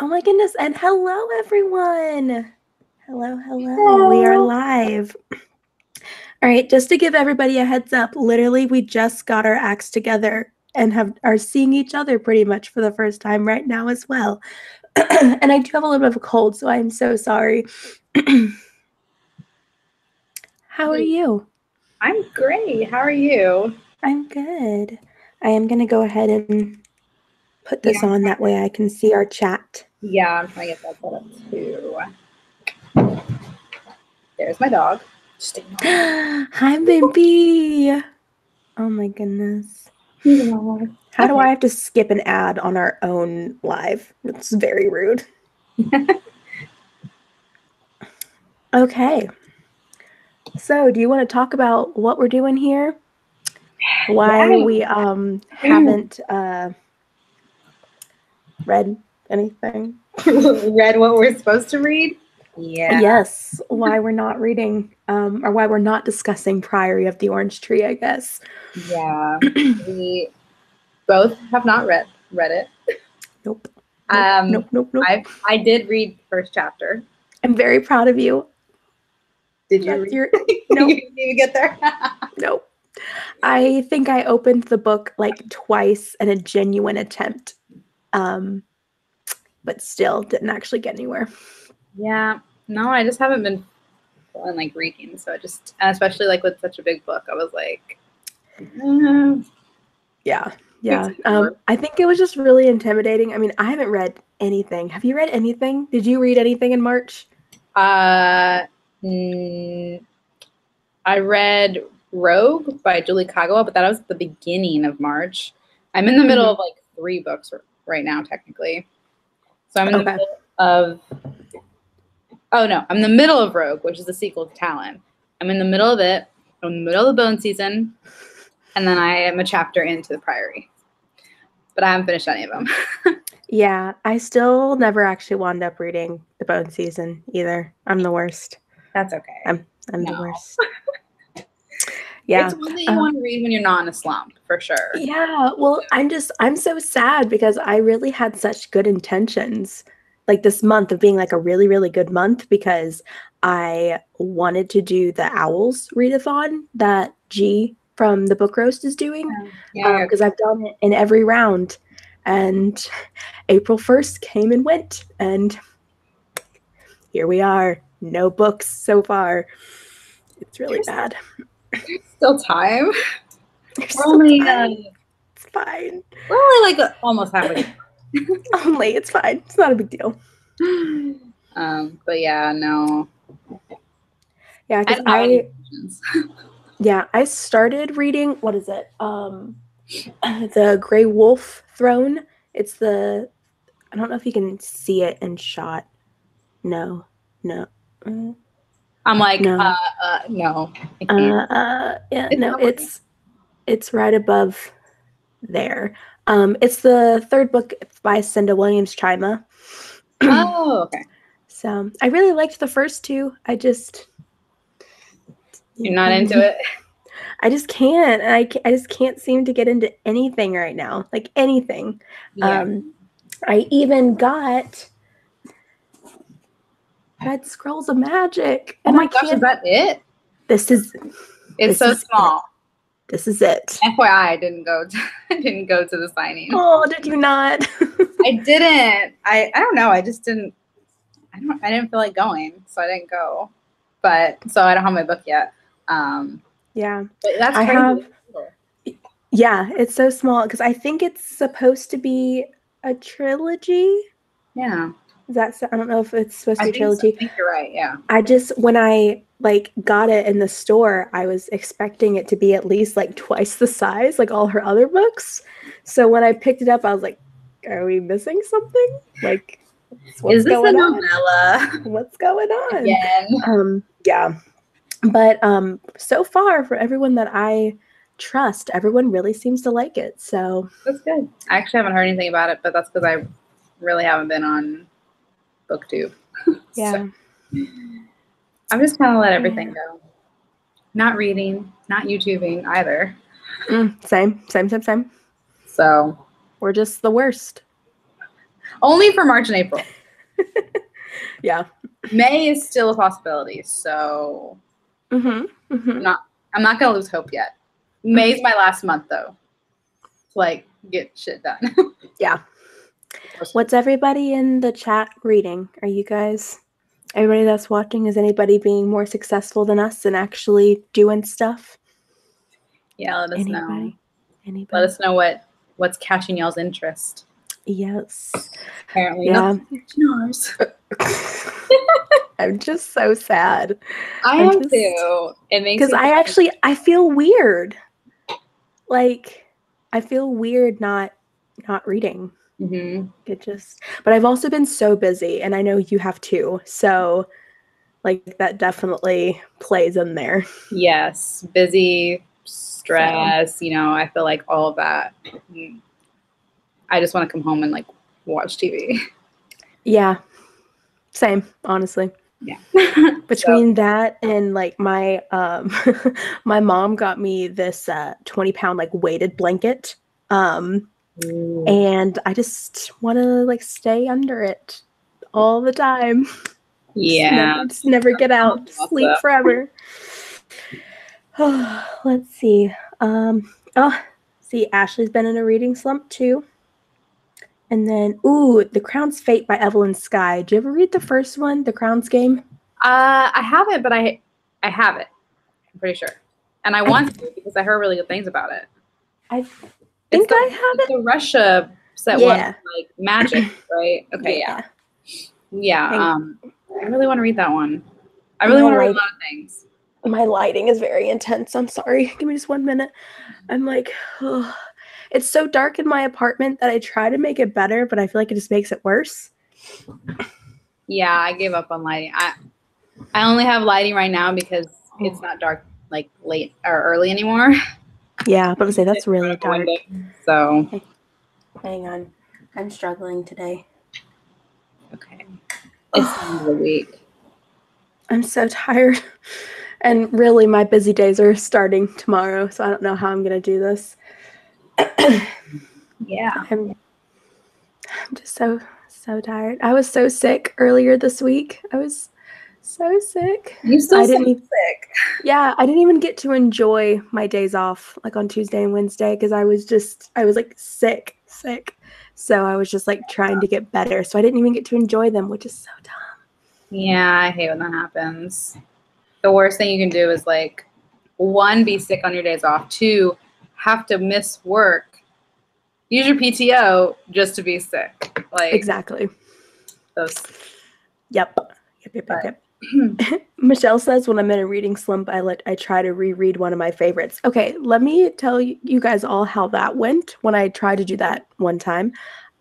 Oh my goodness, and hello everyone. Hello. We are Hello. live. All right, just to give everybody a heads up, literally we just got our acts together and are seeing each other pretty much for the first time right now as well. And I do have a little bit of a cold, so I'm so sorry. How are you? I'm great. How are you? I'm good. I am going to go ahead and put Yeah, this on, that way I can see our chat. I'm trying to get that set up too. There's my dog. Just ignore him. Hi, baby. Oh my goodness. How do I Okay. have to skip an ad on our own live? It's very rude. Okay. So, do you want to talk about what we're doing here? Why Yeah. we haven't read anything? Read what we're supposed to read? Yeah. Yes, why we're not reading or why we're not discussing Priory of the Orange Tree, I guess. Yeah. We both have not read it. Nope. Um Nope. I did read the first chapter. I'm very proud of you. Did you That's read? your You nope. didn't even get there? Nope. I think I opened the book like twice in a genuine attempt. But still didn't actually get anywhere. Yeah. No, I just haven't been feeling like reading. So especially like with such a big book, I was like, Yeah. it's I think it was just really intimidating. I mean, I haven't read anything. Have you read anything? Did you read anything in March? Uh, I read Rogue by Julie Kagawa, but that was the beginning of March. I'm in the middle of like 3 books right now, technically. So I'm in the Okay. middle of. Oh no, I'm in the middle of Rogue, which is the sequel to Talon. I'm in the middle of it. I'm in the middle of the Bone season, and then I am a chapter into the Priory. But I haven't finished any of them. Yeah, I still never actually wound up reading the Bone season either. I'm the worst. That's okay. I'm the No, worst. it's Yeah. one that you want to read when you're not in a slump, for sure. Yeah, well, I'm so sad because I really had such good intentions like this month of being like a really, really good month because I wanted to do the Owls readathon that G from the Book Roast is doing Yeah. because I've done it in every round. And April 1st came and went, and here we are. No books so far. It's really bad. There's still time. There's We're still only time. It's fine. we're only like almost halfway. Only, it's fine. It's not a big deal. But yeah, no. Yeah, I because don't have any questions. I started reading, what is it? The Grey Wolf Throne. It's I don't know if you can see it in shot. No. I'm like, No. no, I can't. Yeah, It's no, not working. it's right above there. It's the third book by Cinda Williams Chima. Oh, okay. So I really liked the first two. I just You're not into it. I just can't. I just can't seem to get into anything right now. Like anything. Yeah. I even got Red Scrolls of Magic, Oh and my I gosh, is can't. that it? This is It's this so is it. small. This is it. FYI, I didn't go. I didn't go to the signing. Oh, did you not? I didn't. I don't know. I just didn't. I didn't feel like going, so I didn't go. But so I don't have my book yet. Yeah, But that's I crazy. have. Yeah, it's so small because I think it's supposed to be a trilogy. Yeah. I don't know if it's supposed to I be a think so. trilogy. I think you're right. Yeah. I just when I like got it in the store, I was expecting it to be at least like twice the size, like all her other books. So when I picked it up, I was like, "Are we missing something? Like, what's Is this a going on? novella What's going on?" again? Yeah, but so far for everyone that I trust, everyone really seems to like it. So That's good. I actually haven't heard anything about it, but that's because I really haven't been on BookTube. yeah. So I'm just kind of let everything go. Not reading, not YouTubing either. Same. So We're just the worst. Only for March and April. Yeah. May is still a possibility, so I'm not gonna lose hope yet. May's my last month though, to like get shit done. Yeah. What's everybody in the chat reading? Are you guys, everybody that's watching, is anybody being more successful than us and actually doing stuff? Yeah, let us know. Anybody? Let us know what's catching y'all's interest. Yes. Apparently, yeah. Ours. I'm just so sad. I am too. It makes because I feel weird. Like, I feel weird not reading. But I've also been so busy, and I know you have too. So, like, that definitely plays in there. Yes, busy, stress. So. I feel like all of that. I just want to come home and like watch TV. Yeah, same, honestly. Yeah. Between that and like my my mom got me this 20-pound like weighted blanket. And I just want to like stay under it all the time. Yeah. Just never get out. Sleep forever. Let's see. See, Ashley's been in a reading slump too. And then, The Crown's Fate by Evelyn Skye. Did you ever read the first one, The Crown's Game? I haven't, but I have it. I'm pretty sure. And I want to because I heard really good things about it. I think I have it. The Russia set one, like magic, right? Okay, yeah. I really want to read that one. I really want to read a lot of things. My lighting is very intense. I'm sorry. Give me just 1 minute. I'm like, it's so dark in my apartment that I try to make it better, but I feel like it just makes it worse. Yeah, I gave up on lighting. I only have lighting right now because it's not dark like late or early anymore. Yeah, but I say that's really dark. So hang on. I'm struggling today. Okay. It's the end of the week. I'm so tired. And really, my busy days are starting tomorrow, so I don't know how I'm going to do this. Yeah. I'm just so tired. I was so sick earlier this week. I was so sick. You still sick? Yeah, I didn't even get to enjoy my days off, like on Tuesday and Wednesday, because I was like sick. So I was just like trying to get better. So I didn't even get to enjoy them, which is so dumb. Yeah, I hate when that happens. The worst thing you can do is like, 1, be sick on your days off. 2, have to miss work. Use your PTO just to be sick. Like exactly. Those. Yep. Michelle says, when I'm in a reading slump, I try to reread one of my favorites. Okay, let me tell you guys all how that went when I tried to do that one time.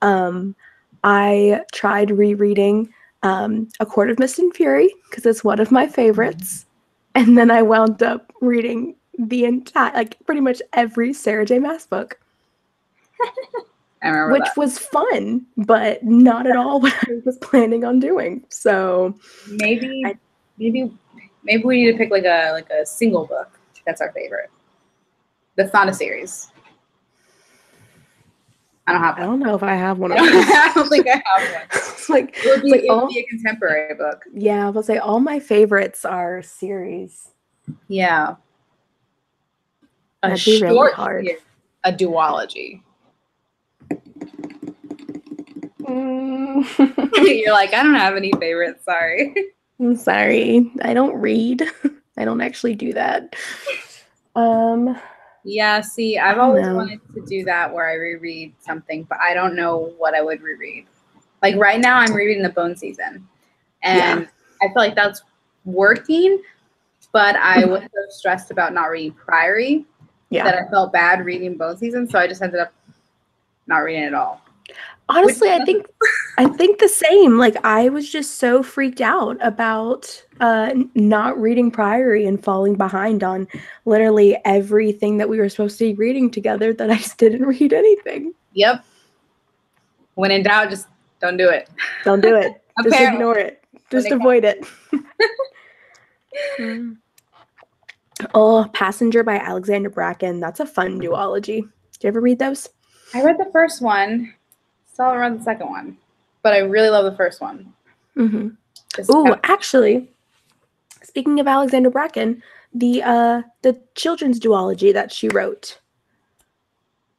I tried rereading A Court of Mist and Fury because it's one of my favorites. And then I wound up reading the entire, like pretty much every Sarah J. Maas book. I remember which was fun, but not at all what I was planning on doing. So maybe we need to pick like a single book that's our favorite. That's not a series. I don't have one. I don't know if I have one. I don't think I have one. It would be a contemporary book. Yeah, I will say all my favorites are series. Yeah. That'd be really hard. A duology. You're like, I don't have any favorites. Sorry. I'm sorry. I don't read. I don't actually do that. Yeah, see, I've always wanted to do that where I reread something, but I don't know what I would reread. Like right now I'm rereading The Bone Season. And I feel like that's working, but I was so stressed about not reading Priory that I felt bad reading Bone Season, so I just ended up not reading it at all. Honestly, I think the same. Like I was just so freaked out about not reading Priory and falling behind on literally everything that we were supposed to be reading together that I just didn't read anything. Yep. When in doubt, just don't do it. Don't do it. Just ignore it. Just avoid it. Oh, Passenger by Alexander Bracken. That's a fun duology. Did you ever read those? I read the first one. Still haven't read the second one. but I really love the first one. Mm-hmm. Ooh, actually, speaking of Alexander Bracken, the children's duology that she wrote.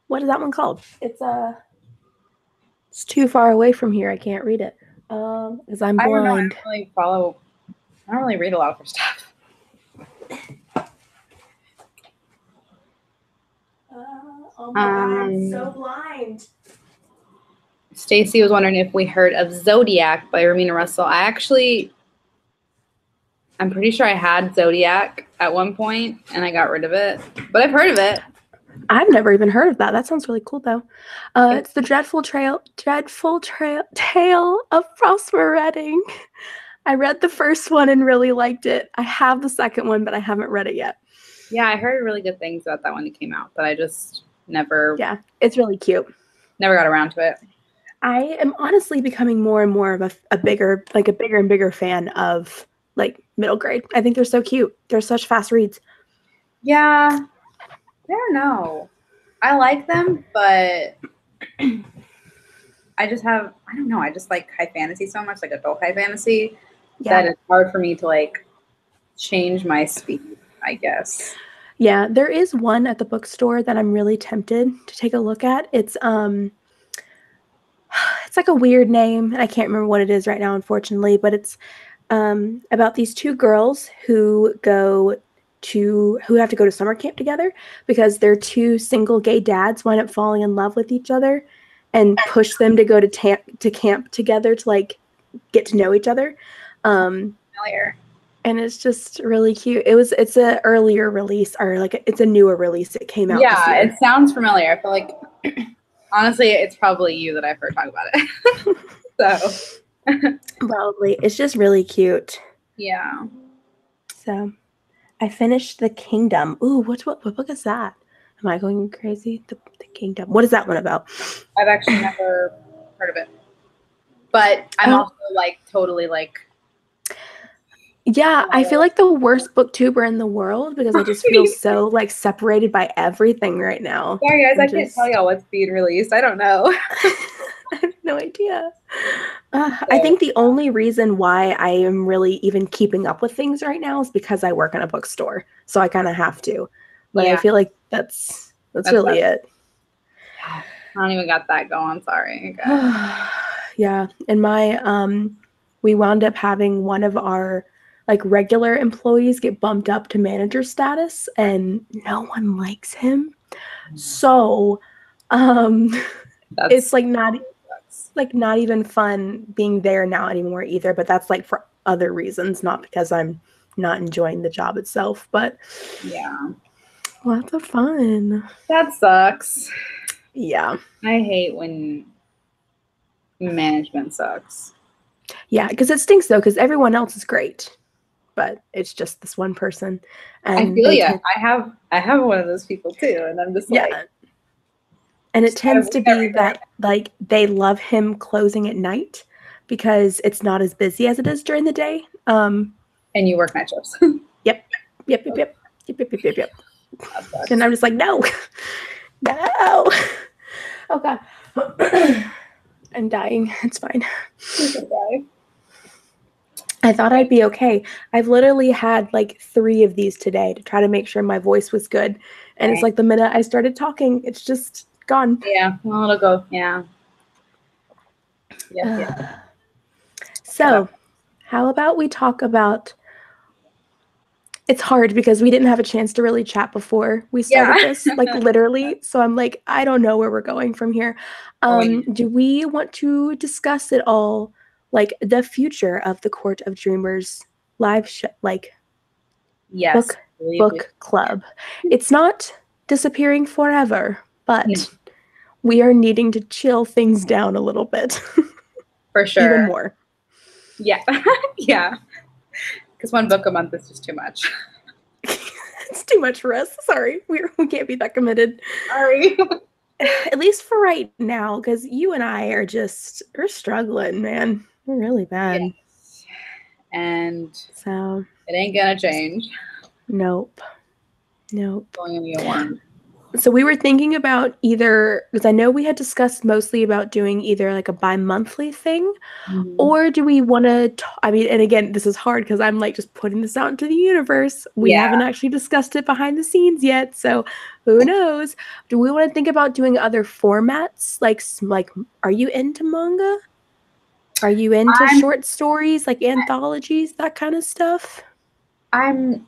What is that one called? It's too far away from here. I can't read it. Because I'm blind. I don't really read a lot of her stuff. Oh my god, I'm so blind. Stacy was wondering if we heard of Zodiac by Ramina Russell. I'm pretty sure I had Zodiac at one point and I got rid of it, but I've heard of it. I've never even heard of that. That sounds really cool, though. It's the Dreadful Tale of Prosper Redding. I read the first one and really liked it. I have the second one, but I haven't read it yet. Yeah, I heard really good things about that when it came out, but I just never. Yeah, it's really cute. Never got around to it. I am honestly becoming more and more of a bigger and bigger fan of like middle grade. I think they're so cute. They're such fast reads. Yeah, I don't know. I like them, but I don't know. I just like high fantasy so much, like adult high fantasy, that it's hard for me to like change my speed, I guess. Yeah, there is one at the bookstore that I'm really tempted to take a look at. It's like a weird name, and I can't remember what it is right now, unfortunately, but it's about these two girls who have to go to summer camp together because their two single gay dads wind up falling in love with each other and push them to go to camp together to like get to know each other. Familiar. And it's just really cute. It's a earlier release, or like it's a newer release. It came out this year. It sounds familiar. I feel like honestly it's probably you that I've heard talk about it. So probably. It's just really cute. Yeah. So I finished The Kingdom. Ooh, what book is that? Am I going crazy? The Kingdom. What is that one about? I've actually never heard of it. But I'm also like totally like. Yeah, I feel like the worst booktuber in the world because I just feel so like separated by everything right now. Sorry guys, I can't tell y'all what's being released. I don't know. I have no idea. I think the only reason why I am really even keeping up with things right now is because I work in a bookstore, so I kind of have to. But I feel like that's really it. I don't even got that going. Sorry. Yeah, and we wound up having one of our like regular employees get bumped up to manager status, and no one likes him. So, it's like not even fun being there now anymore either, but that's like for other reasons, not because I'm not enjoying the job itself, but yeah, lots of fun. That sucks. Yeah, I hate when management sucks. Yeah, because it stinks though, because everyone else is great, but it's just this one person. And I feel I have one of those people too, and I'm just like. And it tends to be that like they love him closing at night because it's not as busy as it is during the day. And you work night shifts. Yep. And I'm just like, no. Oh God. I'm dying. It's fine. I thought I'd be okay. I've literally had like 3 of these today to try to make sure my voice was good. And it's like the minute I started talking, it's just gone. Yeah, well, it'll go. Yeah. Yeah. So, how about we talk about? It's hard because we didn't have a chance to really chat before we started this, like literally. So I'm like, I don't know where we're going from here. Do we want to discuss it all, like the future of the Court of Dreamers live show, like book club? It's not disappearing forever, but we are needing to chill things down a little bit. For sure. Even more. Yeah. Yeah. Because 1 book a month is just too much. It's too much for us. Sorry. We can't be that committed. Sorry. At least for right now, because you and I we're struggling, man. We're really bad. Yes. And so it ain't gonna change. Nope. It's only gonna be a worm. So we were thinking about either, because I know we had discussed mostly about doing either like a bi-monthly thing, Mhm. or do we want to, I mean, and again, this is hard because I'm like just putting this out into the universe. We Yeah, haven't actually discussed it behind the scenes yet, so who knows? Do we want to think about doing other formats? Like, are you into manga? Are you into I'm short stories, like anthologies, that kind of stuff? I'm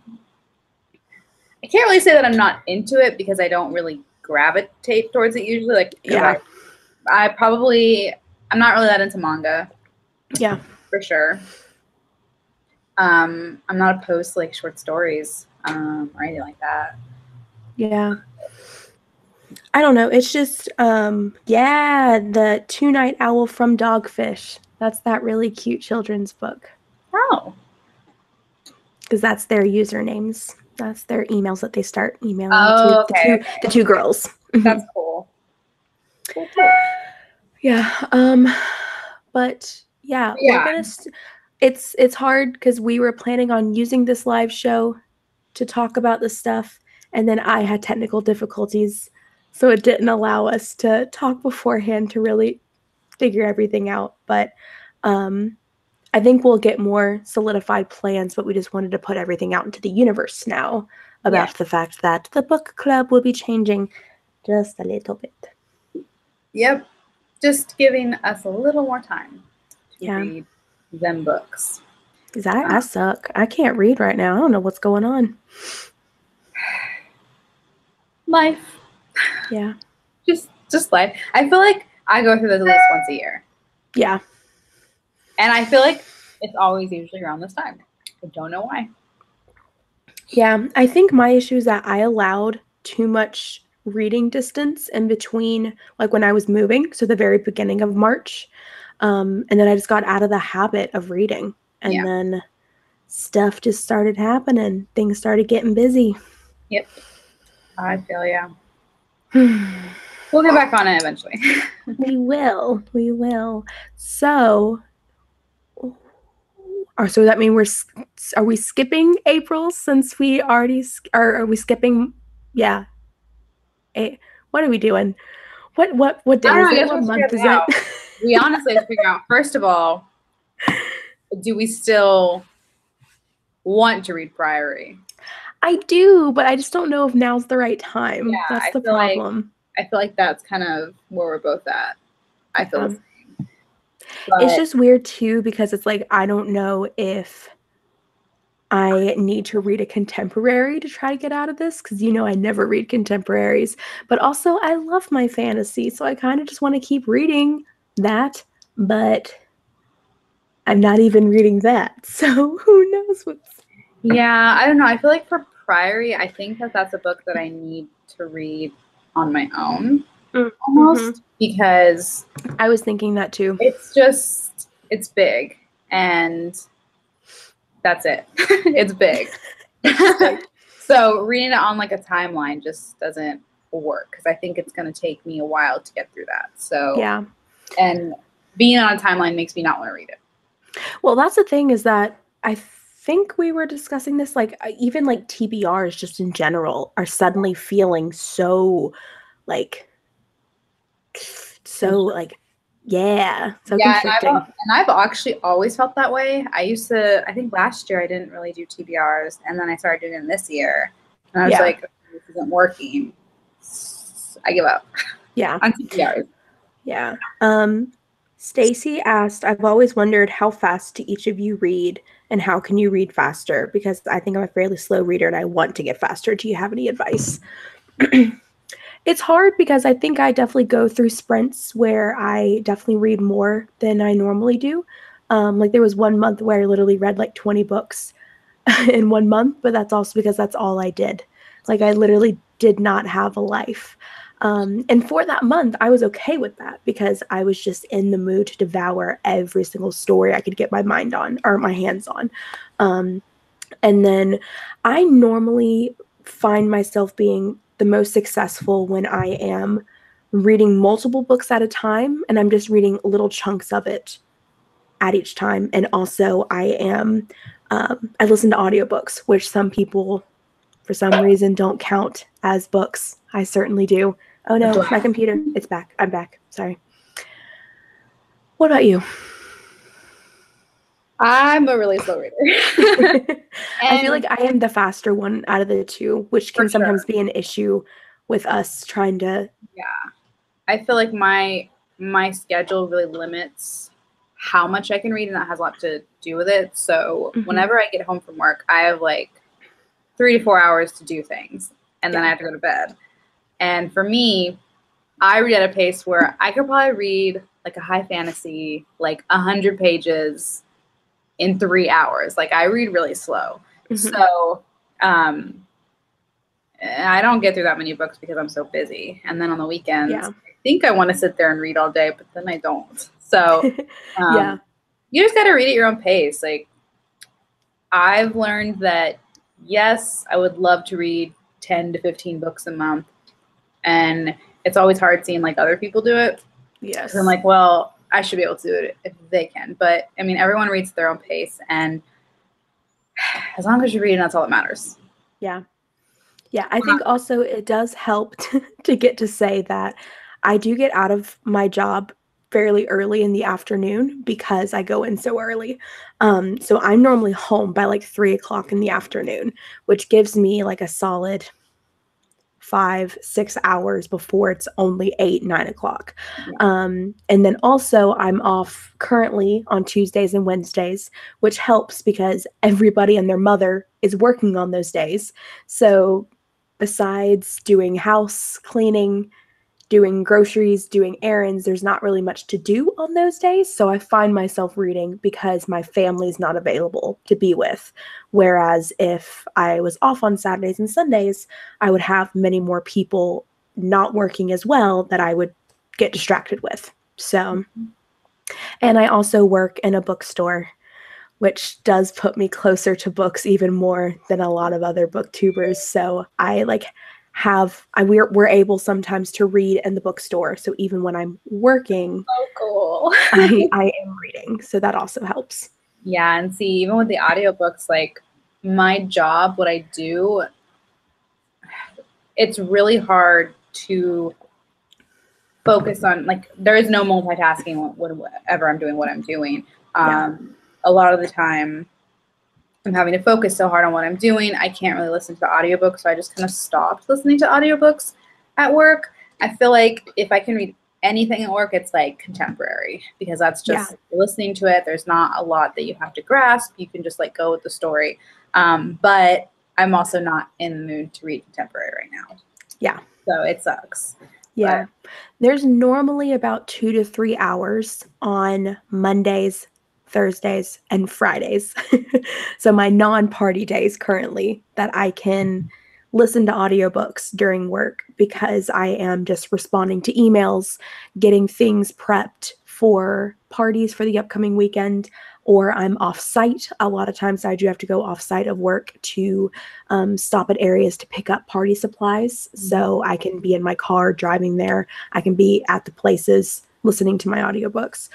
I can't really say that I'm not into it because I don't really gravitate towards it usually. Like, because Yeah, I probably I'm not really that into manga yeah, for sure. I'm not opposed to like short stories or anything like that. yeah. I don't know. It's just, yeah, the Two Night Owl from Dogfish. That's that really cute children's book Oh, because that's their usernames. That's their emails that they start emailing to oh, okay, the okay. two girls. That's cool. Cool, cool. Yeah. But yeah, we're Yeah, gonna. It's hard because we were planning on using this live show to talk about this stuff, and then I had technical difficulties, so it didn't allow us to talk beforehand to really figure everything out. But um, I think we'll get more solidified plans, but we just wanted to put everything out into the universe now yeah, about the fact that the book club will be changing just a little bit. yep. Just giving us a little more time to Yeah, read them books. because I suck. I can't read right now. I don't know what's going on. Life, Yeah. just life. I feel like I go through this at least once a year, Yeah. and I feel like it's always usually around this time. I don't know why. Yeah. I think my issue is that I allowed too much reading distance in between, like when I was moving. So the very beginning of March. And then I just got out of the habit of reading. And Yeah. then stuff just started happening. Things started getting busy. Yep. I feel yeah. We'll get back on it eventually. We will. We will. So, or so that mean are we skipping April since we already are we skipping? Yeah. What are we doing? What I day don't know. is I it? guess What we'll figure month it is it? out. We honestly have to figure out, first of all, do we still want to read Priory? I do, but I just don't know if now's the right Yeah, time. That's I the feel like problem. that's kind of where we're both at. I feel the Yeah. same. It's But just weird too because it's like I don't know if I need to read a contemporary to try to get out of this because I never read contemporaries. But also, I love my fantasy, so I kind of just want to keep reading that. But I'm not even reading that, so who knows what's. yeah, I don't know. I feel like for Priory, I think that that's a book that I need to read on my own Mm-hmm. almost because I was thinking that too. it's big and that's it. It's big. It's just like, So reading it on like a timeline just doesn't work because I think it's going to take me a while to get through that. So, yeah. and being on a timeline makes me not want to read it. Well, that's the thing is that I think we were discussing this, like even like TBRs just in general are suddenly feeling like so like yeah, so Yeah, conflicting. and I've actually always felt that way. I think last year I didn't really do TBRs, and then I started doing them this year, and I was Yeah. like, this isn't working. I give up Yeah. on TBRs. Yeah. Stacy asked, I've always wondered how fast do each of you read and how can you read faster? Because I think I'm a fairly slow reader and I want to get faster. Do you have any advice? It's hard because I think I definitely go through sprints where I definitely read more than I normally do. Like there was one month where I literally read like 20 books in one month, but that's also because that's all I did. Like I literally did not have a life. And for that month, I was okay with that because I was just in the mood to devour every single story I could get my mind on or my hands on. And then I normally find myself being the most successful when I am reading multiple books at a time and I'm just reading little chunks of it at each time. And also I listen to audiobooks, which some people for some reason don't count as books. I certainly do. Oh no, my computer, it's back. I'm back. Sorry. What about you? I'm a really slow reader. I feel like I am the faster one out of the two, which can sometimes be an issue with us trying to. Yeah. I feel like my schedule really limits how much I can read, and that has a lot to do with it. So whenever I get home from work, I have like 3 to 4 hours to do things, and then I have to go to bed. And for me, I read at a pace where I could probably read like a high fantasy, like 100 pages in 3 hours. Like I read really slow. So I don't get through that many books because I'm so busy. And then on the weekends, I think I want to sit there and read all day, but then I don't. So you just got to read at your own pace. Like I've learned that, yes, I would love to read 10 to 15 books a month. And it's always hard seeing like other people do it. Yes. I'm like, well, I should be able to do it if they can. But I mean, everyone reads at their own pace. And as long as you're reading, that's all that matters. Yeah. Yeah. I think also it does help to get to say that I do get out of my job fairly early in the afternoon because I go in so early. So I'm normally home by like 3 o'clock in the afternoon, which gives me like a solid 5-6 hours before it's only 8-9 o'clock. And then also I'm off currently on Tuesdays and Wednesdays, which helps because everybody and their mother is working on those days. So besides doing house cleaning, doing groceries, doing errands, there's not really much to do on those days. So I find myself reading because my family's not available to be with. Whereas if I was off on Saturdays and Sundays, I would have many more people not working as well that I would get distracted with. So, and I also work in a bookstore, which does put me closer to books even more than a lot of other booktubers. So I we're able sometimes to read in the bookstore. So even when I'm working, cool. I am reading. So that also helps. Yeah. And see, even with the audiobooks, like my job, what I do, it's really hard to focus on, like, there is no multitasking whenever I'm doing what I'm doing. A lot of the time I'm having to focus so hard on what I'm doing, I can't really listen to the audiobook, so I just kind of stopped listening to audiobooks at work. I feel like if I can read anything at work, it's like contemporary, because that's just listening to it. There's not a lot that you have to grasp. You can just like go with the story. But I'm also not in the mood to read contemporary right now. Yeah. So it sucks. Yeah. But there's normally about 2 to 3 hours on Mondays, Thursdays, and Fridays. So my non-party days currently that I can listen to audiobooks during work, because I am just responding to emails, getting things prepped for parties for the upcoming weekend, or I'm off-site. A lot of times I do have to go off-site of work to stop at areas to pick up party supplies. So I can be in my car driving there. I can be at the places listening to my audiobooks,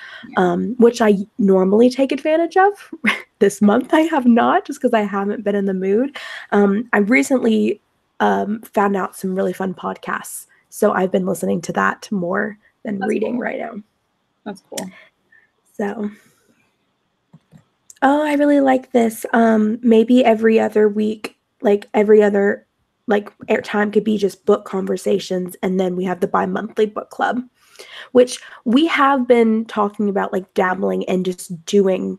which I normally take advantage of. This month I have not, just because I haven't been in the mood. I recently found out some really fun podcasts, so I've been listening to that more than reading right now. That's cool. So, I really like this. Maybe every other week, like every other airtime could be just book conversations, and then we have the bi-monthly book club, which we have been talking about, like dabbling and just doing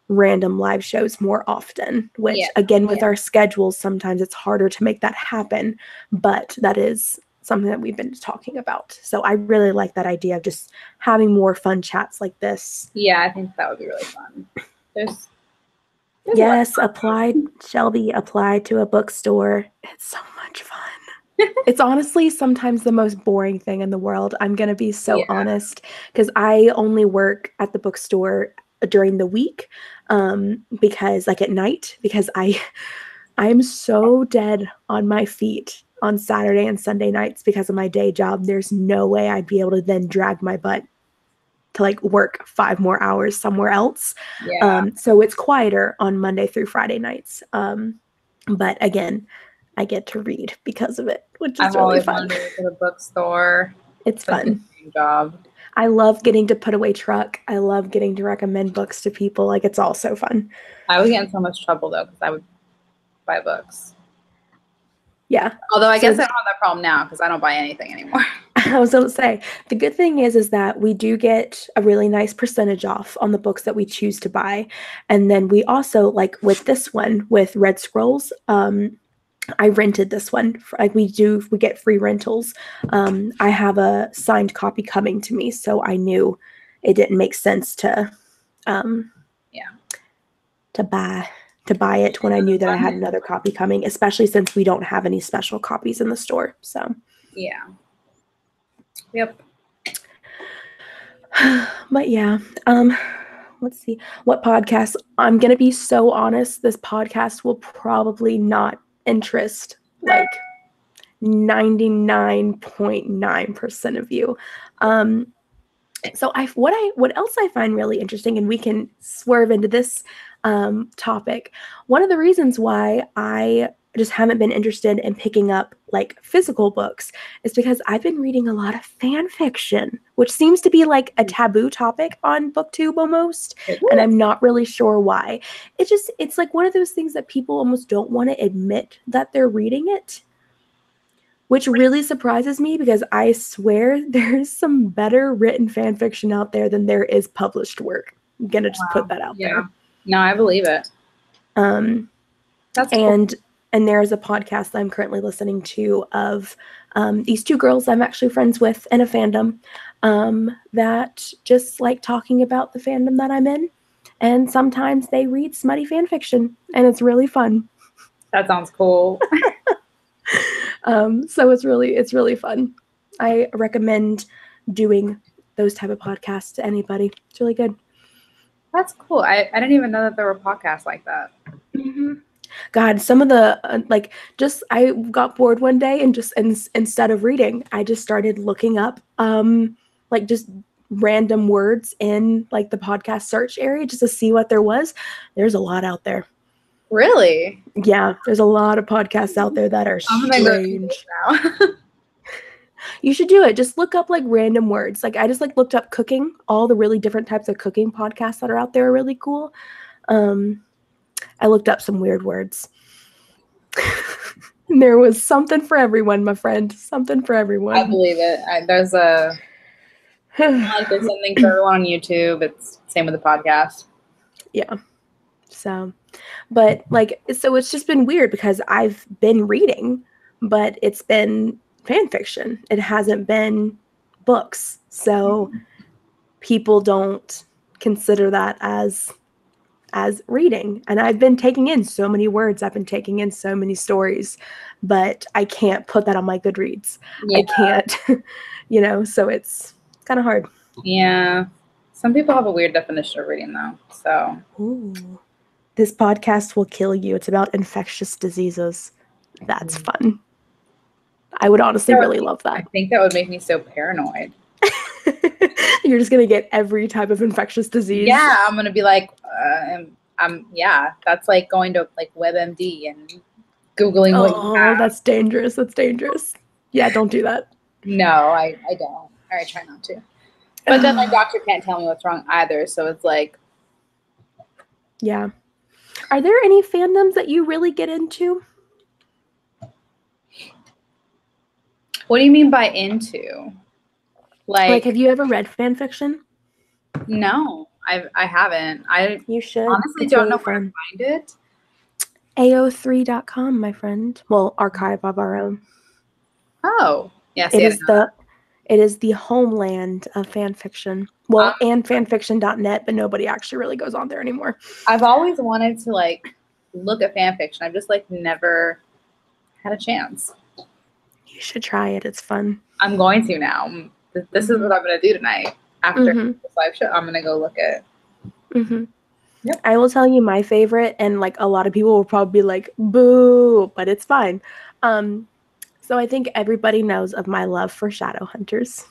random live shows more often, which again, with our schedules, sometimes it's harder to make that happen, but that is something that we've been talking about. So I really like that idea of just having more fun chats like this. Yeah, I think that would be really fun. There's yes, Shelby, applied to a bookstore. It's so much fun. It's honestly sometimes the most boring thing in the world. I'm going to be so honest, because I only work at the bookstore during the week, because like at night, because I am so dead on my feet on Saturday and Sunday nights because of my day job. There's no way I'd be able to then drag my butt to like work 5 more hours somewhere else. So it's quieter on Monday through Friday nights. But again, I get to read because of it, which is I've really always fun. wanted to go to the bookstore. It's That's a fun. dream job. I love getting to put away truck. I love getting to recommend books to people. Like, it's all so fun. I would get in so much trouble though because I would buy books. Yeah. Although I So guess I don't have that problem now because I don't buy anything anymore. I was going to say, the good thing is that we do get a really nice percentage off on the books that we choose to buy. And then we also, like with this one, with Red Scrolls, I rented this one. Like we get free rentals. I have a signed copy coming to me, so I knew it didn't make sense to buy it when I knew that I had another copy coming, especially since we don't have any special copies in the store. So yeah. Yep. But yeah, let's see what podcast. I'm gonna be so honest. This podcast will probably not interest like 99.9% of you. So what else I find really interesting, and we can swerve into this topic. One of the reasons why I just haven't been interested in picking up like physical books is because I've been reading a lot of fan fiction, which seems to be like a taboo topic on BookTube almost, and I'm not really sure why. It's like one of those things that people almost don't want to admit that they're reading it, which really surprises me because I swear there's some better written fan fiction out there than there is published work. I'm gonna just put that out there. No, I believe it. That's cool. And there's a podcast that I'm currently listening to of these two girls I'm actually friends with in a fandom that just like talking about the fandom that I'm in. And sometimes they read smutty fan fiction, and it's really fun. That sounds cool. So it's really fun. I recommend doing those type of podcasts to anybody. It's really good. That's cool. I didn't even know that there were podcasts like that. Mm-hmm. God, some of the I got bored one day and just instead of reading, I just started looking up like just random words in like the podcast search area just to see what there was. There's a lot out there. Really? Yeah, there's a lot of podcasts out there that are strange. Now. You should do it. Just look up like random words. Like I just like looked up cooking. All the really different types of cooking podcasts that are out there are really cool. I looked up some weird words. There was something for everyone, my friend. Something for everyone. I believe it. There's something for everyone on YouTube. It's same with the podcast. Yeah. So it's just been weird because I've been reading, but it's been fan fiction. It hasn't been books. So people don't consider that as reading. And I've been taking in so many words. I've been taking in so many stories, but I can't put that on my Goodreads. Yeah. I can't, so it's kind of hard. Yeah. Some people have a weird definition of reading though. So. Ooh. This podcast will kill you. It's about infectious diseases. That's fun. I would honestly really love that. I think that would make me so paranoid. You're just gonna get every type of infectious disease. Yeah, I'm gonna be like, that's like going to like WebMD and Googling what you have. That's dangerous. That's dangerous. Yeah, don't do that. No, I don't. I try not to. But then my doctor can't tell me what's wrong either, so it's like. Yeah. Are there any fandoms that you really get into? What do you mean by into? Like, have you ever read fan fiction? No, I haven't. You should. Honestly don't know where to find it. AO3.com, my friend. Well, archive of our own. Oh, yes. It is the homeland of fan fiction. Well, and fanfiction.net, but nobody actually really goes on there anymore. I've always wanted to like look at fan fiction. I've just like never had a chance. You should try it. It's fun. I'm going to now. This is what I'm going to do tonight. After this live show, I'm going to go look at it. Yep. I will tell you my favorite, and like a lot of people will probably be like, boo, but it's fine. So I think everybody knows of my love for Shadowhunters.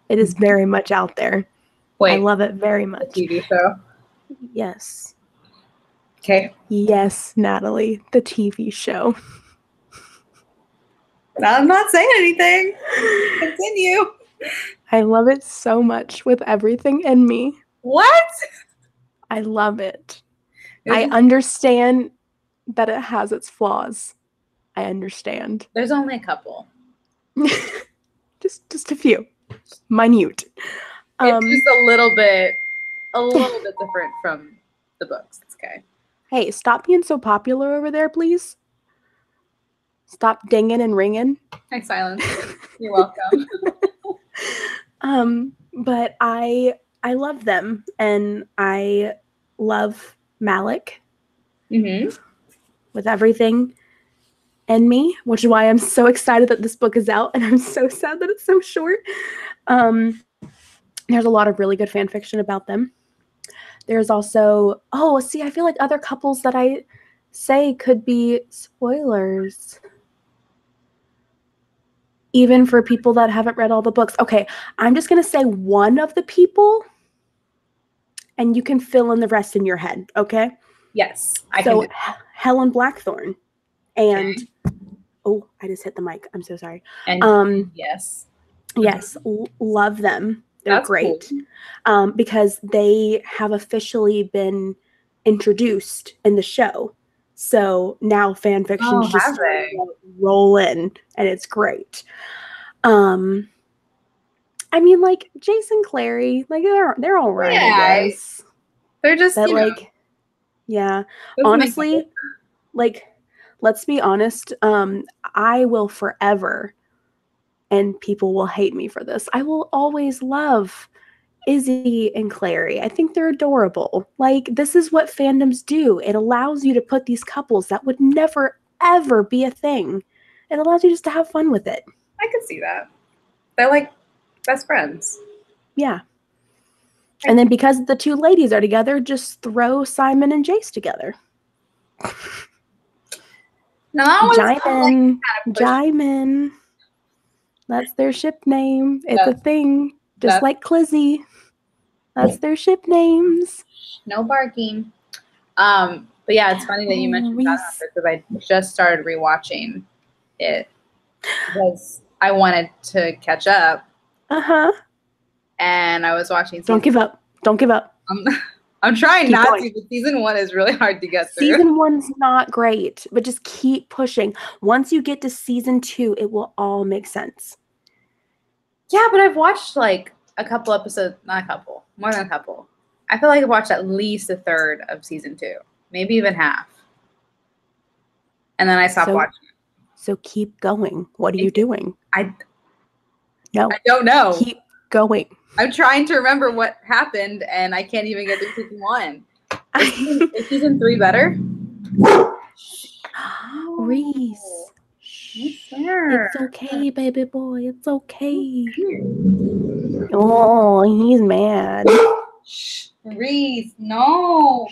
It is very much out there. Wait, I love it very much. The TV show? Yes. Okay. Yes, Natalie, the TV show. I'm not saying anything. Continue. I love it so much with everything in me. What? I love it. I understand that it has its flaws. I understand. There's only a couple. just a few. Minute. It's just a little bit different from the books. It's okay. Hey, stop being so popular over there, please. Stop dinging and ringing. Hi, Silence. You're welcome. But I love them, and I love Malik with everything in me, which is why I'm so excited that this book is out, and I'm so sad that it's so short. There's a lot of really good fan fiction about them. There's also, I feel like other couples that I say could be spoilers. Even for people that haven't read all the books. Okay, I'm just going to say one of the people, and you can fill in the rest in your head, okay? Yes. So Helen Blackthorne and, I just hit the mic. I'm so sorry. And yes. Yes, love them. They're That's great. Cool. Because they have officially been introduced in the show. So now fan fiction just roll in, and it's great. I mean, like Jason Clary, like they're all right, I guess. They're just yeah. Honestly, like let's be honest. I will forever, and people will hate me for this, I will always love Izzy and Clary. I think they're adorable. Like, this is what fandoms do. It allows you to put these couples that would never, ever be a thing. It allows you just to have fun with it. I could see that. They're like best friends. Yeah. And then because the two ladies are together, just throw Simon and Jace together. No, that was Jaimin. That's their ship name. It's a thing. Just like Clizzy. That's their ship names. No barking. But yeah, it's funny that you mentioned that because I just started rewatching it because I wanted to catch up. And I was watching. Don't give up. Don't give up. I'm trying not to, but season 1 is really hard to get through. Season 1's not great, but just keep pushing. Once you get to season 2, it will all make sense. Yeah, but I've watched like a couple episodes, not a couple, more than a couple. I feel like I've watched at least a third of season 2, maybe even half. And then I stopped watching. So keep going. What are you doing? I don't know. Keep going. I'm trying to remember what happened, and I can't even get through season 1. Is season 3 better? Reese. It's okay, baby boy. It's okay. Oh, he's mad. Reese, no.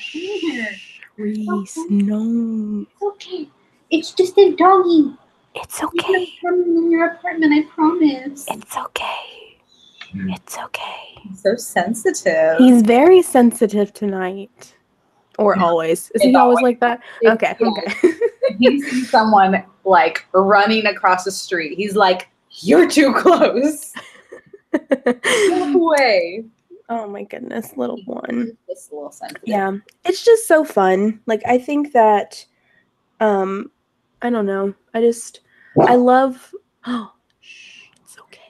Reese, no. It's okay. It's just a doggy. It's okay. In your apartment, I promise. It's okay. It's okay. He's so sensitive. He's very sensitive tonight. Or always. Is he always like that? Okay. If he sees someone like running across the street, he's like, "You're too close. Walk away." Oh my goodness, little one. Just a little sensitive. Yeah. It's just so fun. Like, I think that I don't know. I love it's okay.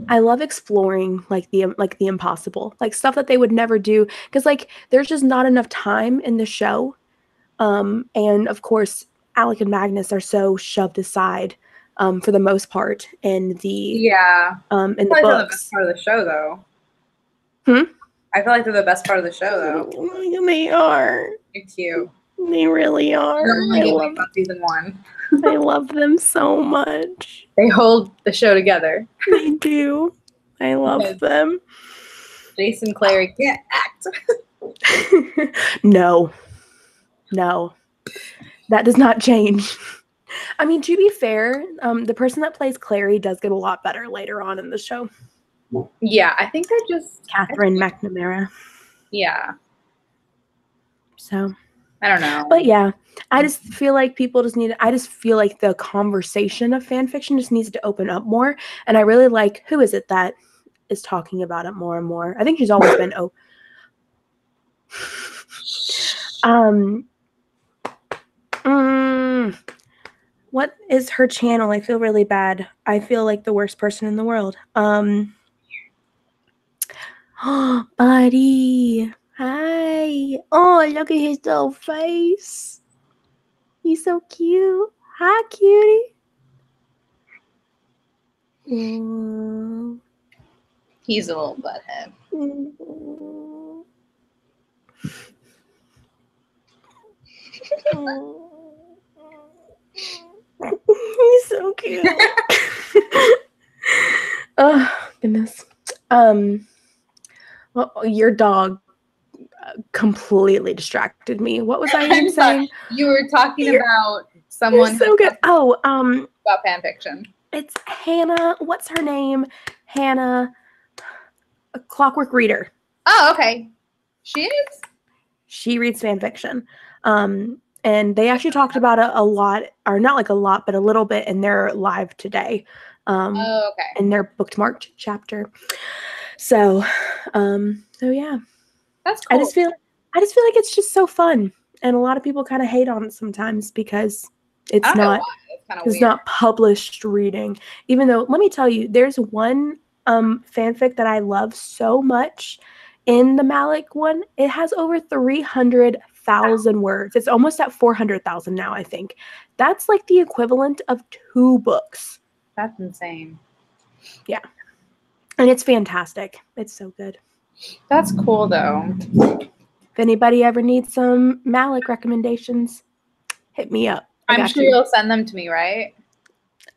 I love exploring like the impossible, like stuff that they would never do, because like there's just not enough time in the show, and of course Alec and Magnus are so shoved aside for the most part in the in the books. The best part of the show, though. I feel like they're the best part of the show, though. They are. They're cute. They really are. I love season 1. I love them so much. They hold the show together. They do. I love them. Jason Clary can't act. No. That does not change. I mean, to be fair, the person that plays Clary does get a lot better later on in the show. Yeah, I think they're just... Catherine McNamara. Yeah. So, I don't know. But yeah, I just feel like people just need, I just feel like the conversation of fan fiction just needs to open up more. And I really like, who is it that is talking about it more and more? I think she's always been, what is her channel? I feel really bad. I feel like the worst person in the world. Oh, buddy. Hi. Oh, look at his little face. He's so cute. Hi, cutie. Ooh. He's a little butthead. He's so cute. Oh, goodness. Well, your dog completely distracted me. What was I even saying? You were talking about someone so good. Oh, about fan fiction. It's Hannah. What's her name? Hannah, a Clockwork Reader. Oh, okay. She is? She reads fan fiction. And they actually talked about it a lot, or not like a lot, but a little bit in their live today. Okay. In their bookmarked chapter. So yeah. That's cool. I just feel like it's just so fun. And a lot of people kind of hate on it sometimes because it's not published reading. Even though, let me tell you, there's one fanfic that I love so much in the Malik one. It has over 300,000 words. It's almost at 400,000 now, I think. That's like the equivalent of 2 books. That's insane. Yeah. And it's fantastic. It's so good. That's cool, though. If anybody ever needs some Malik recommendations, hit me up. I'm sure you'll send them to me, right?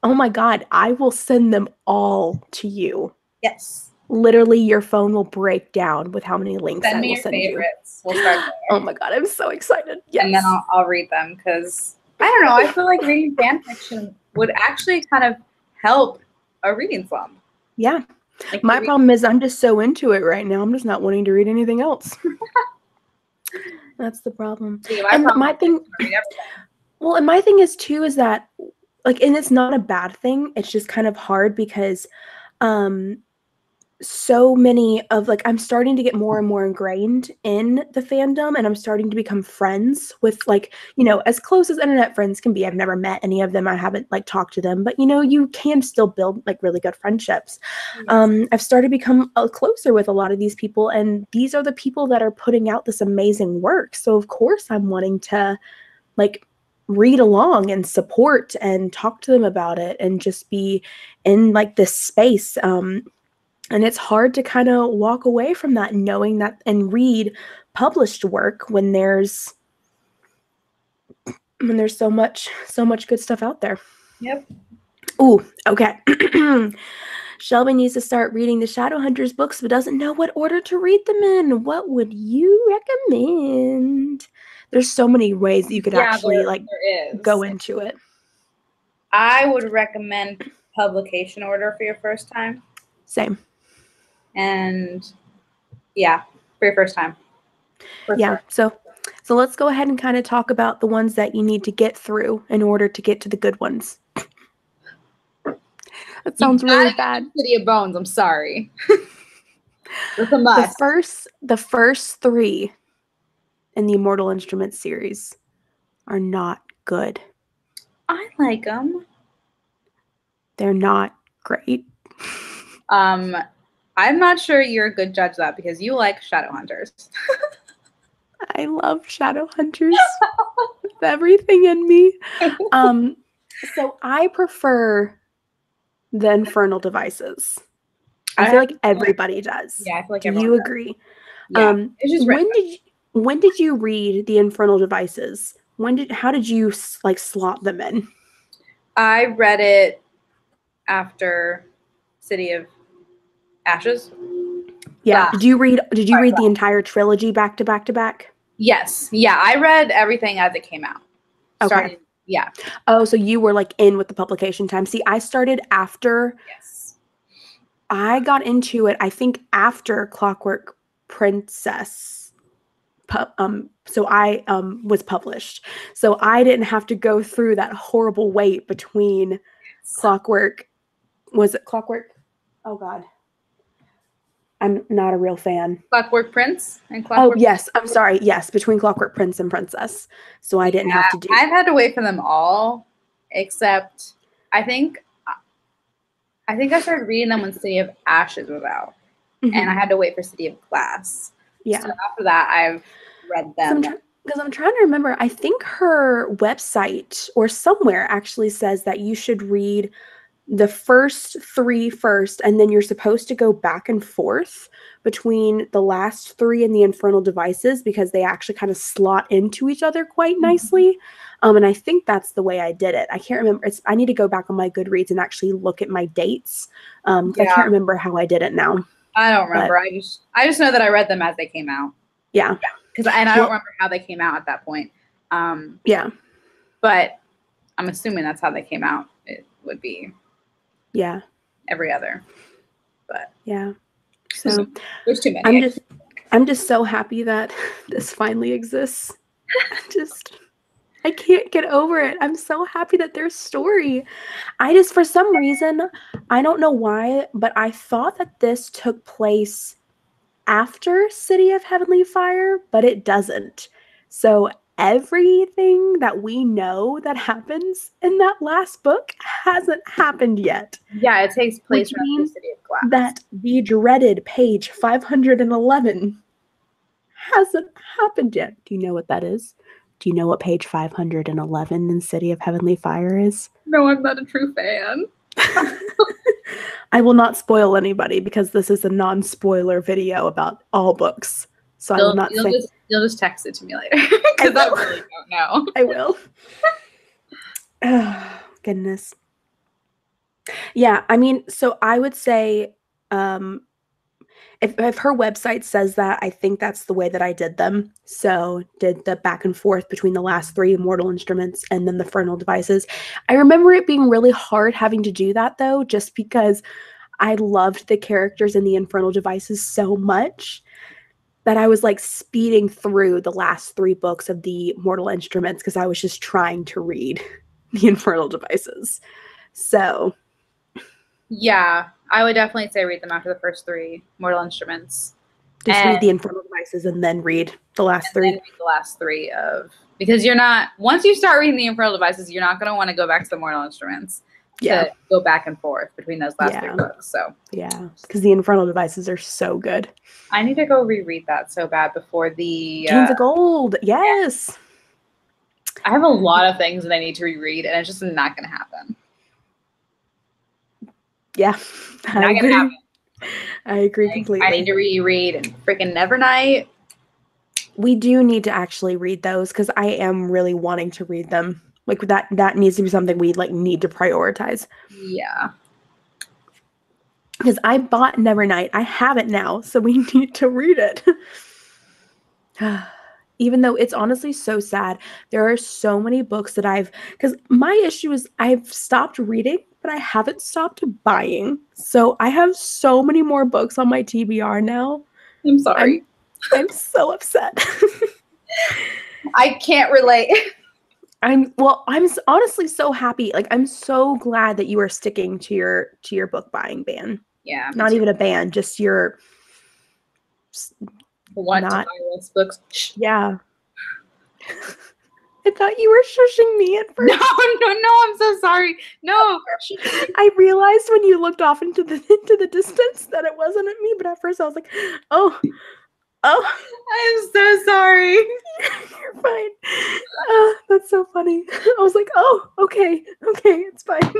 Oh my God, I will send them all to you. Yes. Literally, your phone will break down with how many links I will send you. We'll start there. Oh my God, I'm so excited. Yes. And then I'll read them because, I don't know, I feel like reading fan fiction would actually kind of help a reading slump. Yeah. Like my problem is I'm just so into it right now. I'm just not wanting to read anything else. That's the problem. See, and my thing is too is that, like, and it's not a bad thing. It's just kind of hard because so many of, like, I'm starting to get more and more ingrained in the fandom, and I'm starting to become friends with, like, you know, as close as internet friends can be. I've never met any of them. I haven't, like, talked to them, but, you know, you can still build, like, really good friendships. Yes. I've started to become closer with a lot of these people, and these are the people that are putting out this amazing work. So, of course, I'm wanting to, like, read along and support and talk to them about it and just be in, like, this space. And it's hard to kind of walk away from that, knowing that, and read published work when there's so much good stuff out there. Yep. Ooh, okay. Shelby needs to start reading the Shadowhunters books, but doesn't know what order to read them in. What would you recommend? There's so many ways that you could actually go into it. I would recommend publication order for your first time. Same. And yeah, for your first time. Yeah. So let's go ahead and kind of talk about the ones that you need to get through in order to get to the good ones. That sounds really bad. City of Bones. I'm sorry. It's a must. The first 3 in the Immortal Instruments series are not good. I like them. They're not great. I'm not sure you're a good judge of that because you like Shadowhunters. I love Shadowhunters with everything in me. So I prefer the Infernal Devices. I feel like everybody does. Yeah, I feel like Do you agree? Yeah. When did you read the Infernal Devices? How did you, like, slot them in? I read it after City of Ashes. Yeah. Did you read the entire trilogy back to back to back? Yes. Yeah, I read everything as it came out. Okay. Yeah. Oh, so you were, like, in with the publication time. See, I started after. Yes. I got into it, I think, after Clockwork Princess was published. So I didn't have to go through that horrible wait between Clockwork. Was it Clockwork? Oh God. I'm not a real fan. Clockwork Prince and Clockwork. Oh yes, I'm sorry. Yes, between Clockwork Prince and Princess. So I didn't have to do. I've had to wait for them all, except I think I started reading them when City of Ashes was out, and I had to wait for City of Glass. Yeah. So after that, I've read them. Because I'm trying to remember. I think her website or somewhere actually says that you should read the first 3 first, and then you're supposed to go back and forth between the last 3 and the Infernal Devices because they actually kind of slot into each other quite nicely. And I think that's the way I did it. I can't remember. I need to go back on my Goodreads and actually look at my dates. I can't remember how I did it now. I don't remember. I just know that I read them as they came out. Yeah. I don't remember how they came out at that point. Yeah. But I'm assuming that's how they came out. It would be. Yeah. Every other. But yeah. So there's too many. I'm just so happy that this finally exists. I can't get over it. I'm so happy that there's story. For some reason, I don't know why, but I thought that this took place after City of Heavenly Fire, but it doesn't. So everything that we know that happens in that last book hasn't happened yet. Yeah, it takes place around the City of Glass. That the dreaded page 511 hasn't happened yet. Do you know what that is? Do you know what page 511 in City of Heavenly Fire is? No, I'm not a true fan. I will not spoil anybody because this is a non-spoiler video about all books. So I will not say. You'll just text it to me later because I really don't know. I will. Oh, goodness. Yeah, I mean, so I would say if her website says that, I think that's the way that I did them. So did the back and forth between the last 3 Immortal Instruments and then the Infernal Devices. I remember it being really hard having to do that, though, just because I loved the characters in the Infernal Devices so much that I was like speeding through the last 3 books of the Mortal Instruments because I was just trying to read the Infernal Devices. So yeah, I would definitely say read them after the first 3 Mortal Instruments. Just read the Infernal Devices and then read the last 3. Then read the last 3 because you're not, once you start reading the Infernal Devices, you're not going to want to go back to the Mortal Instruments to go back and forth between those last 3 books. So yeah, because the Infernal Devices are so good. I need to go reread that so bad before the Chains of Gold. Yes. I have a lot of things that I need to reread, and it's just not going to happen. Yeah, I agree. I agree completely. I need to reread freaking Nevernight. We do need to actually read those because I am really wanting to read them. Like that needs to be something we like need to prioritize. Yeah. Because I bought Nevernight. I have it now, so we need to read it. Even though it's honestly so sad. There are so many books that because my issue is I've stopped reading, but I haven't stopped buying. So I have so many more books on my TBR now. I'm sorry. I'm so upset. I can't relate. I'm honestly so happy. Like I'm so glad that you are sticking to your book buying ban. Yeah. Not even a ban, just your want to buy less books. Yeah. I thought you were shushing me at first. No, I'm so sorry. No. I realized when you looked off into the distance that it wasn't at me, but at first I was like, oh. I'm so sorry. You're fine. That's so funny. I was like, oh, okay, it's fine.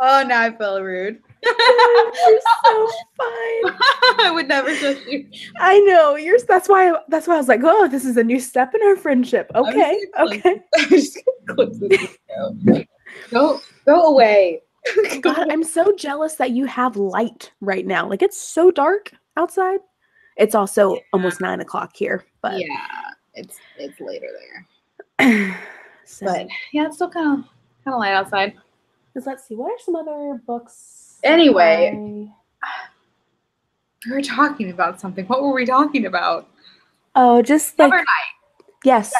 Oh, now I feel rude. You're so fine. I would never shush you. I know. That's why I was like, oh, this is a new step in our friendship. Okay. Go away. God, I'm so jealous that you have light right now. Like it's so dark outside. It's also almost 9 o'clock here, but yeah, it's later there. But yeah, it's still kind of light outside. Let's see, what are some other books? Anyway, we were talking about something. What were we talking about? Oh, just like, Overnight. yes.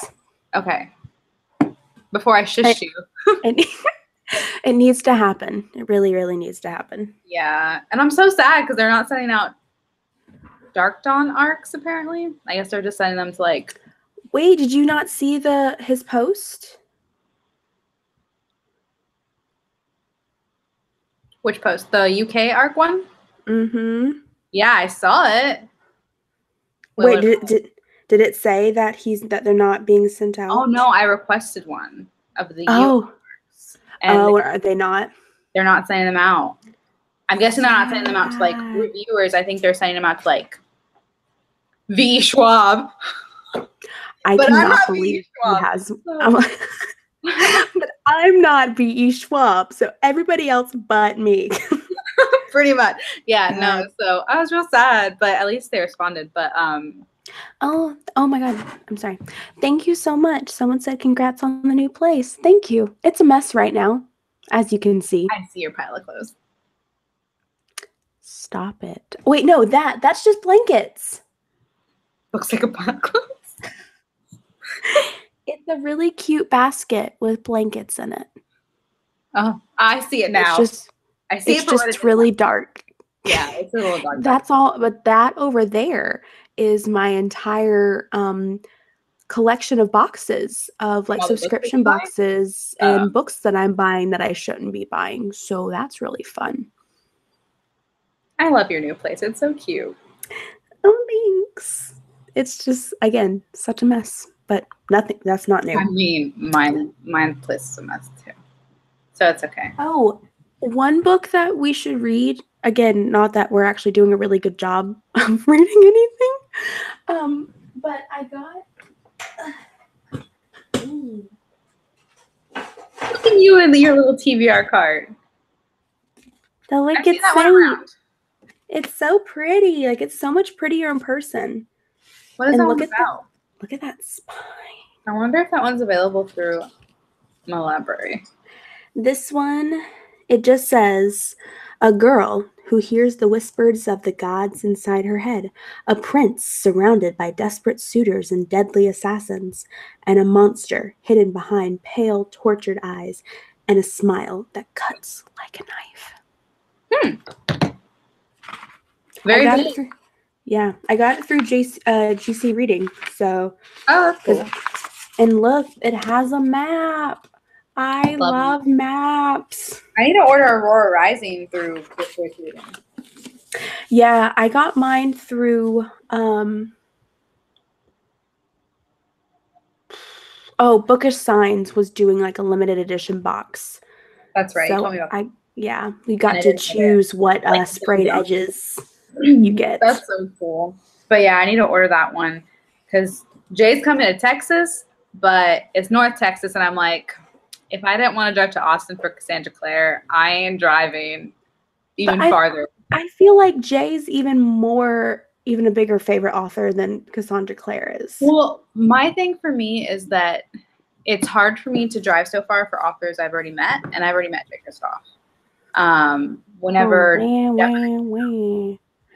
Okay. Before I shush you. It, it needs to happen. It really, really needs to happen. Yeah. And I'm so sad because they're not sending out Dark Dawn arcs, apparently. I guess they're just sending them to like. Wait, did you not see his post? Which post? The UK arc one? Mm-hmm. Yeah, I saw it. Wait, did it say that they're not being sent out? Oh no, I requested one of the Oh. arcs. And are they not? They're not sending them out. I'm guessing they're not sending them out to like reviewers. I think they're sending them out to like V. Schwab. I cannot believe he has. But I'm not V.E. Schwab, so everybody else but me. Pretty much. Yeah, no. So I was real sad, but at least they responded. But oh my God. I'm sorry. Thank you so much. Someone said congrats on the new place. Thank you. It's a mess right now, as you can see. I see your pile of clothes. Stop it. Wait, no, that's just blankets. Looks like a pile of clothes. It's a really cute basket with blankets in it. Oh, I see it now. It's just really dark. Yeah, it's a little dark. That's all, but that over there is my entire collection of boxes of like subscription boxes and books that I'm buying that I shouldn't be buying. So that's really fun. I love your new place. It's so cute. Oh, thanks. It's just, again, such a mess, but nothing. That's not new. I mean, my place is a mess too. So it's okay. Oh, one book that we should read, again, not that we're actually doing a really good job of reading anything, but I got... Look at you in your little TBR card. Look, it's so pretty. Like, it's so much prettier in person. What is that one about? Look at that spine. I wonder if that one's available through my library. This one, it just says, a girl who hears the whispers of the gods inside her head, a prince surrounded by desperate suitors and deadly assassins, and a monster hidden behind pale, tortured eyes, and a smile that cuts like a knife. Very good. Yeah, I got it through GC Reading. So, oh, that's cool. And look, it has a map. I love maps. I need to order Aurora Rising through Book Reading. Yeah, I got mine through. Bookish Signs was doing like a limited edition box. That's right. So you told me about we got to choose what sprayed edges you get. That's so cool. But yeah, I need to order that one because Jay's coming to Texas, but it's North Texas, and I'm like, if I didn't want to drive to Austin for Cassandra Clare, I am driving even farther. I feel like Jay's even a bigger favorite author than Cassandra Clare is. Well, my thing for me is that it's hard for me to drive so far for authors I've already met, and I've already met Jay Kristoff.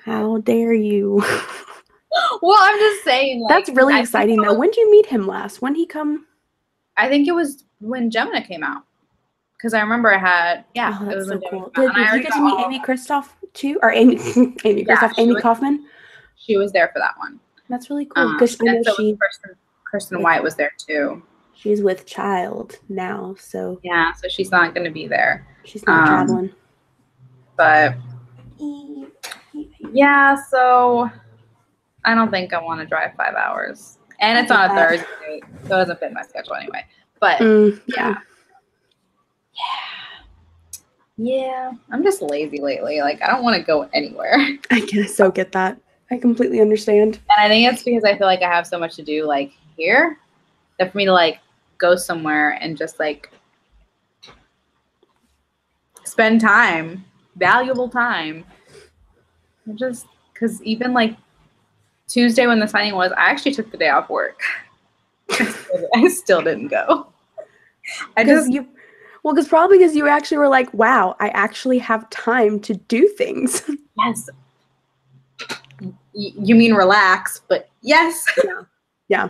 How dare you? Well, I'm just saying. Like, that's really exciting, though. When did you meet him last? When did he come? I think it was when Gemina came out. Because I remember I had, it was so cool. Did you get to meet Amy Kristoff too? Or Amy Kristoff, Amy Kaufman? She was there for that one. That's really cool. Because Kristen White was there too. She's with child now, so. Yeah, so she's not going to be there. She's not traveling. But, yeah, so I don't think I want to drive 5 hours. And it's on a Thursday, so it doesn't fit my schedule anyway. But, Yeah, I'm just lazy lately. Like, I don't want to go anywhere. I can so get that. I completely understand. And I think it's because I feel like I have so much to do, like, here, that for me to, like, go somewhere and just, like, spend time, valuable time. Just because even, like, Tuesday when the signing was, I actually took the day off work. I still didn't go. Because probably because you actually were like, wow, I actually have time to do things. Yes. you mean relax, but yes. Yeah.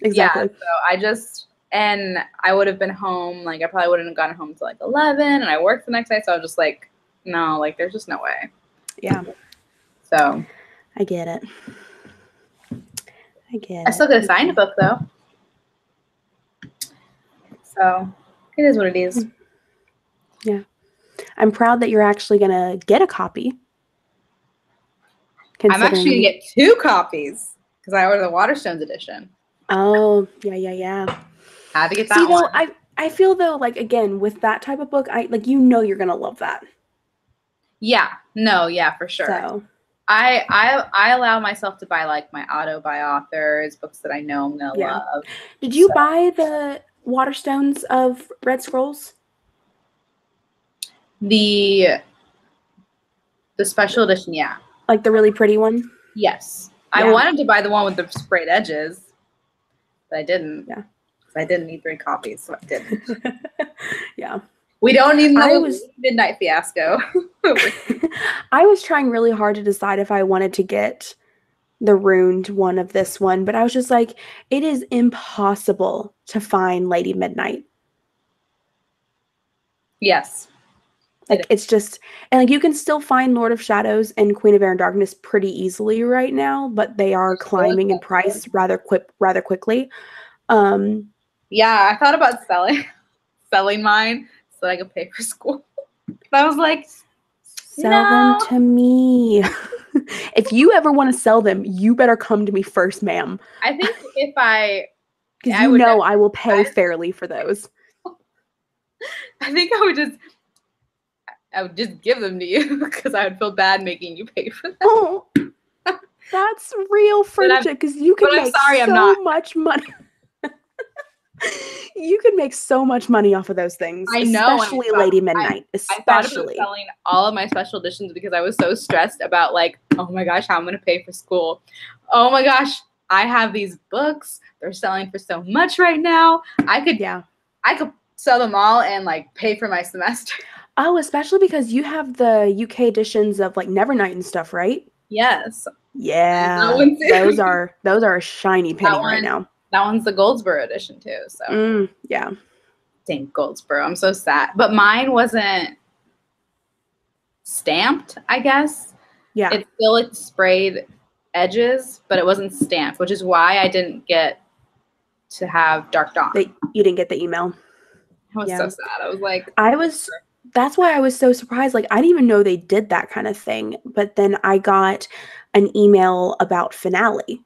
Exactly. Yeah, so and I would have been home, like I probably wouldn't have gotten home till like 11, and I worked the next day, so I was just like, no, like there's just no way. Yeah. So I get it. I still get a signed book though. So it is what it is. Yeah. I'm proud that you're actually gonna get a copy. I'm actually gonna get 2 copies because I ordered the Waterstones edition. Oh, yeah. Had to get that one. Though, I feel though, like again, with that type of book, you're gonna love that. Yeah. No, yeah, for sure. So I allow myself to buy like my auto-buy authors, books that I know I'm gonna love. Did you buy the Waterstones of Red Scrolls? The special edition, yeah. Like the really pretty one? Yes. Yeah. I wanted to buy the one with the sprayed edges, but I didn't. Yeah. I didn't need 3 copies, so I didn't. Yeah. We don't need another Midnight Fiasco. I was trying really hard to decide if I wanted to get the ruined one of this one, but I was just like, it is impossible to find Lady Midnight. Yes. Like it's just, and like you can still find Lord of Shadows and Queen of Air and Darkness pretty easily right now, but they are climbing in price rather quickly. Yeah, I thought about selling mine so that I could pay for school. But I was like, sell them to me. If you ever want to sell them, you better come to me first, ma'am. I think if because I will pay fairly for those. I think I would just give them to you because I would feel bad making you pay for them. Oh, that's real friendship because you can make so much money. You could make so much money off of those things. I know. Especially Lady Midnight. I thought about selling all of my special editions because I was so stressed about like, oh my gosh, how I'm going to pay for school. Oh my gosh, I have these books. They're selling for so much right now. I could sell them all and like pay for my semester. Oh, especially because you have the UK editions of like Nevernight and stuff, right? Yes. Yeah. Those are a shiny penny right now. That one's the Goldsboro edition too. So yeah. Dang Goldsboro. I'm so sad. But mine wasn't stamped, I guess. Yeah. It's still like sprayed edges, but it wasn't stamped, which is why I didn't get to have Dark Dawn. You didn't get the email. I was so sad. I was like, that's why I was so surprised. Like, I didn't even know they did that kind of thing. But then I got an email about Finale.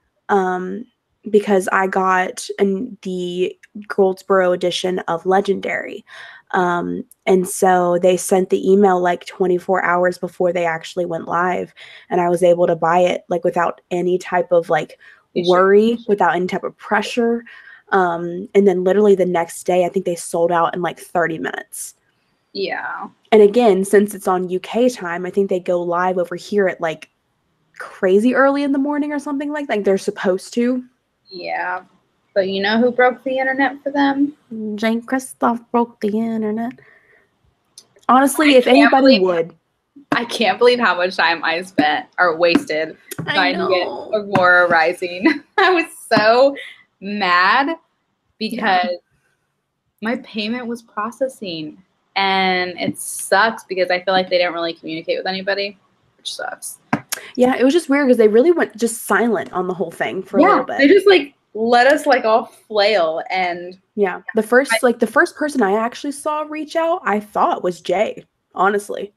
Because I got the Goldsboro edition of Legendary. And so they sent the email like 24 hours before they actually went live. And I was able to buy it like without any type of like worry, without any type of pressure. And then literally the next day, I think they sold out in like 30 minutes. Yeah. And again, since it's on UK time, I think they go live over here at like crazy early in the morning or something like they're supposed to. Yeah, but you know who broke the internet for them? Jane Kristoff broke the internet. Honestly, if anybody would. I can't believe how much time I spent or wasted trying to get Aurora Rising. I was so mad because my payment was processing. And it sucks because I feel like they didn't really communicate with anybody, which sucks. Yeah, it was just weird because they really went just silent on the whole thing for a little bit. They just like let us like all flail and the first person I actually saw reach out I thought was Jay, honestly.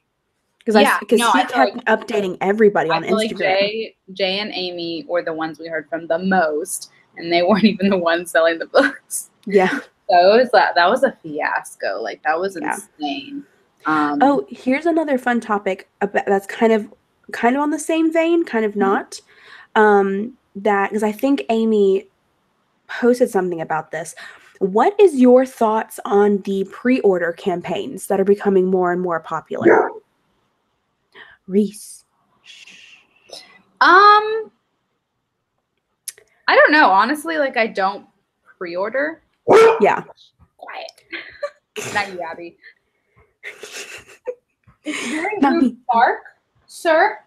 Because he kept updating everybody on Instagram. Like Jay and Amy were the ones we heard from the most, and they weren't even the ones selling the books. Yeah. So that was a fiasco. Like that was insane. Here's another fun topic that's kind of on the same vein, kind of not. That because I think Amy posted something about this. What is your thoughts on the pre-order campaigns that are becoming more and more popular? Reese. I don't know. Honestly, like I don't pre-order. Yeah. Quiet. Not you, Abby. Is your Not room dark, sir?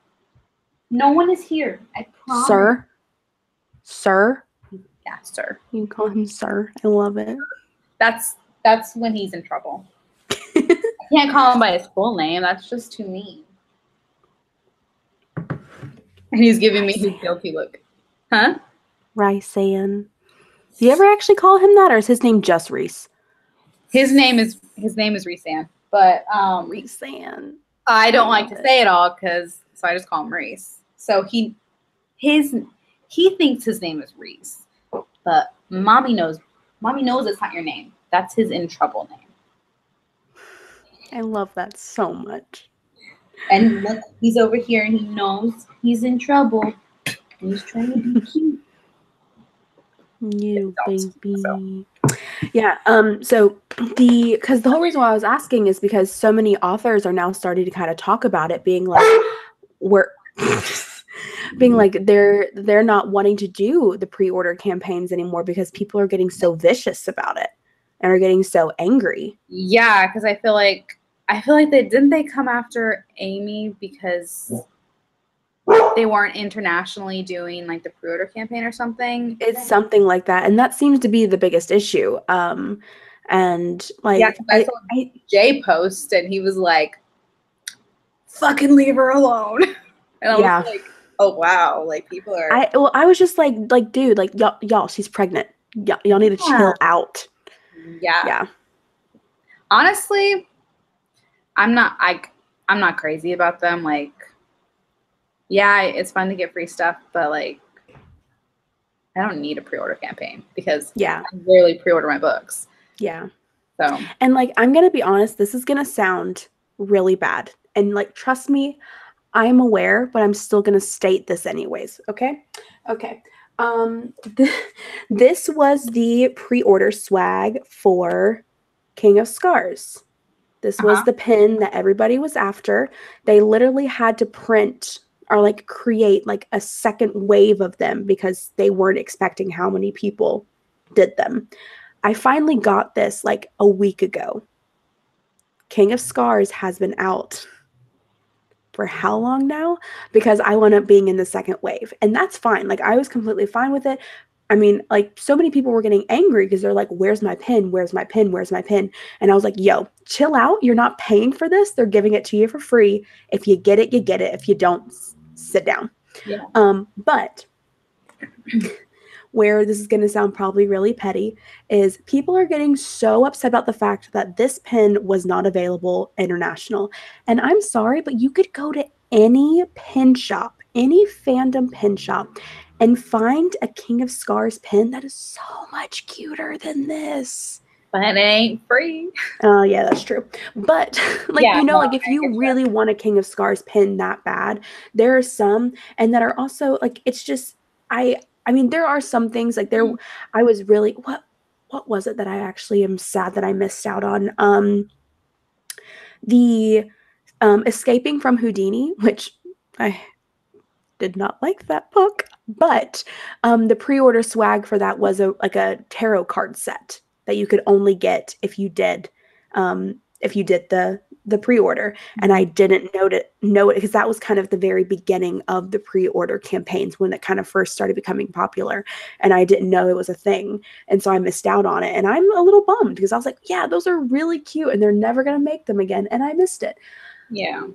No one is here. I promise. Sir? Sir? Yeah, sir. You can call him sir. I love it. That's when he's in trouble. I can't call him by his full name. That's just too mean. And he's giving me his guilty look. Huh? Rysand. Do you ever actually call him that, or is his name just Reese? His name is Rhysand, but Rysand. I don't like to say it all so I just call him Reese. So he thinks his name is Reese, but mommy knows it's not your name. That's his in trouble name. I love that so much. And look, he's over here and he knows he's in trouble. He's trying to be cute. You baby. So. Yeah. So because the whole reason why I was asking is because so many authors are now starting to kind of talk about it, being like, they're not wanting to do the pre-order campaigns anymore because people are getting so vicious about it and are getting so angry. Yeah, because I feel like they come after Amy because they weren't internationally doing like the pre-order campaign or something. It's something like that, and that seems to be the biggest issue. And like, yeah, I saw Jay post, and he was like, "Fucking leave her alone." And I was like, "Oh wow!" Like people are. I was just like, dude, like y'all, she's pregnant. Y'all need to chill out. Yeah. Honestly, I'm not crazy about them. Like, yeah, it's fun to get free stuff, but like, I don't need a pre-order campaign because I rarely pre-order my books. Yeah. So. And like, I'm gonna be honest, this is gonna sound really bad, and like, trust me, I'm aware, but I'm still gonna state this anyways. Okay. This was the pre-order swag for King of Scars. This was the pin that everybody was after. They literally had to print or like create like a second wave of them because they weren't expecting how many people did them. I finally got this like a week ago. King of Scars has been out for how long now? Because I wound up being in the second wave. And that's fine. Like, I was completely fine with it. I mean, like, so many people were getting angry because they're like, where's my pin? Where's my pin? Where's my pin? And I was like, yo, chill out. You're not paying for this. They're giving it to you for free. If you get it, you get it. If you don't, sit down. Yeah. But where this is going to sound probably really petty is people are getting so upset about the fact that this pin was not available international. And I'm sorry, but you could go to any pin shop, any fandom pin shop, and find a King of Scars pin that is so much cuter than this. But it ain't free. Yeah, that's true. But like, like if you really want a King of Scars pin that bad, there are some, and that are also like, it's just, I mean, there are some things like there, I was really, what was it that I actually am sad that I missed out on? The Escaping from Houdini, which I did not like that book, but the pre-order swag for that was a tarot card set that you could only get if you did the pre-order. And I didn't know it because that was kind of the very beginning of the pre-order campaigns when it kind of first started becoming popular, and I didn't know it was a thing, and so I missed out on it, and I'm a little bummed because I was like, yeah, those are really cute and they're never gonna make them again, and I missed it. Yeah,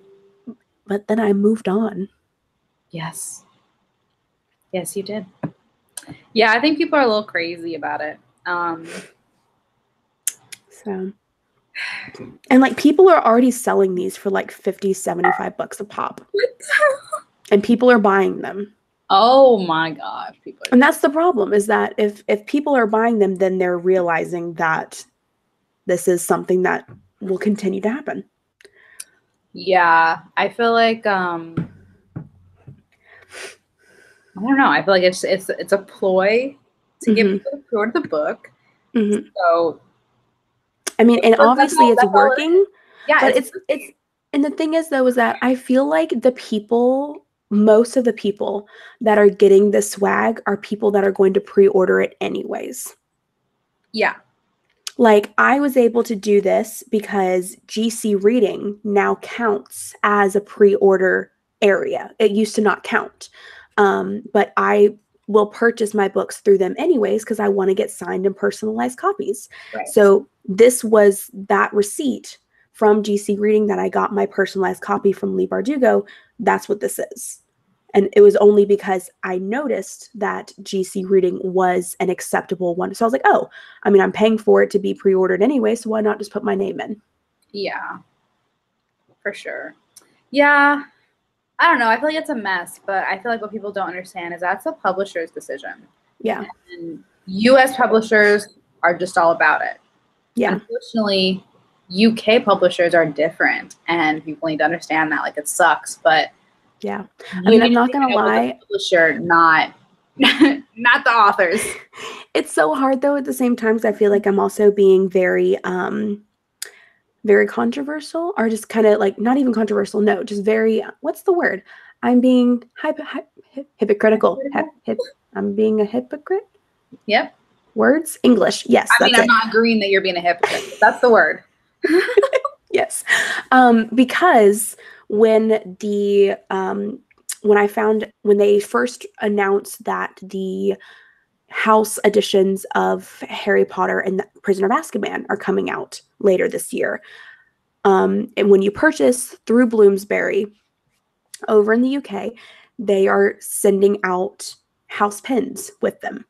but then I moved on. Yes, you did. Yeah, I think people are a little crazy about it. So, and like, people are already selling these for like $50-$75 a pop. And people are buying them. Oh my gosh, people. And that's the problem, is that if people are buying them, then they're realizing that this is something that will continue to happen. Yeah, I feel like I don't know. I feel like it's a ploy to get people to pre-order the book. So, I mean, and obviously it's working. Yeah, but it's and the thing is though, is that I feel like most of the people that are getting the swag are people that are going to pre-order it anyways. Yeah. Like, I was able to do this because GC Reading now counts as a pre-order area. It used to not count. But I will purchase my books through them anyways because I want to get signed and personalized copies. Right. So this was that receipt from GC Reading that I got my personalized copy from Lee Bardugo. That's what this is. And it was only because I noticed that GC Reading was an acceptable one. So I was like, oh, I mean, I'm paying for it to be pre-ordered anyway, so why not just put my name in? Yeah, for sure. Yeah, I don't know. I feel like it's a mess, but I feel like what people don't understand is that's the publisher's decision. Yeah. And U.S. publishers are just all about it. Yeah. Unfortunately, UK publishers are different, and people need to understand that. Like, it sucks, but yeah. I mean, I'm not going to lie. The publisher, not the authors. It's so hard, though, at the same time, because I feel like I'm also being very, very controversial, or just kind of like, not even controversial, no, just very, what's the word? I'm being hypocritical. I'm being a hypocrite? Yep. Words? English. Yes, I mean, I'm not agreeing that you're being a hypocrite. But that's the word. Yes. Because when they first announced that the house editions of Harry Potter and the Prisoner of Azkaban are coming out later this year, and when you purchase through Bloomsbury over in the UK, they are sending out house pins with them,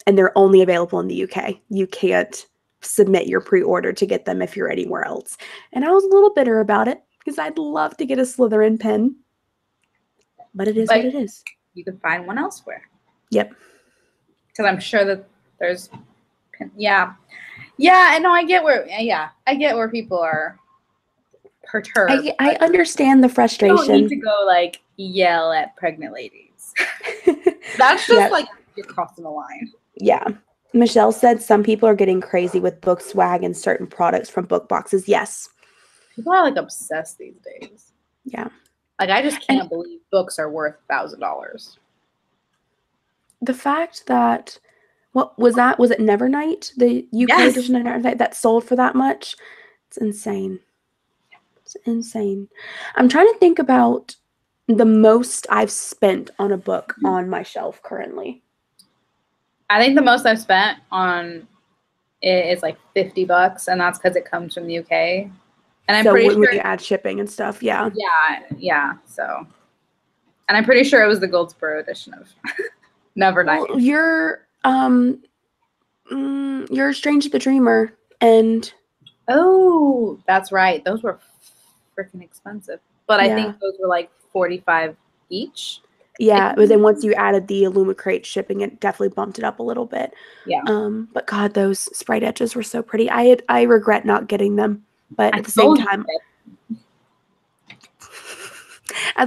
and they're only available in the UK. You can't submit your pre-order to get them if you're anywhere else. And I was a little bitter about it because I'd love to get a Slytherin pin, but it is what it is. You can find one elsewhere. Yep. Because I'm sure that there's, yeah. I know. I get where people are perturbed. I understand the frustration. You don't need to go like yell at pregnant ladies. That's just like you're crossing the line. Yeah. Michelle said some people are getting crazy with book swag and certain products from book boxes. Yes. People are like obsessed these days. Yeah. Like, I just can't believe books are worth $1,000. The fact that, what was that? Was it Nevernight? The UK edition of Nevernight that sold for that much? It's insane. It's insane. I'm trying to think about the most I've spent on a book on my shelf currently. I think the most I've spent on it is like $50, and that's because it comes from the UK. And I'm pretty sure when you add shipping and stuff, yeah. Yeah. So, and I'm pretty sure it was the Goldsboro edition of Nevernight. Well, you're Strange the Dreamer, and that's right. Those were freaking expensive, but I think those were like $45 each. Yeah, but then once you added the Illumicrate shipping, it definitely bumped it up a little bit. Yeah. But God, those sprite edges were so pretty. I regret not getting them, but at the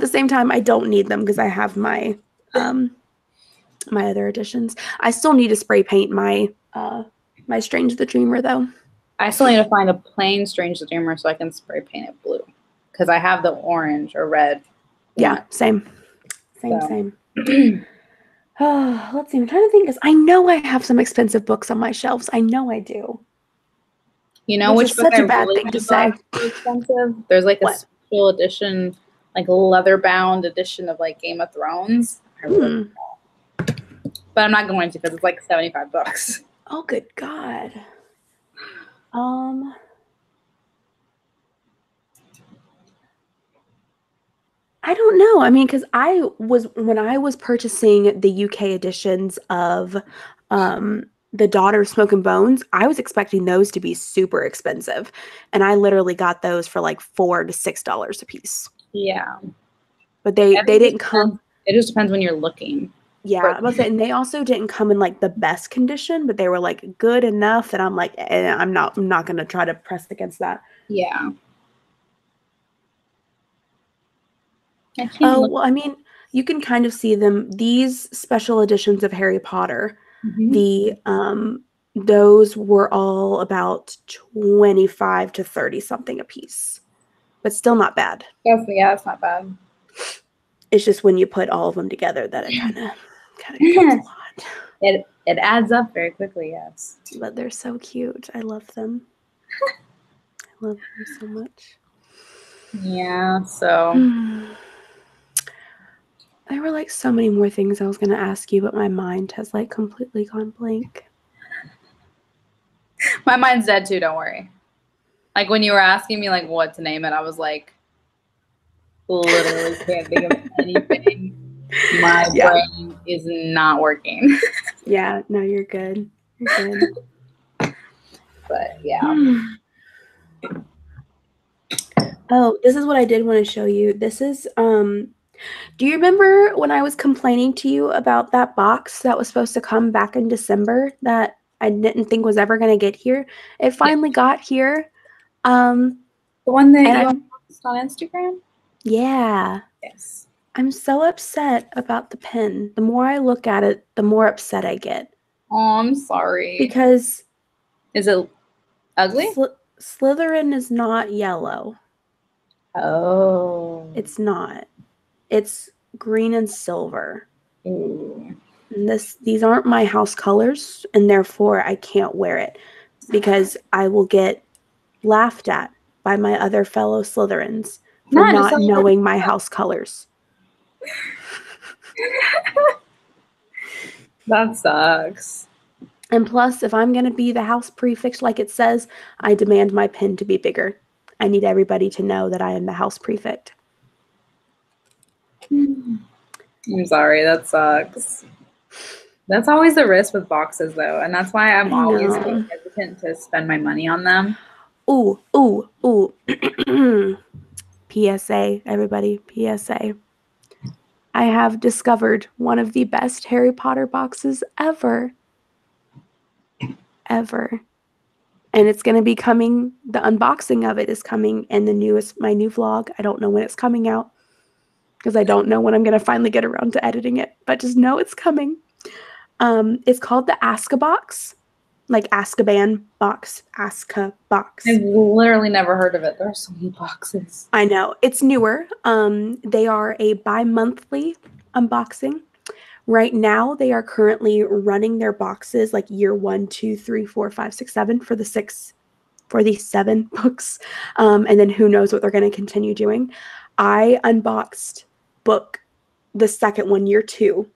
same time, I don't need them because I have my my other editions. I still need to spray paint my my Strange the Dreamer though. I still need to find a plain Strange the Dreamer so I can spray paint it blue because I have the orange or red. Yeah, same. Let's see. I'm trying to think because I know I have some expensive books on my shelves. I know I do. You know which book is such a bad thing to say. Expensive. There's like a special edition, like leather-bound edition of like Game of Thrones. But I'm not going to because it's like $75. Oh, good God. I don't know. I mean, because when I was purchasing the UK editions of The Daughter of Smoke and Bones, I was expecting those to be super expensive. And I literally got those for like $4 to $6 a piece. Yeah. But they didn't come. It just depends when you're looking. Yeah. And they also didn't come in like the best condition, but they were like good enough that I'm like, I'm not going to try to press against that. Yeah. Well, I mean, you can kind of see them. These special editions of Harry Potter, those were all about 25 to 30 something a piece, but still not bad. It's not bad. It's just when you put all of them together that it kind of becomes a lot. It adds up very quickly, yes. But they're so cute. I love them. I love them so much. Yeah. So. There were like so many more things I was going to ask you, but my mind has like completely gone blank. My mind's dead too, don't worry. Like when you were asking me like what to name it, I was like literally can't think of anything. My brain is not working. Yeah, no, you're good. You're good. But yeah. Oh, this is what I did want to show you. This is do you remember when I was complaining to you about that box that was supposed to come back in December that I didn't think was ever going to get here? It finally got here. The one that you unboxed on Instagram? Yeah. Yes. I'm so upset about the pen. The more I look at it, the more upset I get. Oh, I'm sorry. Because is it ugly? Slytherin is not yellow. Oh. It's not. It's green and silver. Ooh. And these aren't my house colors, and therefore I can't wear it because I will get laughed at by my other fellow Slytherins for not knowing my house colors. That sucks. And plus, if I'm going to be the house prefect like it says, I demand my pen to be bigger. I need everybody to know that I am the house prefect. I'm sorry, that sucks. That's always the risk with boxes, though, and that's why I'm always so hesitant to spend my money on them. Ooh. PSA, everybody, PSA. I have discovered one of the best Harry Potter boxes ever. Ever. And it's going to be coming, the unboxing of it is coming in my new vlog. I don't know when it's coming out because I don't know when I'm going to finally get around to editing it, but just know it's coming. It's called the Azkaban box, like Azkaban box, Azka box. I've literally never heard of it. There are so many boxes. I know. It's newer. They are a bi-monthly unboxing. Right now, they are currently running their boxes like year 1, 2, 3, 4, 5, 6, 7 for these 7 books. And then who knows what they're going to continue doing. I unboxed the second one, year 2.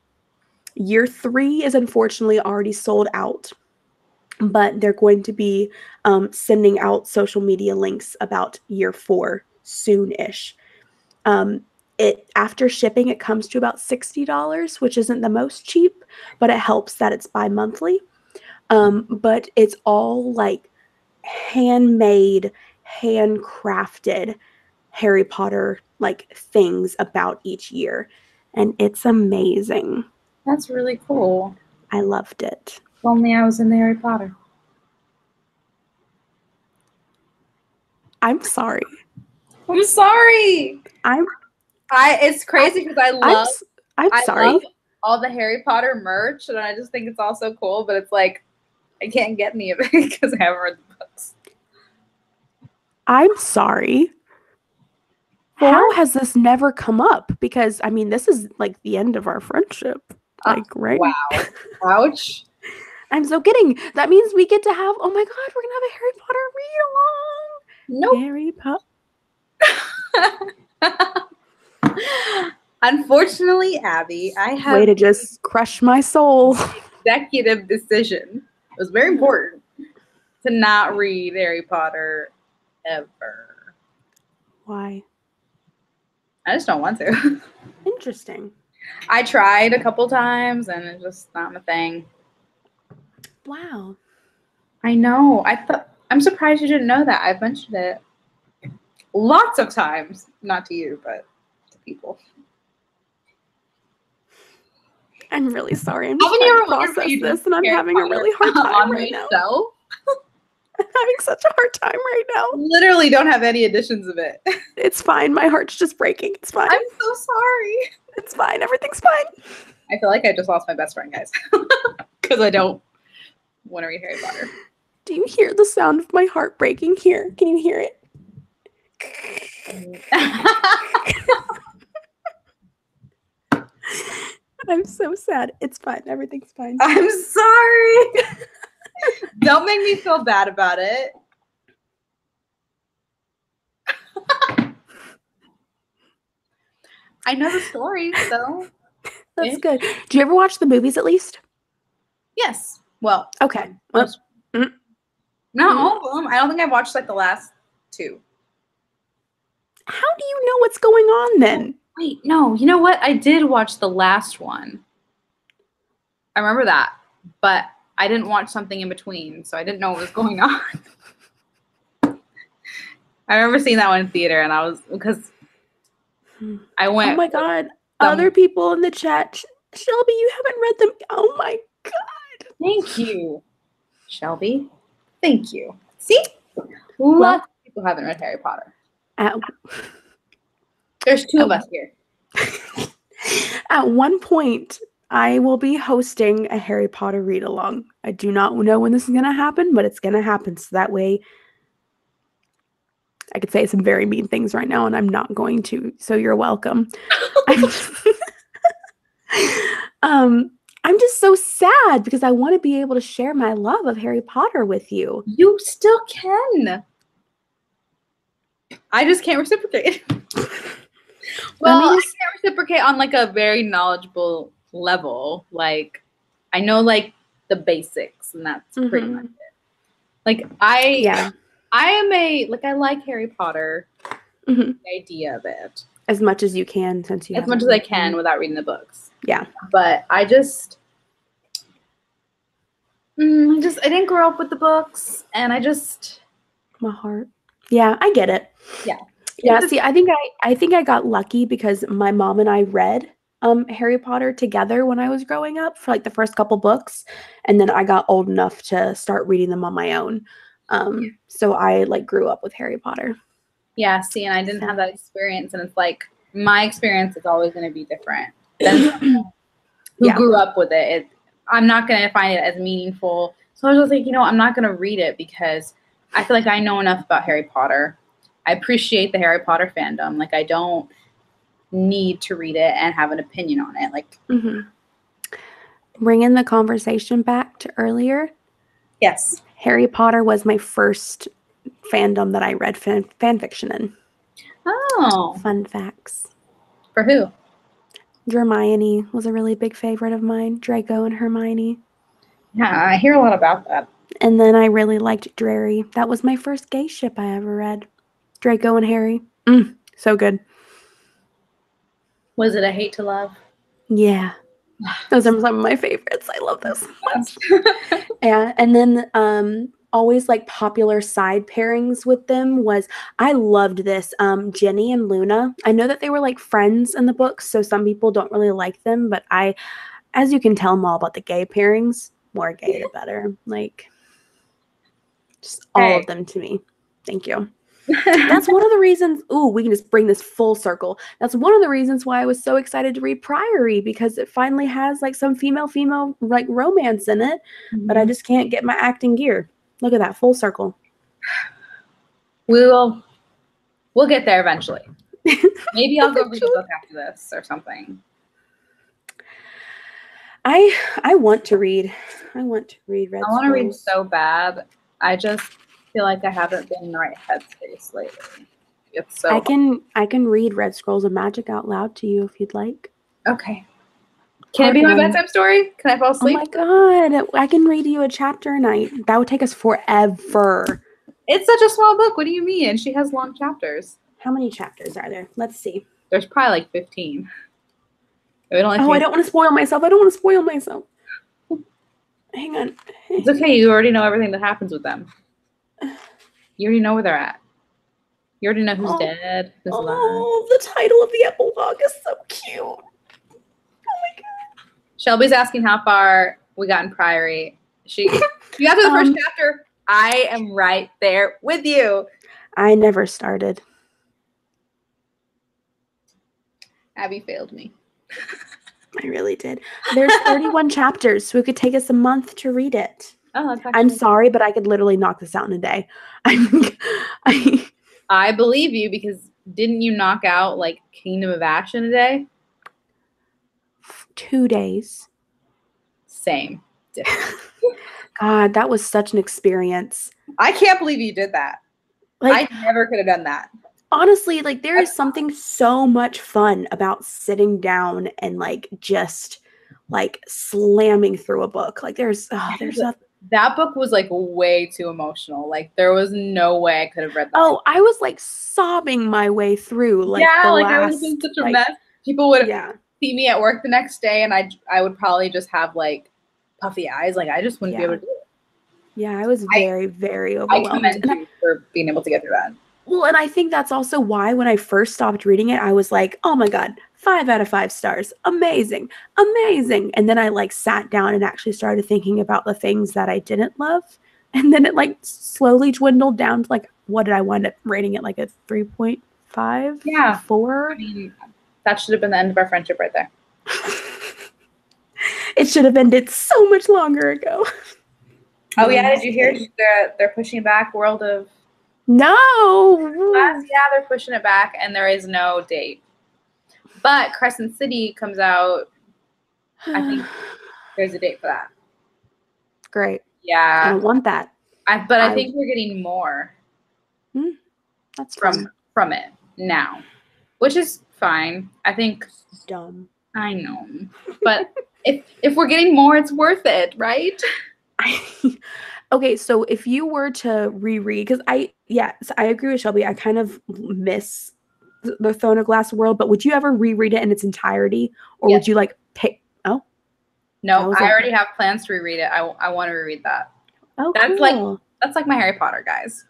Year 3 is unfortunately already sold out, but they're going to be sending out social media links about year 4 soon-ish. After shipping, it comes to about $60, which isn't the most cheap, but it helps that it's bi-monthly. But it's all like handmade, handcrafted Harry Potter like things about each year, and it's amazing. That's really cool. I loved it. If only I was in the Harry Potter. I'm sorry. I'm sorry. It's crazy because I'm sorry. Love all the Harry Potter merch, and I just think it's all so cool. But it's like I can't get any of it because I haven't read the books. I'm sorry. How has this never come up? Because I mean, this is like the end of our friendship. Like, right? Wow. Ouch. I'm so kidding. That means we get to have. Oh my God, we're gonna have a Harry Potter read along. Harry Potter. Unfortunately, Abby, I have way to just crush my soul. Executive decision. It was very important to not read Harry Potter ever. Why? I just don't want to. Interesting. I tried a couple times and it's just not my thing. Wow. I know. I'm surprised you didn't know that. I've mentioned it lots of times. Not to you, but to people. I'm really sorry. I'm just trying to process this, and I'm having a really hard time right now. I'm having such a hard time right now. Literally don't have any editions of it. It's fine. My heart's just breaking. It's fine. I'm so sorry. It's fine. Everything's fine. I feel like I just lost my best friend, guys. Because I don't want to read Harry Potter. Do you hear the sound of my heart breaking here? Can you hear it? I'm so sad. It's fine. Everything's fine. I'm sorry. Don't make me feel bad about it. I know the stories, though. That's good. Do you ever watch the movies at least? Yes. Well, Okay. Well, not all of them. I don't think I've watched like the last 2. how do you know what's going on then? Wait, no. You know what? I did watch the last one. I remember that, but I didn't watch something in between, so I didn't know what was going on. I remember seeing that one in theater, and I was because I went. Oh my God! Other people in the chat, Shelby, you haven't read them. Oh my God! Thank you, Shelby. Thank you. See, lots of people haven't read Harry Potter. There's 2 of us here. At one point, I will be hosting a Harry Potter read along. I do not know when this is going to happen, but it's going to happen. So that way, I could say some very mean things right now, and I'm not going to. So you're welcome. I'm just so sad because I want to be able to share my love of Harry Potter with you. You still can. I just can't reciprocate. Well, I can't reciprocate on like a very knowledgeable level. Like, I know like the basics, and that's pretty much it. Like, I am I like Harry Potter. The idea of it as much as you can, since you as much as I can without reading the books. Yeah, but I didn't grow up with the books, and my heart. Yeah, I get it. Yeah. See, I think I got lucky because my mom and I read Harry Potter together when I was growing up for like the first couple books, and then I got old enough to start reading them on my own. So I like grew up with Harry Potter. Yeah, see, and I didn't have that experience, and it's like my experience is always going to be different than someone who grew up with it. I'm not going to find it as meaningful. So I was just like, I'm not going to read it because I feel like I know enough about Harry Potter. I appreciate the Harry Potter fandom. Like, I don't need to read it and have an opinion on it. Like, bringing the conversation back to earlier. Yes. Harry Potter was my first fandom that I read fan fiction in. Oh. Fun facts. For who? Hermione was a really big favorite of mine. Draco and Hermione. Yeah, I hear a lot about that. And then I really liked Drarry. That was my first gay ship I ever read. Draco and Harry. So good. Was it a hate to love? Yeah. Those are some of my favorites. I love those so much. Yeah. And then always like popular side pairings with them was, I loved this. Ginny and Luna. I know that they were like friends in the books, so some people don't really like them, but as you can tell, I'm all about the gay pairings. More gay, the better. Like, just all of them to me. Thank you. That's one of the reasons. We can just bring this full circle. That's one of the reasons why I was so excited to read Priory, because it finally has like some female like romance in it, but I just can't get my acting gear. Look at that, full circle. We'll get there eventually. Maybe I'll go read a book after this or something. I want to read. I want to read Red Scrolls. I want to read so bad. I just feel like I haven't been in the right headspace lately. It's so I can read Red Scrolls of Magic out loud to you if you'd like. Okay. Can it be my bedtime story? Can I fall asleep? Oh my God. I can read you a chapter a night. That would take us forever. It's such a small book. What do you mean? And she has long chapters. How many chapters are there? Let's see. There's probably like 15. I don't want to spoil myself. Hang on. It's okay. You already know everything that happens with them. You already know where they're at. You already know who's dead, who's alive. The title of the epilogue is so cute. Oh my God. Shelby's asking how far we got in Priory. She got to the first chapter. I am right there with you. I never started. Abby failed me. I really did. There's 31 chapters, so it could take us a month to read it. Oh, that's I'm sorry, but I could literally knock this out in a day. I believe you, because didn't you knock out like Kingdom of Ash in a day? 2 days. Same. God, that was such an experience. I can't believe you did that. Like, I never could have done that. Honestly, like there is something so much fun about sitting down and like just like slamming through a book. Like there's nothing. That book was like way too emotional. Like there was no way I could have read that. Oh, I was like sobbing my way through like yeah, the like last I was in such a like mess. People would yeah. see me at work the next day, and I would probably just have like puffy eyes. Like I just wouldn't be able to do it. Yeah, I was very, very I overwhelmed. commend you for being able to get through that. Well, and I think that's also why when I first stopped reading it, I was like, oh my God, 5 out of 5 stars. Amazing. Amazing. And then I like sat down and actually started thinking about the things that I didn't love. And then it like slowly dwindled down to like, what did I wind up rating it? Like a 3.5? Yeah. 4? I mean, that should have been the end of our friendship right there. It should have ended so much longer ago. Oh yeah, did you hear they're pushing back World of No. Yeah, they're pushing it back, and there is no date. But Crescent City comes out. I think there's a date for that. Great. Yeah, I don't want that. I think we're getting more. That's from it now, which is fine. I think. Dumb. I know, but if we're getting more, it's worth it, right? Okay, so if you were to reread, because I agree with Shelby. I kind of miss the Throne of Glass world, but would you ever reread it in its entirety, or would you like pick? Oh, no, I already have plans to reread it. I want to reread that. Oh, cool. That's like my Harry Potter, guys.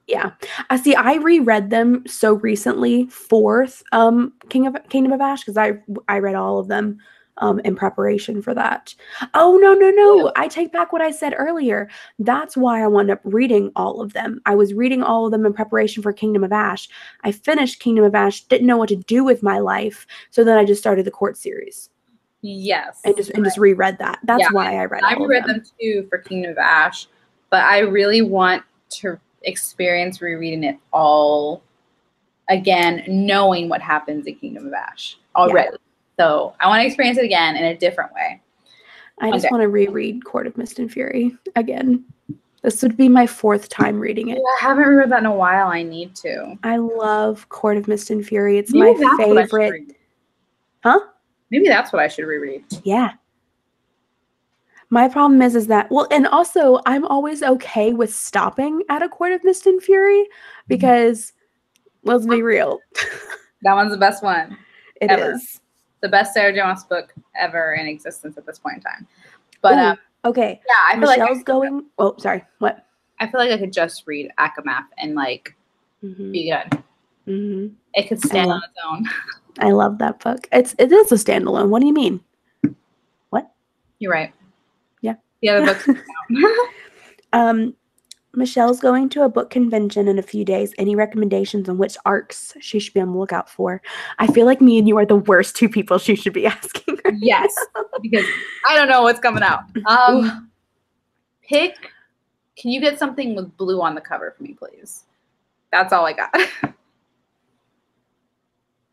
Yeah, I see. I reread them so recently for Kingdom of Ash because I read all of them in preparation for that. Oh no! I take back what I said earlier. That's why I wound up reading all of them. I was reading all of them in preparation for Kingdom of Ash. I finished Kingdom of Ash, didn't know what to do with my life, so then I just started the Court series. Yes, and just reread that. That's why I read. I reread them too for Kingdom of Ash, but I really want to experience rereading it all again, knowing what happens in Kingdom of Ash already. Yeah. So I want to experience it again in a different way. I just want to reread Court of Mist and Fury again. This would be my 4th time reading it. Yeah, I haven't read that in a while. I need to. I love Court of Mist and Fury. It's my favorite. Huh? Maybe that's what I should reread. Yeah. My problem is that, well, and also I'm always okay with stopping at a Court of Mist and Fury because, let's be real. That one's the best one. It is. The best Sarah J. Maas book ever in existence at this point in time. But okay. Yeah, I feel Michelle's going. Oh, sorry. What? I feel like I could just read Akamath and like be good. Mm-hmm. It could stand on its own. I love that book. It is a standalone. What do you mean? What? You're right. Yeah. The other books. Michelle's going to a book convention in a few days. Any recommendations on which arcs she should be on the lookout for? I feel like me and you are the worst 2 people she should be asking. Right yes, because I don't know what's coming out. Pick. Can you get something with blue on the cover for me, please? That's all I got.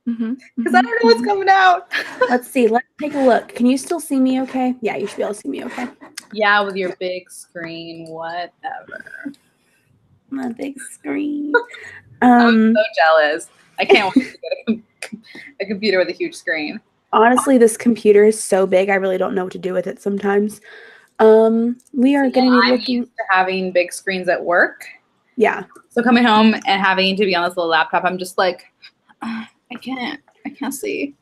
Because I don't know what's coming out. Let's see. Let's take a look. Can you still see me okay? Yeah, you should be able to see me okay. Yeah, with your big screen, whatever. My big screen. I'm so jealous. I can't wait to get a computer with a huge screen. Honestly, this computer is so big, I really don't know what to do with it sometimes. We are going to be looking. Used to having big screens at work. Yeah. So coming home and having to be on this little laptop, I'm just like, I can't see.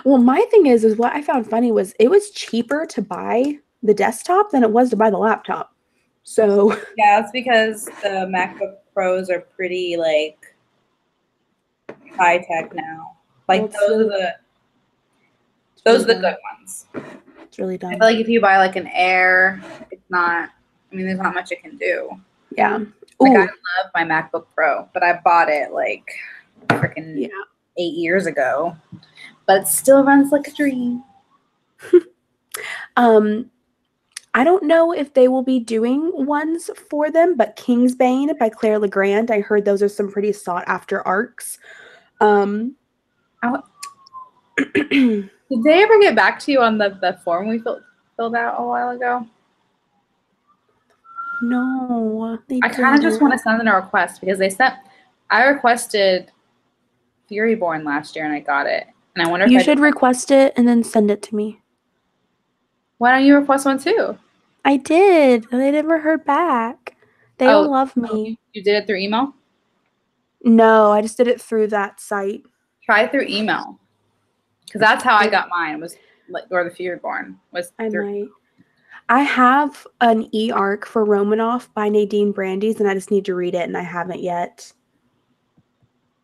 Well, my thing is what I found funny was it was cheaper to buy the desktop than it was to buy the laptop. So yeah, it's because the MacBook Pros are pretty like high tech now. Like those are the good ones. It's really dumb. I feel like if you buy like an Air, it's not. I mean, there's not much it can do. Yeah. Like I love my MacBook Pro, but I bought it like freaking 8 years ago. But it still runs like a dream. I don't know if they will be doing ones for them, but Kingsbane by Claire Legrand, I heard those are some pretty sought after arcs. Did they ever get back to you on the form we filled out a while ago? No. I kind of just want to send in a request because they sent I requested Furyborn last year and I got it. And I wonder if You should request it and then send it to me. Why don't you request one too? I did. And I never heard back. They don't love me. You did it through email? No, I just did it through that site. Try it through email. Because that's how I got mine, was like, or the Furyborn was through. I have an e-arc for Romanoff by Nadine Brandes, and I just need to read it, and I haven't yet.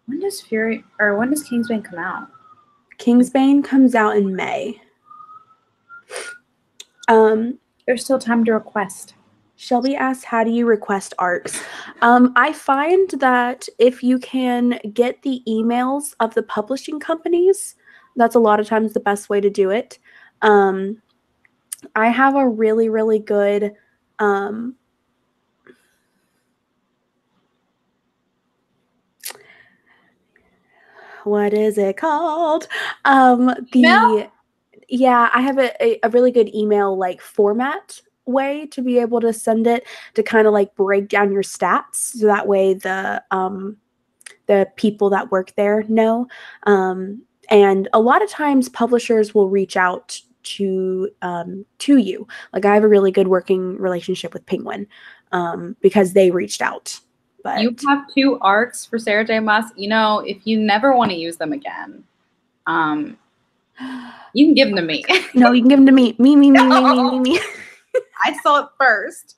When does Kingsbane come out? Kingsbane comes out in May. There's still time to request. Shelby asks, how do you request arcs? I find that if you can get the emails of the publishing companies, that's a lot of times the best way to do it. I have a really, really good what is it called? Yeah, I have a really good email like format way to be able to send it, to kind of like break down your stats, so that way the people that work there know. And a lot of times publishers will reach out to you. Like, I have a really good working relationship with Penguin because they reached out. But you have 2 arcs for Sarah J. Maas. You know, if you never want to use them again, you can give them to me. No, you can give them to me. Me. I saw it first.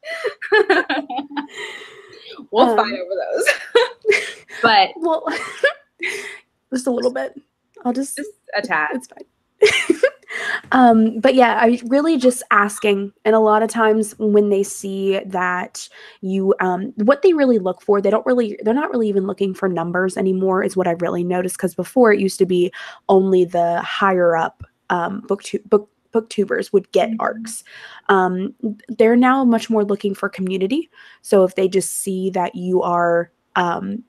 We'll fight over those. But well, just a little bit. I'll just a tad. It's fine. But yeah, I really just asking, and a lot of times when they see that you, what they really look for, they're not really even looking for numbers anymore, is what I've really noticed. Because before, it used to be only the higher up booktubers would get arcs. They're now much more looking for community. So if they just see that you are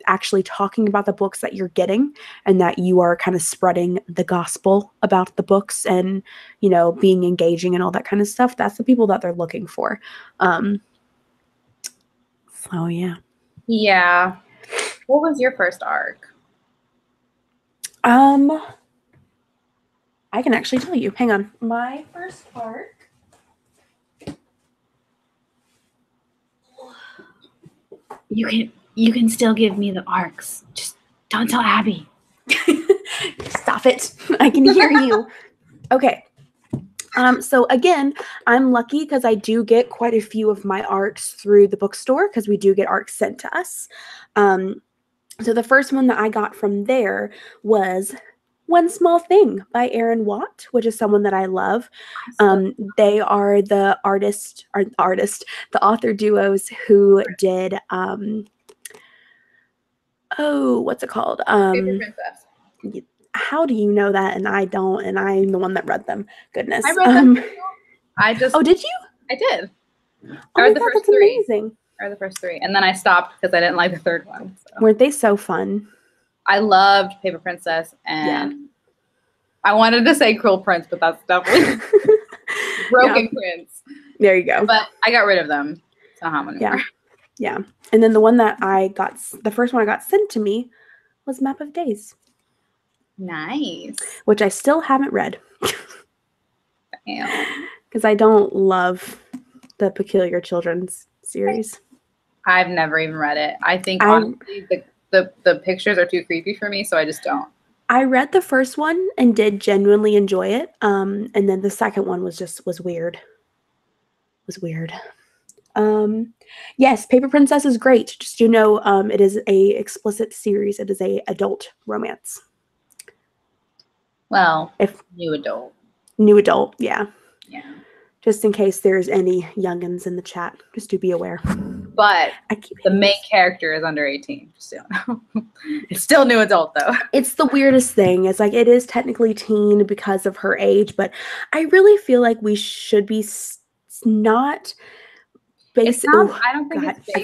actually talking about the books that you're getting, and that you are kind of spreading the gospel about the books, and, you know, being engaging and all that kind of stuff, that's the people that they're looking for. So yeah. What was your first arc? I can actually tell you. Hang on. My first arc. You can still give me the arcs. Just don't tell Abby. Stop it. I can hear you. Okay. So again, I'm lucky because I do get quite a few of my arcs through the bookstore, because we do get arcs sent to us. So the first one that I got from there was One Small Thing by Aaron Watt, which is someone that I love. They are the author duos who did what's it called? Paper Princess. How do you know that? And I don't, and I'm the one that read them. Goodness. I read them too. Oh, did you? I did. I read the first 3. Amazing. I read the first 3, and then I stopped because I didn't like the third one. So. Weren't they so fun? I loved Paper Princess, and I wanted to say Cruel Prince, but that's definitely Broken Prince. There you go. But I got rid of them. So how many more? Yeah. And then the one that the first one I got sent to me was Map of Days. Nice. Which I still haven't read. Because I don't love the Peculiar Children's series. I've never even read it. I think honestly the pictures are too creepy for me, so I just don't. I read the first one and did genuinely enjoy it. And then the second one was weird. Yes, Paper Princess is great. Just, you know, it is a explicit series. It is a adult romance. Well, new adult, yeah. Just in case there's any youngins in the chat, just to be aware. But the main character is under 18. Just it's still new adult, though. It's the weirdest thing. It's like, it is technically teen because of her age, but I really feel like we should be not based. I don't think it's based. I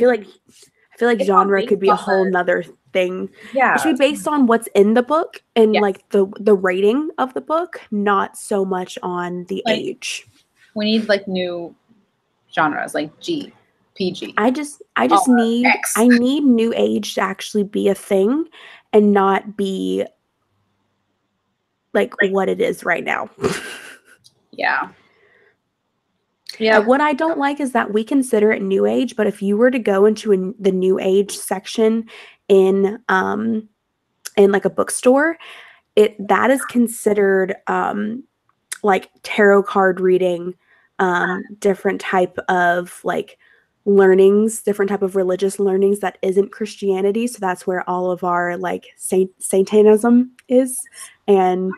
feel like genre could be a whole nother thing. Yeah, it should be based on what's in the book and like the rating of the book, not so much on the age. We need like new genres, like G, PG. I just X. need new age to actually be a thing and not be like what it is right now. Yeah. Yeah. Like, what I don't like is that we consider it new age, but if you were to go into the new age section in like a bookstore, that is considered like tarot card reading, different type of like learnings, different type of religious learnings that isn't Christianity. So that's where all of our like Satanism is, and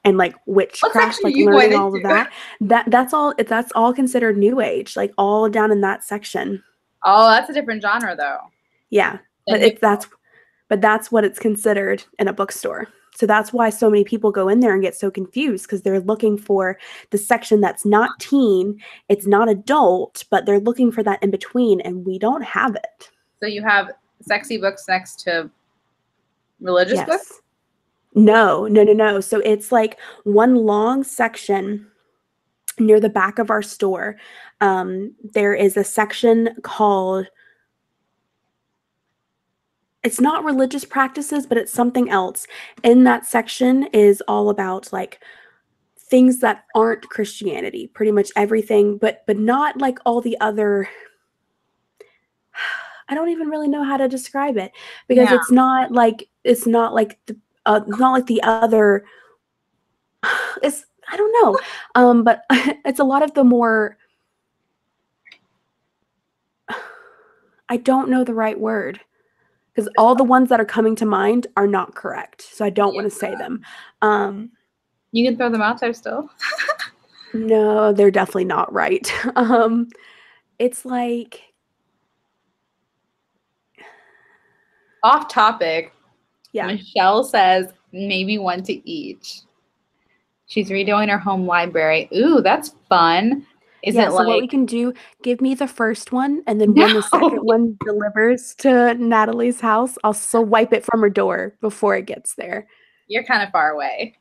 like witchcraft, like learning all of that. That's all considered new age, like all down in that section. Oh, that's a different genre though. Yeah, but that's what it's considered in a bookstore. So that's why so many people go in there and get so confused, because they're looking for the section that's not teen, it's not adult, but they're looking for that in between, and we don't have it. So you have sexy books next to religious books? No. So it's like one long section near the back of our store. There is a section called, it's not religious practices, but it's something else. In that section is all about like things that aren't Christianity, pretty much everything, but not like all the other. I don't even really know how to describe it, because it's not like the other. It's, I don't know, but it's a lot of the more. I don't know the right word, because all the ones that are coming to mind are not correct, so I don't want to say them. You can throw them out there still. No, they're definitely not right. It's like, off topic. yeah. Michelle says maybe one to each. She's redoing her home library. Ooh, that's fun. Is it so like, what we can do, give me the first one, and then when the second one delivers to Natalie's house, I'll swipe it from her door before it gets there. You're kind of far away.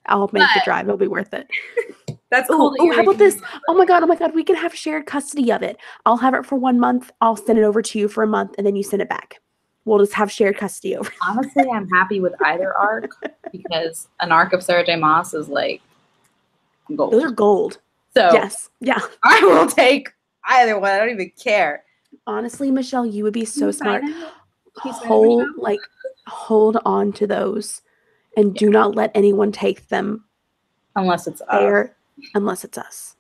I'll make the drive. It'll be worth it. That's cool. Oh, how about this? Oh my god, we can have shared custody of it. I'll have it for 1 month. I'll send it over to you for a month, and then you send it back. We'll just have shared custody over. Honestly, I'm happy with either arc, because an arc of Sarah J. Maas is like gold. Those are gold. So yes, yeah. I will take either one. I don't even care. Honestly, Michelle, you would be so smart. Hold on to those, and do not let anyone take them unless it's us. Unless it's us.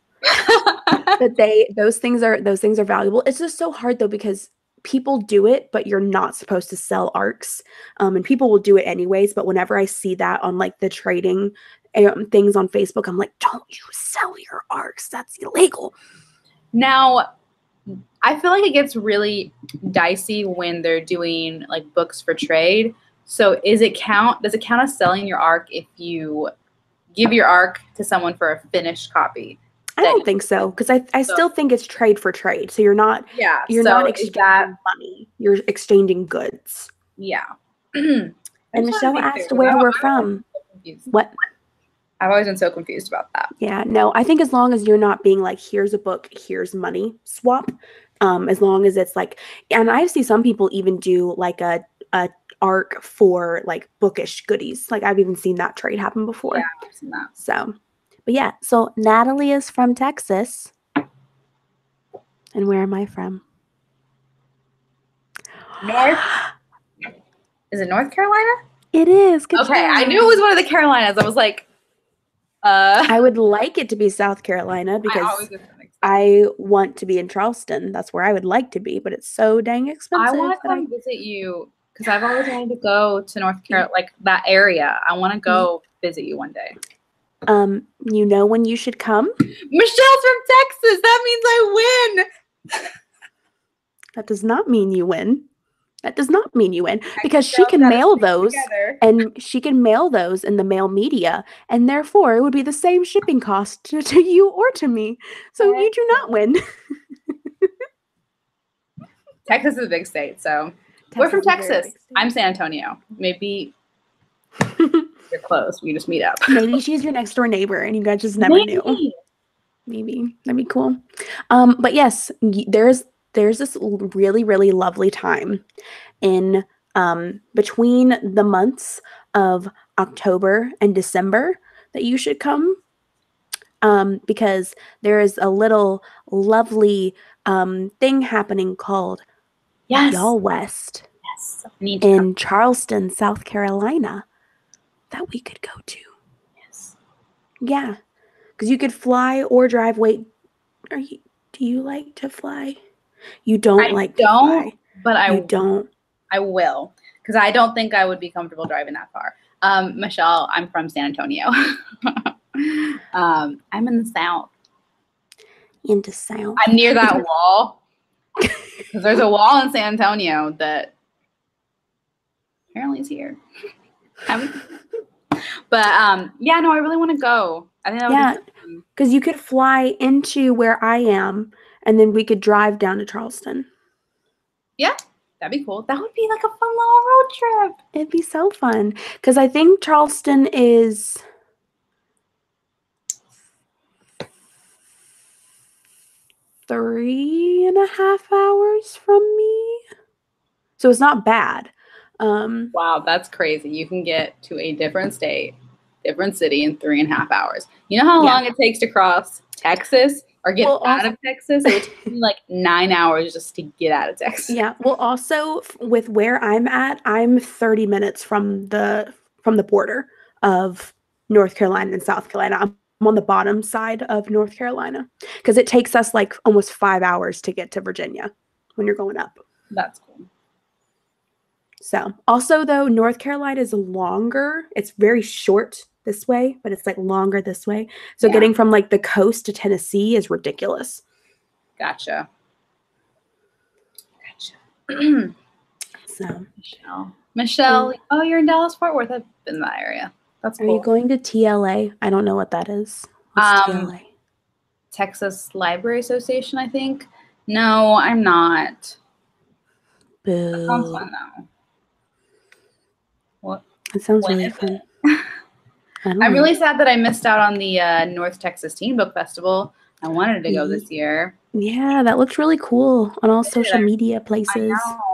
But those things are valuable. It's just so hard though, because people do it, but you're not supposed to sell arcs, and people will do it anyways. But whenever I see that on like the trading things on Facebook, I'm like, don't you sell your arcs, that's illegal. Now I feel like it gets really dicey when they're doing like books for trade. So does it count as selling your arc if you give your arc to someone for a finished copy? I don't think so, because I still think it's trade for trade. So you're not not exchanging money. You're exchanging goods. Yeah. And Michelle asked where we're from. What? I've always been so confused about that. Yeah, no, I think as long as you're not being like, here's a book, here's money swap, as long as it's like, and I see some people even do like a arc for like bookish goodies. Like I've even seen that trade happen before. Yeah, I've seen that. So, but yeah, so Natalie is from Texas. And where am I from? North. Is it North Carolina? It is. Good job. I knew it was one of the Carolinas. I was like, I would like it to be South Carolina, because I want to be in Charleston. That's where I would like to be, but it's so dang expensive. I want to come visit you, because I've always wanted to go to North Carolina, like that area. I want to go visit you one day. You know when you should come? Michelle's from Texas. That means I win. That does not mean you win. That does not mean you win, because she can mail those and she can mail those in the mail media, and therefore it would be the same shipping cost to you or to me. So you do not win. Texas is a big state, so we're from Texas. I'm San Antonio. Maybe you're close. We just meet up. Maybe she's your next door neighbor and you guys just never knew. Maybe that'd be cool. But yes, there's this really, really lovely time in between the months of October and December that you should come, because there is a little lovely thing happening called Yes. Y'all West Yes. I need to come. in Charleston, South Carolina, that we could go to. Yes. Yeah, because you could fly or drive. Wait, do you like to fly? You don't I like to don't, fly. but You don't. I will, because I don't think I would be comfortable driving that far. Michelle, I'm from San Antonio. I'm in the South. Into sound. I'm near that wall, because there's a wall in San Antonio that apparently is here. But yeah, no, I really want to go. I think that would be fun. Because you could fly into where I am, and then we could drive down to Charleston. Yeah, that'd be cool. That would be like a fun little road trip. It'd be so fun. Because I think Charleston is 3.5 hours from me. So it's not bad. Wow, that's crazy. You can get to a different state, different city in 3.5 hours. You know how long it takes to cross Texas or get out of Texas? It would take me like 9 hours just to get out of Texas. Yeah. Well, also with where I'm at, I'm 30 minutes from the border of North Carolina and South Carolina. I'm on the bottom side of North Carolina because it takes us like almost 5 hours to get to Virginia when you're going up. That's cool. So also though, North Carolina is longer. It's very short this way, but it's like longer this way. So getting from like the coast to Tennessee is ridiculous. Gotcha. So Michelle, oh, you're in Dallas Fort Worth. I've been in that area. That's cool. Are you going to TLA? I don't know what that is. What's TLA? Texas Library Association, I think. No, I'm not. Boo. That sounds fun though. What? It sounds really fun. I'm really sad that I missed out on the North Texas Teen Book Festival. I wanted to go this year. Yeah, that looked really cool on all social media places.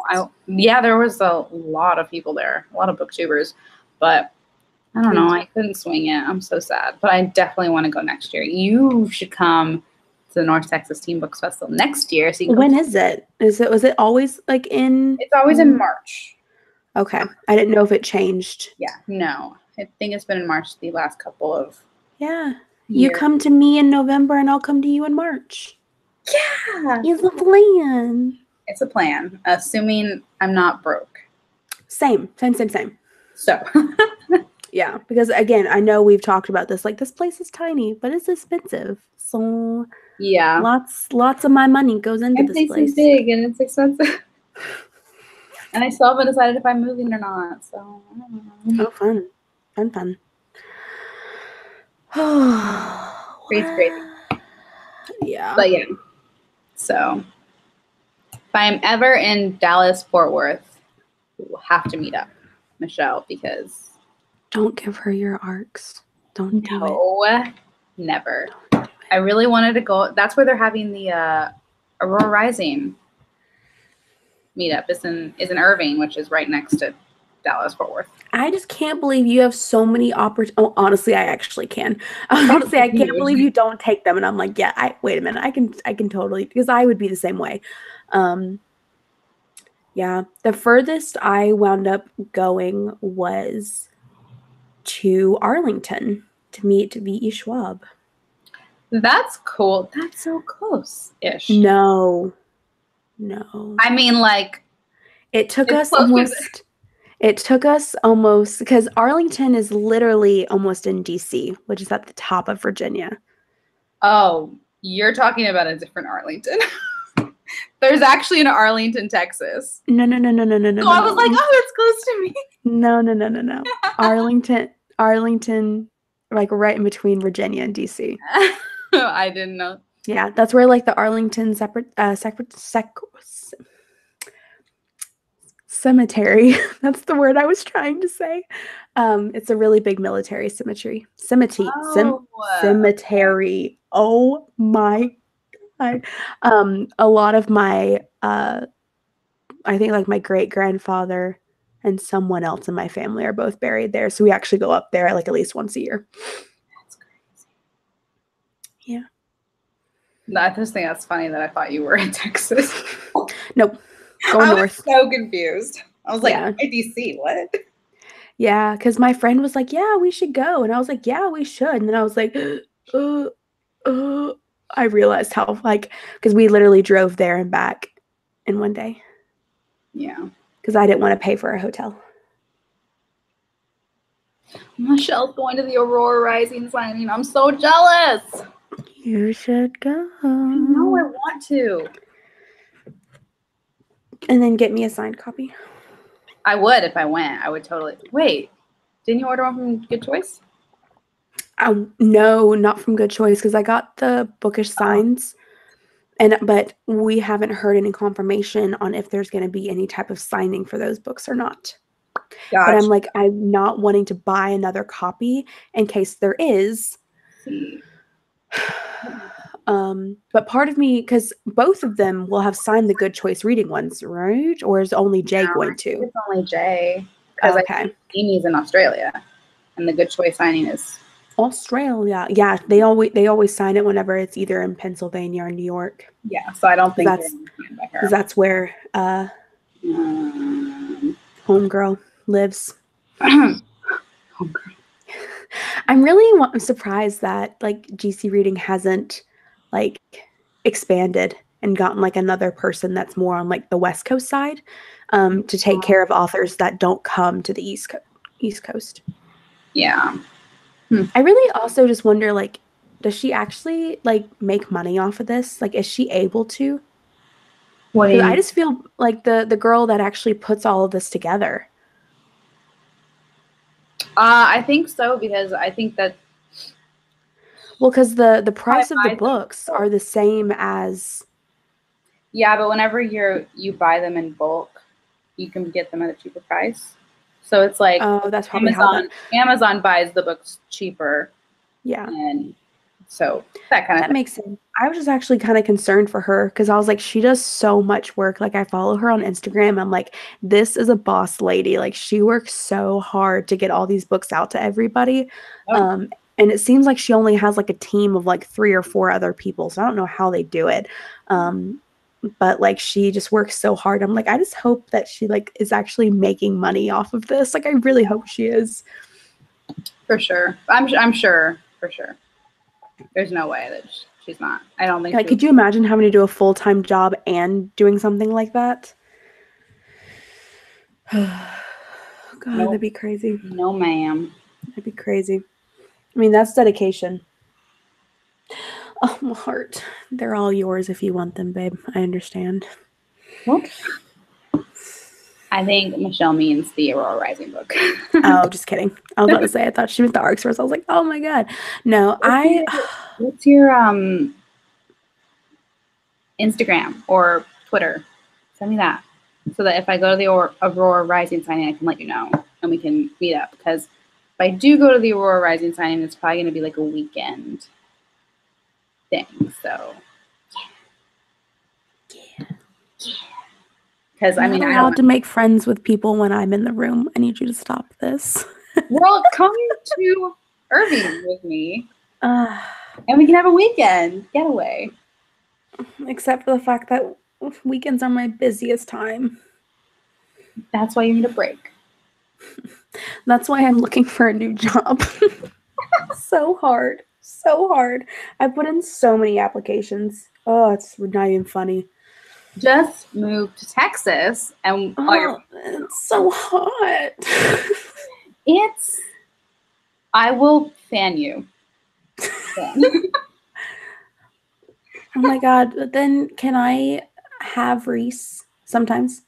I know. Yeah, there was a lot of people there, a lot of booktubers, but I don't know. I couldn't swing it. I'm so sad, but I definitely want to go next year. You should come to the North Texas Teen Books Festival next year. So when is it? Was it always like in? It's always in March. Okay, I didn't know if it changed. Yeah, no, I think it's been in March the last couple of. Yeah, you come to me in November, and I'll come to you in March. Yeah, it's a plan. It's a plan, assuming I'm not broke. Same. So. Yeah, because again, I know we've talked about this. Like, this place is tiny, but it's expensive. So yeah, lots of my money goes into this place. It's big and it's expensive, and I still haven't decided if I'm moving or not. So I don't know. Oh, fun. Crazy. Yeah. But yeah. So if I'm ever in Dallas, Fort Worth, we'll have to meet up, Michelle, because. Don't give her your arcs. Don't do it. No, never. I really wanted to go. That's where they're having the Aurora Rising meetup. Is in Irving, which is right next to Dallas Fort Worth. I just can't believe you have so many opportunities. Oh, honestly, I actually can. Honestly, I can't believe you don't take them. And I'm like, yeah, wait a minute. I can totally, because I would be the same way. Yeah, the furthest I wound up going was to Arlington to meet V.E. Schwab. That's cool. That's so close-ish. No. I mean, like, it took us almost, because Arlington is literally almost in DC, which is at the top of Virginia. Oh, you're talking about a different Arlington. There's actually an Arlington, Texas. No. So I was like, oh, it's close to me. No. Arlington, like right in between Virginia and DC. I didn't know. Yeah, that's where like the Arlington cemetery. That's the word I was trying to say. It's a really big military cemetery. Cemetery. Oh my God. A lot of my, I think like my great grandfather and someone else in my family are both buried there. So we actually go up there like at least once a year. That's crazy. Yeah. I just think that's funny that I thought you were in Texas. Nope. Going I was north. so confused. I was like, Yeah. DC, what? Yeah. Because my friend was like, yeah, we should go. And I was like, yeah, we should. And then I was like, uh, I realized how, like, because we literally drove there and back in one day. Yeah. Because I didn't want to pay for a hotel. Michelle's going to the Aurora Rising signing. I'm so jealous. You should go. I know I want to. And then get me a signed copy. I would if I went. I would totally. Wait, didn't you order one from Good Choice? No, not from Good Choice because I got the bookish signs, but we haven't heard any confirmation on if there's going to be any type of signing for those books or not. Gotcha. But I'm like, I'm not wanting to buy another copy in case there is. See. But part of me, because both of them will have signed the Good Choice reading ones, right? Or is only Jay going to? It's only Jay. Because I think Amy's in Australia, and the Good Choice signing is Australia. Yeah, they always sign it whenever it's either in Pennsylvania or New York. Yeah, so I don't think that's where homegirl lives. I'm really surprised that like GC reading hasn't like expanded and gotten like another person that's more on like the West Coast side to take care of authors that don't come to the East Coast. Yeah. I really also just wonder, like, does she actually like make money off of this? Like, is she able to? What do you mean? I just feel like the girl that actually puts all of this together. I think so because I think that. Well, because the price of the books are the same as. Yeah, but whenever you buy them in bulk, you can get them at a cheaper price. So it's like that's probably Amazon buys the books cheaper. Yeah. And so that makes sense. I was just actually kind of concerned for her because I was like, she does so much work. Like I follow her on Instagram. I'm like, this is a boss lady. Like she works so hard to get all these books out to everybody. Oh. And it seems like she only has like a team of like 3 or 4 other people. So I don't know how they do it. But like she just works so hard. I'm like, I just hope that she like is actually making money off of this. Like I really hope she is. For sure. I'm sure for sure. There's no way that she's not. I don't think. Like, could you imagine having to do a full-time job and doing something like that? God, that'd be crazy. No, ma'am. That'd be crazy. I mean, that's dedication. Oh, my heart. They're all yours if you want them, babe. I understand. What? I think Michelle means the Aurora Rising book. Oh, just kidding. I was about to say, I thought she meant the ARC source. I was like, oh my God. No, What's your Instagram or Twitter? Send me that. So that if I go to the Aurora Rising signing, I can let you know and we can meet up. Because if I do go to the Aurora Rising signing, it's probably going to be like a weekend thing. So, yeah. Because I mean, I'm allowed to make friends with people when I'm in the room. I need you to stop this. Well, come to Irving with me, and we can have a weekend getaway. Except for the fact that weekends are my busiest time. That's why you need a break. That's why I'm looking for a new job. So hard. So hard. I put in so many applications. Oh, it's not even funny. Just move to Texas and it's so hot. I will fan you. Oh my God. But then can I have Reese sometimes?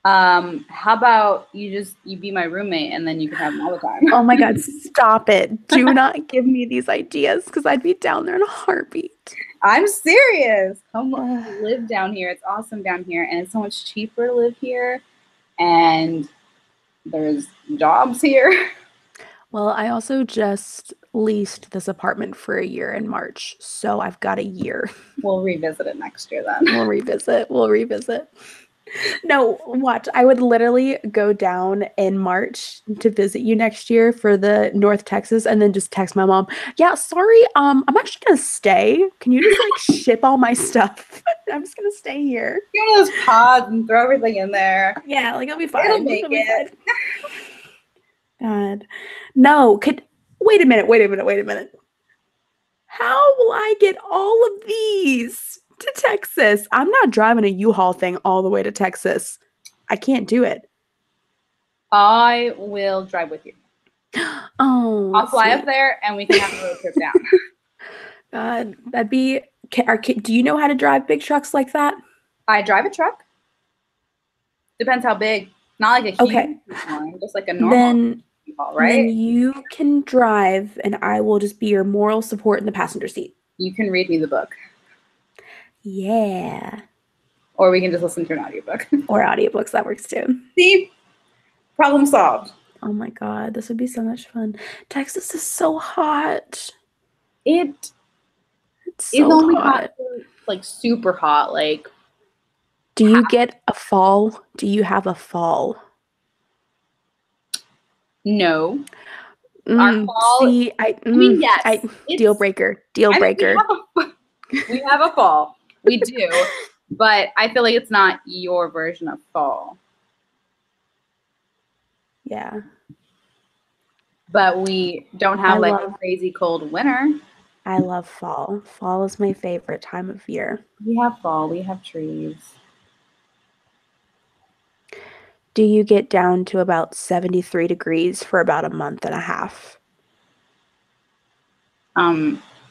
How about you be my roommate and then you can have him all the time? Oh my God, stop it. Do not give me these ideas because I'd be down there in a heartbeat. I'm serious. Come live down here. It's awesome down here and it's so much cheaper to live here and there's jobs here. Well, I also just leased this apartment for a year in March, so I've got a year. We'll revisit it next year then. We'll revisit. We'll revisit. No, watch. I would literally go down in March to visit you next year for the North Texas and then just text my mom. Yeah, sorry. I'm actually gonna stay. Can you just like ship all my stuff? I'm just gonna stay here. Get one of those pods and throw everything in there. Yeah, like it'll be fine. It'll make it. God. No, wait a minute. How will I get all of these to Texas? I'm not driving a U-Haul thing all the way to Texas. I can't do it. I will drive with you. Oh, I'll fly sweet. up there and we can have a road trip down. God, that'd be. Do you know how to drive big trucks like that? I drive a truck. Depends how big. Not like a huge Okay. one, just like a normal U-Haul, right? Then you can drive, and I will just be your moral support in the passenger seat. You can read me the book. Yeah. Or we can just listen to an audiobook. Or audiobooks, that works too. See? Problem solved. Oh my God, this would be so much fun. Texas is so hot. It's so only hot for, like super hot. Like, do you get a fall? Do you have a fall? No. Our fall. See, I mean, yes. Deal breaker. Deal breaker. We have a fall. We do. But I feel like it's not your version of fall. Yeah. But we don't have a crazy cold winter. I love fall. Fall is my favorite time of year. We have fall. We have trees. Do you get down to about 73 degrees for about a month and a half?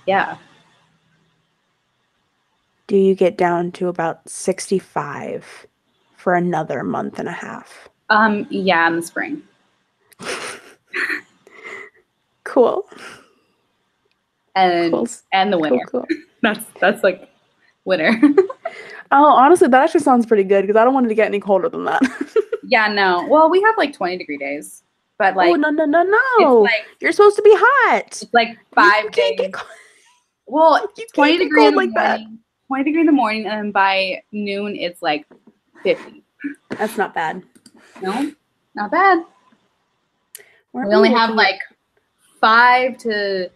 Yeah. Do you get down to about 65 for another month and a half? Yeah, in the spring. Cool. And the winter. Cool. That's like winter. Oh, honestly, that actually sounds pretty good because I don't want it to get any colder than that. Yeah, no. Well, we have like 20-degree days, but like. Oh no! Like, you're supposed to be hot. It's like 5 days. Well, it's 20 degrees in the morning. 20 degrees in the morning, and then by noon it's like 50. That's not bad. No, not bad. We only have like 5 to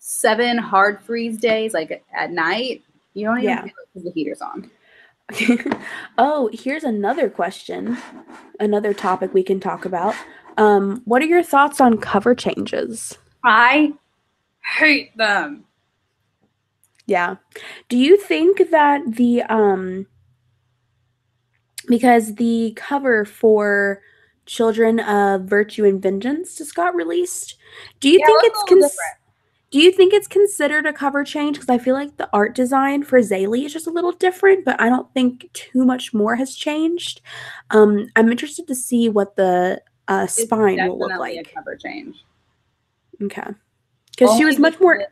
7 hard freeze days, like at night. You don't even feel it because the heater's on. Oh, here's another question, another topic we can talk about. What are your thoughts on cover changes? I hate them. Yeah. Do you think that because the cover for Children of Virtue and Vengeance just got released, do you think it's considered a cover change? Because I feel like the art design for Zaylee is just a little different, but I don't think too much more has changed. I'm interested to see what the spine will look like. It's definitely a cover change. Okay. Because she was much more...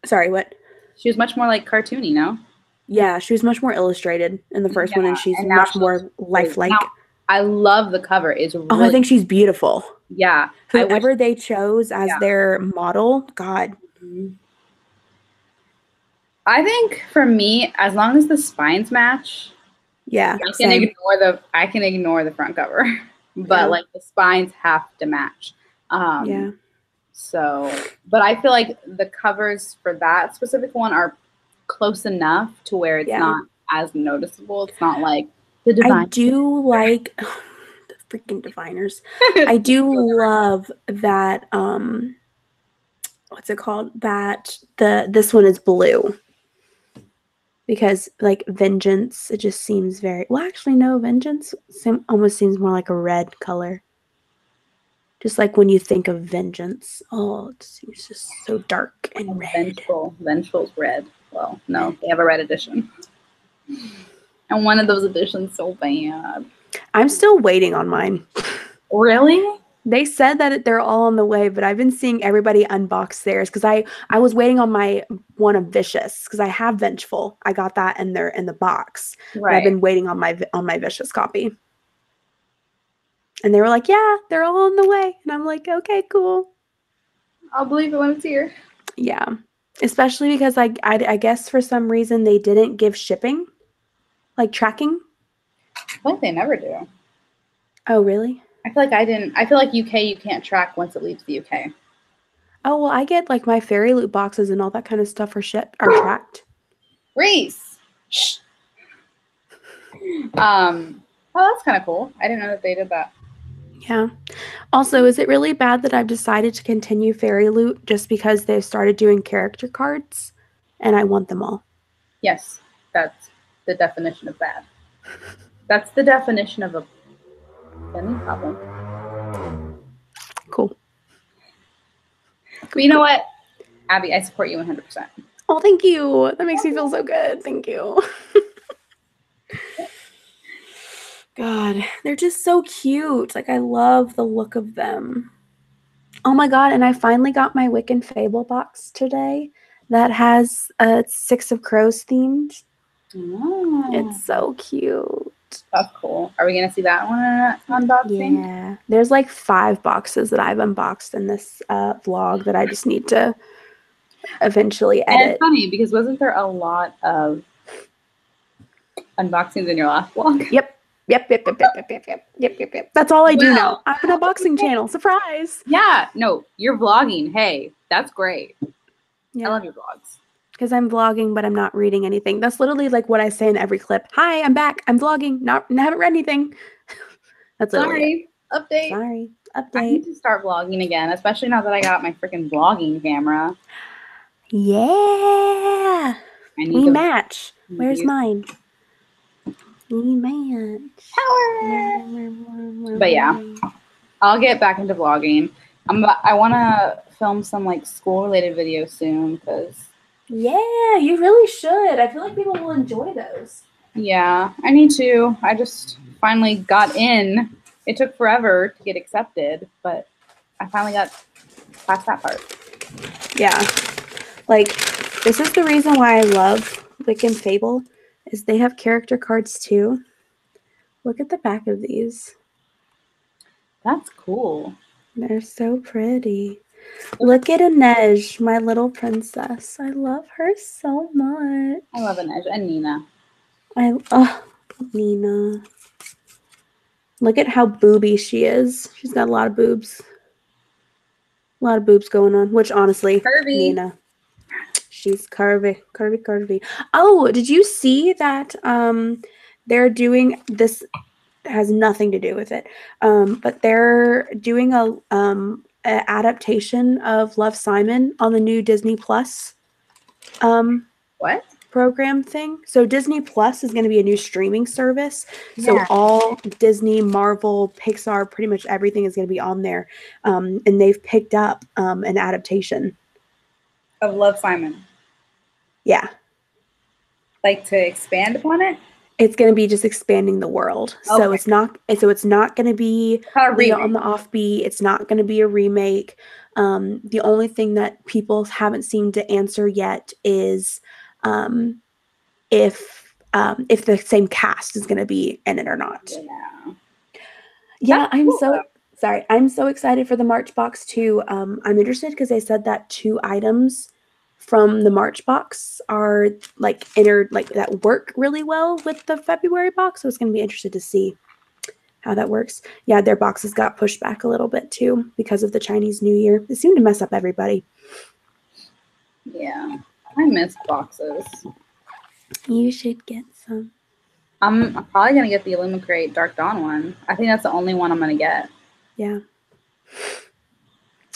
Sorry, what? She was much more like cartoony, no? Yeah, she was much more illustrated in the first one, and she's much more lifelike. I love the cover. It's really I think she's beautiful. Yeah. Whoever they chose as their model, God. I think for me, as long as the spines match, I can ignore the front cover. But like the spines have to match. So, but I feel like the covers for that specific one are close enough to where it's not as noticeable. It's not like the Divine. I do like the freaking Diviners. I do love that. What's it called? That this one is blue. Because like Vengeance, it just seems very well. Actually, no, Vengeance almost seems more like a red color. Just like when you think of Vengeance, it seems just so dark and red. Vengeful's red. Well, no, they have a red edition. And one of those editions so bad. I'm still waiting on mine. Really? They said that they're all on the way, but I've been seeing everybody unbox theirs because I was waiting on my one of Vicious because I have Vengeful. I got that in the box. Right. I've been waiting on my Vicious copy. And they were like, yeah, they're all on the way. And I'm like, okay, cool. I'll believe it when it's here. Yeah. Especially because I guess for some reason they didn't give shipping, like tracking. I feel like they never do. Oh, really? I feel like I didn't. I feel like UK you can't track once it leaves the UK. Oh, well, I get like my fairy loot boxes and all that kind of stuff are tracked. Reese. Shh. Oh, that's kind of cool. I didn't know that they did that. Yeah. Also, is it really bad that I've decided to continue fairy loot just because they've started doing character cards and I want them all? Yes, that's the definition of bad. That's the definition of a spending problem. Cool. But you know what, Abby, I support you 100%. Oh, thank you. That makes me feel so good. Thank you. God, they're just so cute. Like, I love the look of them. Oh my God, and I finally got my Wiccan Fable box today that has 6 of Crows themed. Oh, It's so cute. that's cool. Are we going to see that one unboxing? Yeah. There's like 5 boxes that I've unboxed in this vlog that I just need to eventually edit. And it's funny because wasn't there a lot of unboxings in your last vlog? Yep. That's all I do now. I have an unboxing channel. Surprise. Yeah. No, you're vlogging. Hey, that's great. Yeah. I love your vlogs. Because I'm vlogging, but I'm not reading anything. That's literally like what I say in every clip. Hi, I'm back. I'm vlogging. Haven't read anything. That's literally it. Update. Sorry. Update. I need to start vlogging again, especially now that I got my freaking vlogging camera. Yeah. We match. Where's mine? We match. Power. But yeah, I'll get back into vlogging. I want to film some like school-related videos soon because. Yeah, you really should. I feel like people will enjoy those. Yeah, I need to. I just finally got in. It took forever to get accepted, but I finally got past that part. Yeah. Like, this is the reason why I love Wiccan Fable, is they have character cards too. Look at the back of these. That's cool. They're so pretty. Look at Inej, my little princess. I love her so much. I love Inej and Nina. Nina. Look at how booby she is. She's got a lot of boobs. A lot of boobs going on, which honestly, Curvy. Nina. She's curvy. Oh, did you see that they're doing this? Has nothing to do with it, but they're doing a adaptation of Love, Simon on the new Disney Plus What? program thing. So Disney Plus is going to be a new streaming service. Yeah. So all Disney, Marvel, Pixar, pretty much everything is going to be on there, and they've picked up an adaptation Of Love, Simon. Yeah. Like to expand upon it? It's going to be just expanding the world. Okay. So it's not going to be Leah on the Offbeat. It's not going to be a remake. The only thing that people haven't seemed to answer yet is if the same cast is going to be in it or not. Yeah, I'm so excited for the March box too. I'm interested because they said that 2 items from the March box are like that work really well with the February box. So it's going to be interested to see how that works. Yeah, their boxes got pushed back a little bit too because of the Chinese New Year. It seemed to mess up everybody. Yeah, I miss boxes. You should get some. I'm probably going to get the Illumicrate Dark Dawn one. I think that's the only one I'm going to get. Yeah.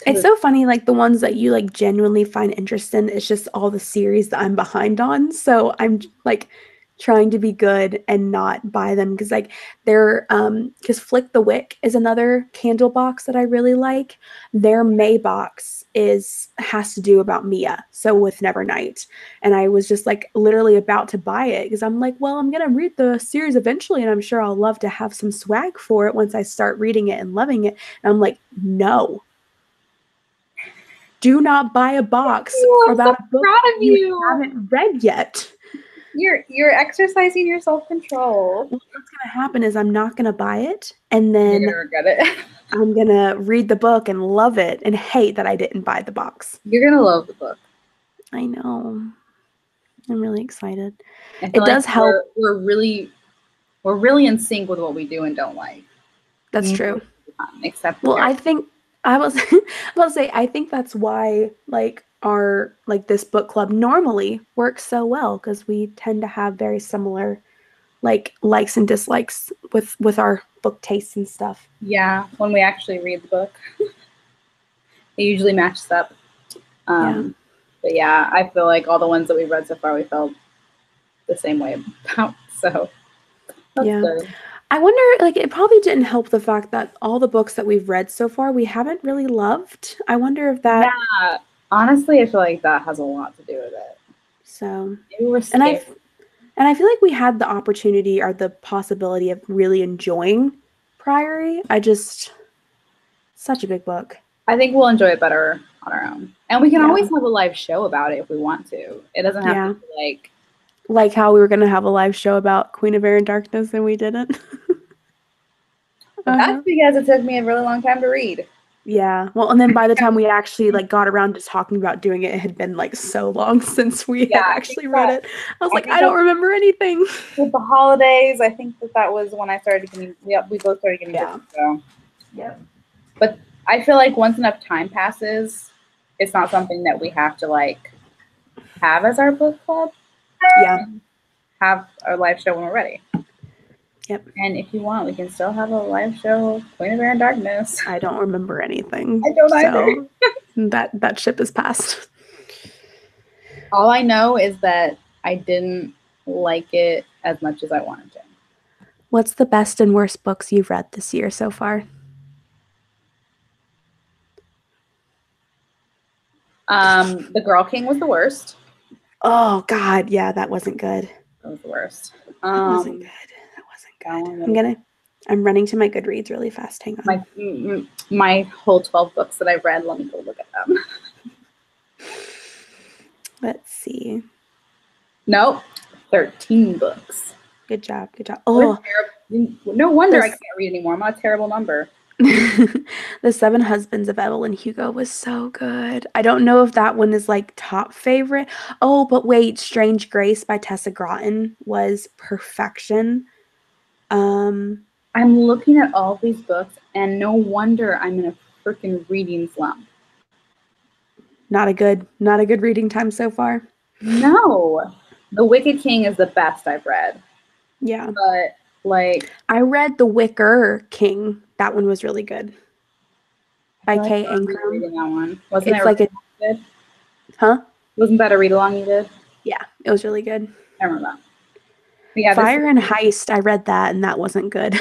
It's so funny, like the ones that you like genuinely find interest in. It's just all the series that I'm behind on. So I'm like trying to be good and not buy them because like they're because Flick the Wick is another candle box that I really like. Their May box has to do about Mia, so with Nevernight, and I was just like literally about to buy it because I'm like, well, I'm gonna read the series eventually, and I'm sure I'll love to have some swag for it once I start reading it and loving it. And I'm like, no. Do not buy a box about a book you haven't read yet. You're exercising your self-control. What's going to happen is I'm not going to buy it, and then you're going to regret it. I'm gonna read the book and love it and hate that I didn't buy the box. You're gonna love the book. I know. I'm really excited. I feel It like does help. we're really in sync with what we do and don't like. That's Most true. of the time, except for Well, Harry. I think I was about to say I think that's why like our like this book club normally works so well because we tend to have very similar like likes and dislikes with our book tastes and stuff. Yeah, when we actually read the book, it usually matches up. Yeah. But yeah, I feel like all the ones that we've read so far, we felt the same way about. So that's Yeah. good. I wonder, like, it probably didn't help the fact that all the books that we've read so far, we haven't really loved. I wonder if that, Yeah, honestly, I feel like that has a lot to do with it. so, Maybe we're and scared. I feel like we had the opportunity or the possibility of really enjoying Priory. Such a big book. I think we'll enjoy it better on our own, and we can Yeah. always have a live show about it if we want to. It doesn't have to Yeah. be like. Like how we were going to have a live show about Queen of Air and Darkness and we didn't. But that's because it took me a really long time to read. Yeah. Well, and then by the time we actually like got around to talking about doing it, it had been like so long since we had actually read it. I was like, I don't remember anything. With the holidays, I think that was when I started getting. Yep, we both started getting. Yeah. So. Yep. But I feel like once enough time passes, it's not something that we have to like have as our book club. Yeah. Have our live show when we're ready. Yep. And if you want, we can still have a live show, Queen of Air and Darkness. I don't remember anything. I don't either. That ship is passed. All I know is that I didn't like it as much as I wanted to. What's the best and worst books you've read this year so far? The Girl King was the worst. Oh God, yeah, that wasn't good. That was the worst. That wasn't good. That wasn't good. I'm running to my Goodreads really fast. Hang on. My whole 12 books that I've read, let me go look at them. Let's see. Nope. 13 books. Good job. Good job. Oh, no wonder I can't read anymore. I'm on a terrible number. The Seven Husbands of Evelyn Hugo was so good. I don't know if that one is like top favorite. Oh, but wait, Strange Grace by Tessa Gratton was perfection. I'm looking at all these books and no wonder I'm in a freaking reading slump. Not a good reading time so far. No. The Wicked King is the best I've read. Yeah. But like I read The Wicker King. That one was really good. By Kay Ankrum. Reading that one. Wasn't it's it like good? Huh? Wasn't that a read along you did? Yeah, it was really good. I remember that. Yeah, Fire and Heist, I read that and that wasn't good.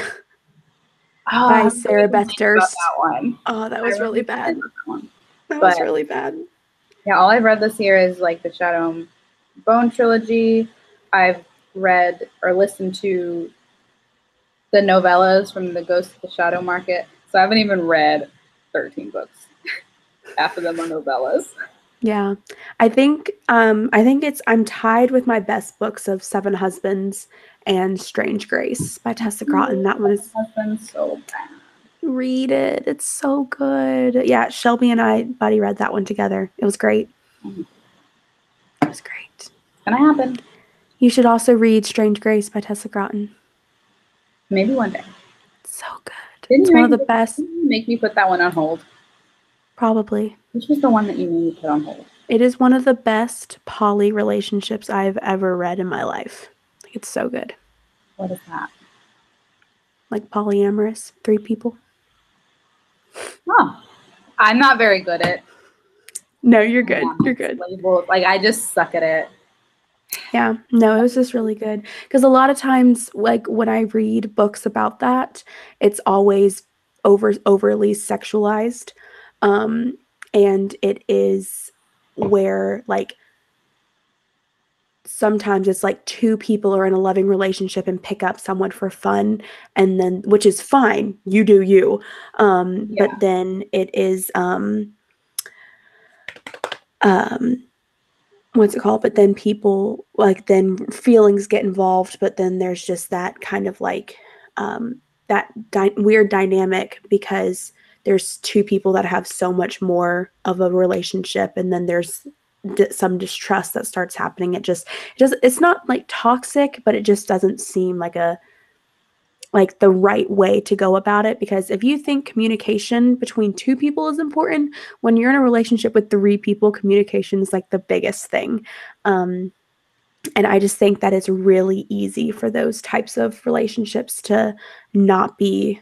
By Sarah Beth Durst. That one. Oh, that was really bad. That was really bad. Yeah, all I've read this year is like the Shadow and Bone trilogy. I've read or listened to the novellas from the Ghost of the Shadow Market. So I haven't even read 13 books. Half of them are novellas. Yeah. I think I'm tied with my best books of Seven Husbands and Strange Grace by Tessa Gratton. That one is so bad. Read it. It's so good. Yeah, Shelby and I buddy read that one together. It was great. It was great. It's gonna happen. You should also read Strange Grace by Tessa Gratton. Maybe one day. It's so good. It's one of the best. Didn't you make me put that one on hold? Probably. Which was the one that you made me put on hold? It is one of the best poly relationships I've ever read in my life. It's so good. What is that? Like polyamorous, 3 people. Oh, I'm not very good at. No, you're good. You're good. Labels. Like I just suck at it. Yeah, no, it was just really good. Because a lot of times, like when I read books about that, it's always overly sexualized. And it is where like sometimes it's like 2 people are in a loving relationship and pick up someone for fun, and then which is fine, you do you. But then it is what's it called? But then people like then feelings get involved, but then there's just that kind of like that weird dynamic because there's two people that have so much more of a relationship, and then there's some distrust that starts happening. It's not like toxic, but it just doesn't seem like the right way to go about it. Because if you think communication between two people is important, when you're in a relationship with three people, communication is like the biggest thing. And I just think that it's really easy for those types of relationships to not be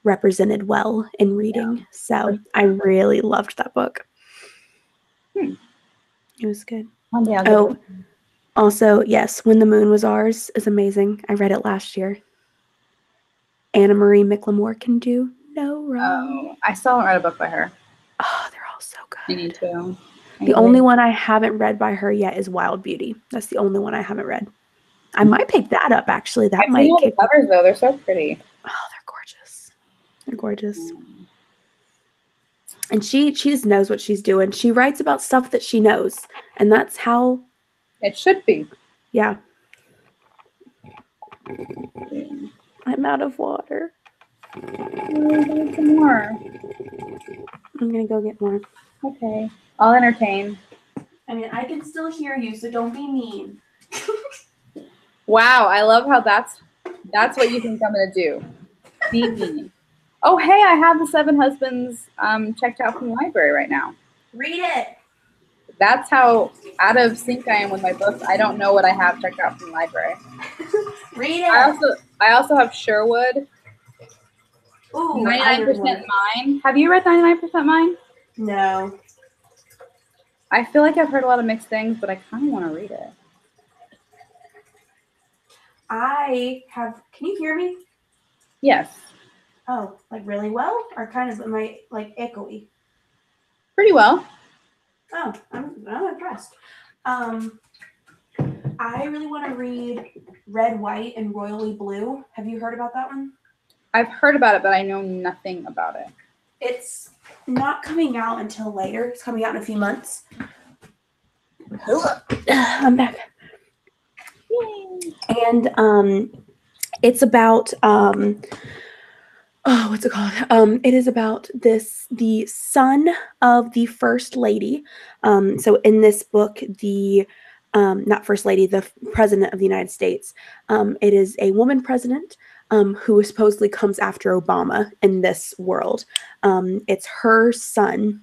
represented well in reading. Yeah. So I really loved that book. It was good. One day I'll get Oh, it. also, yes, When the Moon Was Ours is amazing. I read it last year. Anna Marie McLemore can do no wrong. Oh, I still haven't read a book by her. Oh, they're all so I good. need to. The only one I haven't read by her yet is Wild Beauty. That's the only one I haven't read. I might pick that up, actually. That I've might seen all the kick. covers though; they're so pretty. Oh, they're gorgeous. They're gorgeous. And she just knows what she's doing. She writes about stuff that she knows, and that's how It should be. Yeah. I'm out of water. Need some more. I'm gonna go get more. Okay, I'll entertain. I mean, I can still hear you, so don't be mean. Wow, I love how that's what you think I'm gonna do. Be mean. Oh, hey, I have the Seven Husbands checked out from the library right now. Read it. That's how out of sync I am with my books. I don't know what I have checked out from the library. Read it. I also have Sherwood. Ooh, 99% Mine. Have you read 99% Mine? No. I feel like I've heard a lot of mixed things, but I kind of want to read it. Can you hear me? Yes. Oh, like really well? Or kind of, am I like echoey? Pretty well. Oh, I'm impressed. I really want to read Red, White, and Royally Blue. Have you heard about that one? I've heard about it, but I know nothing about it. It's not coming out until later. It's coming out in a few months. I'm back. Yay. And it's about what's it called? It is about the son of the first lady. So in this book, the not first lady, the president of the United States. It is a woman president who supposedly comes after Obama in this world. It's her son,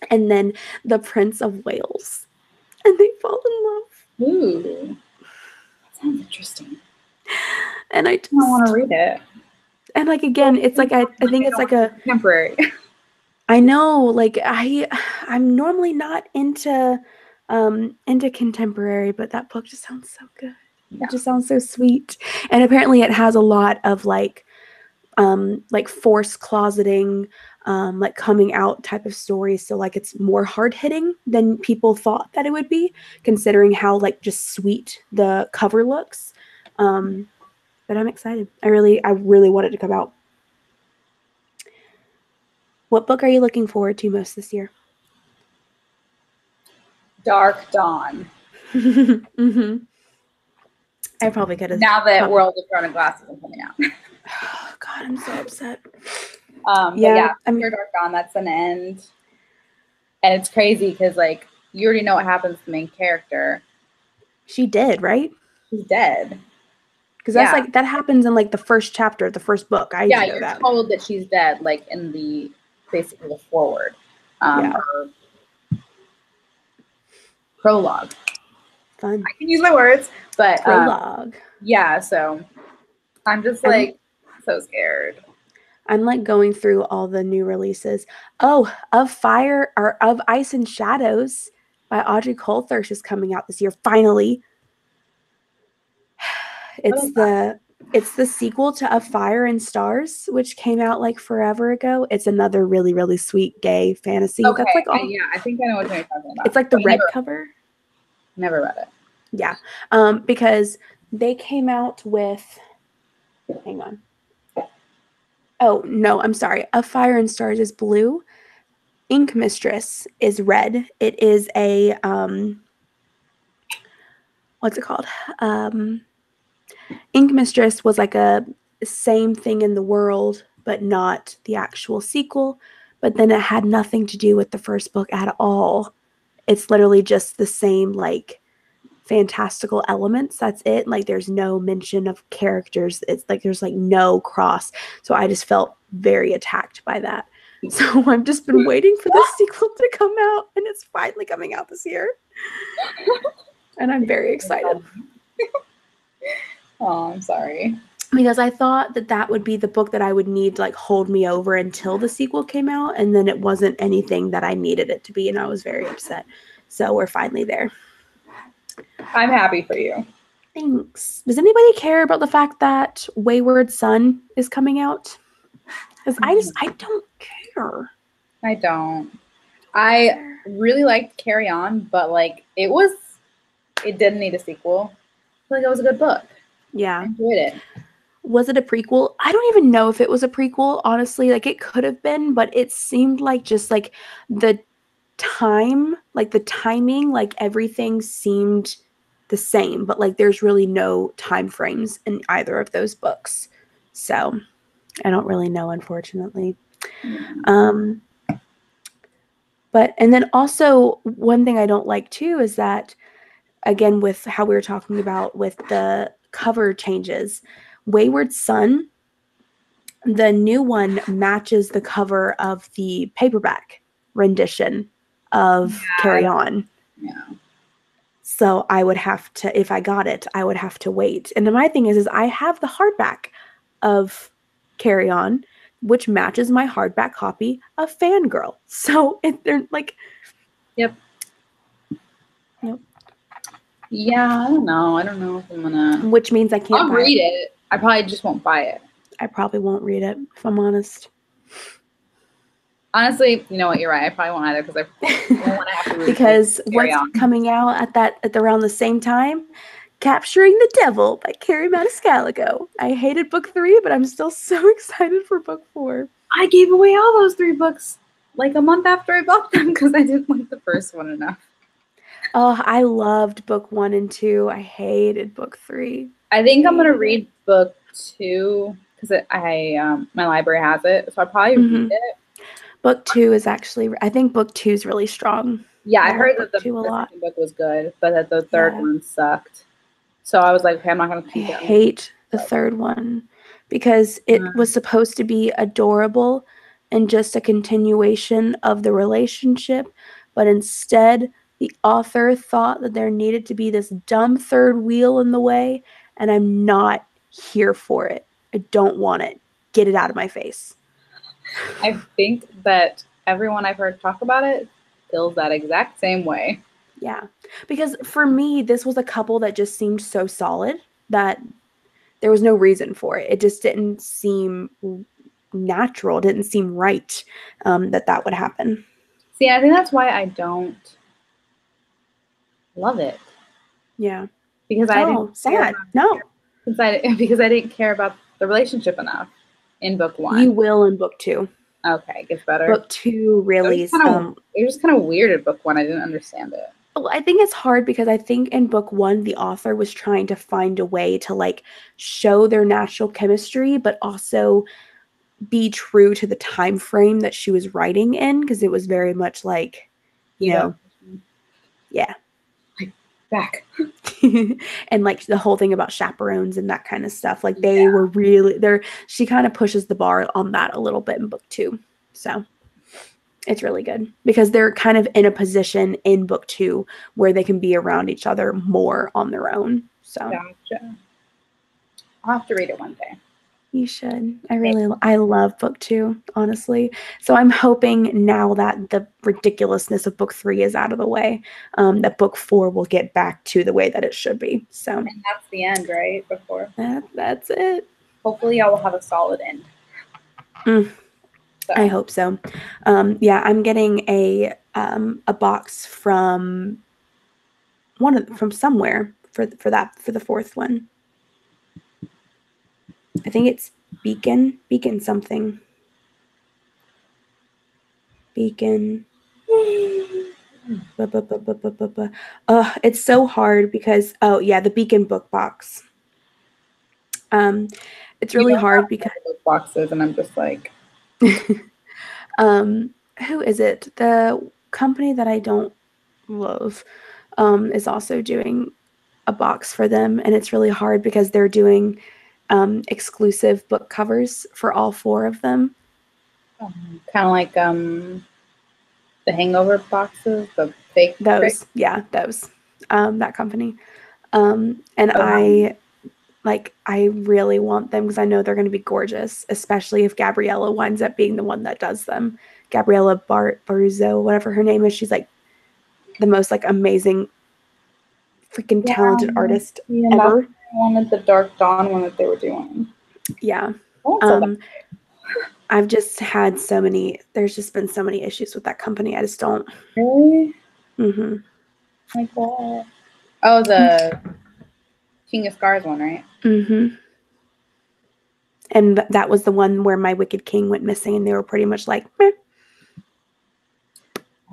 and then the Prince of Wales, and they fall in love. Ooh, that sounds interesting. And I want to read it. And like again, it's like I think it's like a temporary. I know, like I'm normally not into contemporary, but that book just sounds so good. Yeah. It just sounds so sweet. And apparently it has a lot of like forced closeting, like coming out type of stories. So like it's more hard hitting than people thought that it would be, considering how like just sweet the cover looks. But I'm excited. I really want it to come out. What book are you looking forward to most this year? Dark Dawn. Mm-hmm. I probably could have. Now that World of Throne and Glasses is coming out. Oh, God, I'm so upset. Yeah, I mean, Dark Dawn, that's an end. And it's crazy because, like, you already know what happens to the main character. She did, right? She's dead. Because that's like, that happens in, like, the first chapter of the first book. I know you're told that she's dead, like, in the, basically the forward. Or prologue. Fun. I can use my words, but prologue. Yeah, so I'm just like so scared. I'm like going through all the new releases. Oh, Of Ice and Shadows by Audrey Coulthurst is coming out this year. Finally. It's the sequel to Of Fire and Stars, which came out like forever ago. It's another really, really sweet gay fantasy. Okay. That's like all. Yeah, I think I know what you're talking about. It's like the red cover. Never read it. Yeah. Because they came out with, hang on. Oh, no, I'm sorry. Of Fire and Stars is blue. Ink Mistress is red. It is a, what's it called? Ink Mistress was like a same thing in the world but not the actual sequel. But then it had nothing to do with the first book at all. It's literally just the same, like, fantastical elements. That's it. Like, there's no mention of characters. It's like there's like no cross. So I just felt very attacked by that. So I've just been waiting for the sequel to come out, and it's finally coming out this year. And I'm very excited. Oh, I'm sorry. Because I thought that that would be the book that I would need to like hold me over until the sequel came out, and then it wasn't anything that I needed it to be, and I was very upset. So we're finally there. I'm happy for you. Thanks. Does anybody care about the fact that Wayward Son is coming out? Because I don't care. I don't. I really liked Carry On, but like it didn't need a sequel. I feel like it was a good book. Yeah. I enjoyed it. Was it a prequel? I don't even know if it was a prequel, honestly. Like, it could have been, but it seemed like just like the time, like the timing, like everything seemed the same, but like there's really no time frames in either of those books. So I don't really know, unfortunately. But, and then also one thing I don't like too is that, again, with how we were talking about with the cover changes, Wayward Son, the new one matches the cover of the paperback rendition of Carry On. Yeah. So I would have to, if I got it, I would have to wait. And then my thing is I have the hardback of Carry On, which matches my hardback copy of Fangirl. So they're like, Yep. Nope. Yeah, I don't know. I don't know if I'm gonna. Which means I can't I'll read it. I probably just won't buy it. I probably won't read it, if I'm honest. Honestly, you know what? You're right. I probably won't either because I don't want to have to read because what's coming out at around the same time? Capturing the Devil by Carrie Maniscalco. I hated book 3, but I'm still so excited for book 4. I gave away all those 3 books like a month after I bought them because I didn't like the first one enough. Oh, I loved book 1 and 2. I hated book 3. I think I'm gonna read book 2 because my library has it, so I'll probably read it. Book 2 is actually, I think book 2 is really strong. Yeah, I heard that the second book was good, but that the third one sucked. So I was like, okay, I'm not gonna keep it. I hate the third one because it was supposed to be adorable and just a continuation of the relationship, but instead the author thought that there needed to be this dumb third wheel in the way, and I'm not here for it. I don't want it. Get it out of my face. I think that everyone I've heard talk about it feels that exact same way. Yeah, because for me, this was a couple that just seemed so solid that there was no reason for it. It just didn't seem natural. It didn't seem right that would happen. See, I think that's why I don't love it. Yeah. Because I didn't sad. No. Because I didn't care about the relationship enough in book 1. You will in book 2. Okay, it gets better. Book 2 really is. It was kind of weird in book 1. I didn't understand it. Well, I think it's hard because I think in book 1 the author was trying to find a way to like show their natural chemistry, but also be true to the time frame that she was writing in, because it was very much like, you know, yeah. Back. And like the whole thing about chaperones and that kind of stuff, like they were really there. She kind of pushes the bar on that a little bit in book 2, so it's really good because they're kind of in a position in book 2 where they can be around each other more on their own. So gotcha. I'll have to read it one day. You should. I love book 2, honestly. So I'm hoping now that the ridiculousness of book 3 is out of the way, that book 4 will get back to the way that it should be. So, and that's the end, right? Before that's it. Hopefully, y'all will have a solid end. I hope so. Yeah, I'm getting a box from somewhere for the 4th one. I think it's Beacon something. Beacon. It's so hard because, the Beacon book box. it's You really don't hard have because those boxes, and I'm just like, who is it? The company that I don't love is also doing a box for them, and it's really hard because they're doing exclusive book covers for all 4 of them. kind of like the Hangover boxes, the fake. Those, yeah, those, that company. And Oh, I really want them because I know they're going to be gorgeous, especially if Gabriella winds up being the one that does them. Gabriella Baruzzo, whatever her name is, she's like the most like amazing, freaking yeah, talented artist and that's ever. one of the Dark Dawn one that they were doing. Yeah. Oh, so bad. I've just had there's just been so many issues with that company. I just don't. Really? Mm-hmm. My God. Oh, the King of Scars one, right? Mm-hmm. And that was the one where my Wicked King went missing, and they were pretty much like, meh.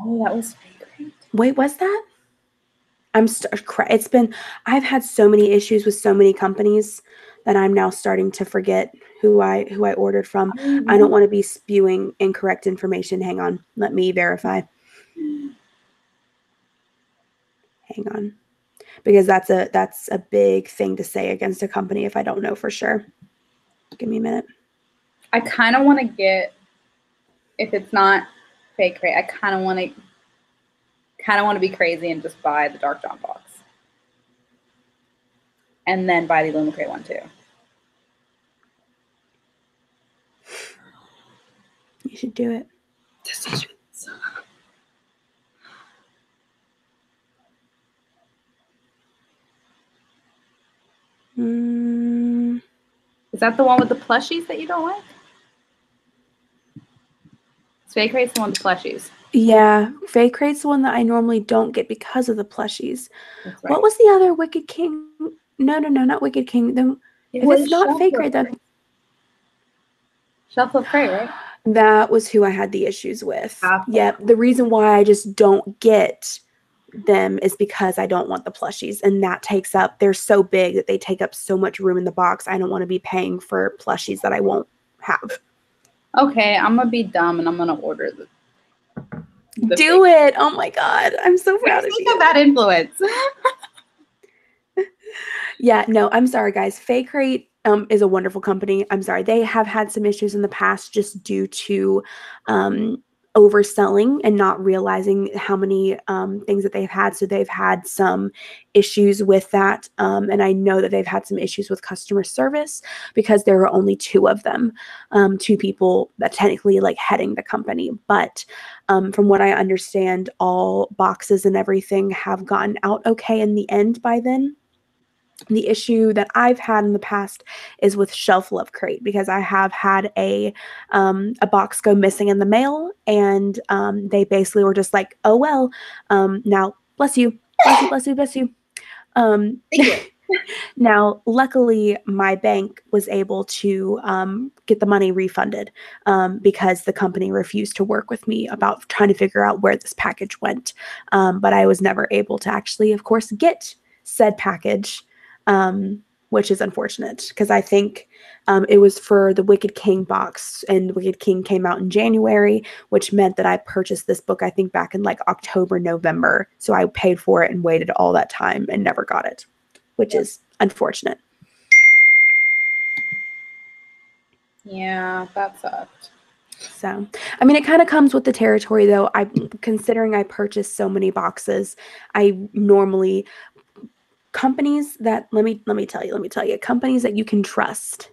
Oh, that was fake. Wait, was that? I've had so many issues with so many companies that I'm now starting to forget who I ordered from. I don't want to be spewing incorrect information. Hang on. Let me verify. Hang on. Because that's a big thing to say against a company if I don't know for sure. Give me a minute. I kind of want to get, if it's not fake crate, I kind of want to be crazy and just buy the Dark Dawn box. And then buy the Illumicrate one too. You should do it. Decisions. Is that the one with the plushies that you don't like? Fake Crate's the one with the plushies. Yeah, Fake Crate's the one that I normally don't get because of the plushies. That's right. What was the other Wicked King? No, not Wicked King. If it's not Fake Crate, then Shelf of Crate, right? that was who I had the issues with. Apple. Yeah, the reason why I just don't get them is because I don't want the plushies, and they're so big that they take up so much room in the box. I don't want to be paying for plushies that I won't have. Okay, I'm gonna be dumb and I'm gonna order the Do it. Oh my God. I'm so proud of you. That influence. Yeah, no, I'm sorry, guys. Fake Crate is a wonderful company. I'm sorry. They have had some issues in the past just due to overselling and not realizing how many things that they've had. So they've had some issues with that. And I know that they've had some issues with customer service because there were only 2 of them, 2 people that technically like heading the company. But from what I understand, all boxes and everything have gotten out okay in the end by then. The issue that I've had in the past is with Shelf Love Crate because I have had a box go missing in the mail, and they basically were just like, "Oh well, now bless you, bless you, bless you, bless you." Thank you. Now, luckily, my bank was able to get the money refunded because the company refused to work with me about trying to figure out where this package went. But I was never able to actually, of course, get said package, which is unfortunate because I think it was for the Wicked King box, and Wicked King came out in January, which meant that I purchased this book, I think, back in like October, November. So I paid for it and waited all that time and never got it, which is unfortunate. Yeah, that sucked. So, I mean, it kind of comes with the territory, though. Considering I purchased so many boxes, I normally companies that let me tell you, companies that you can trust.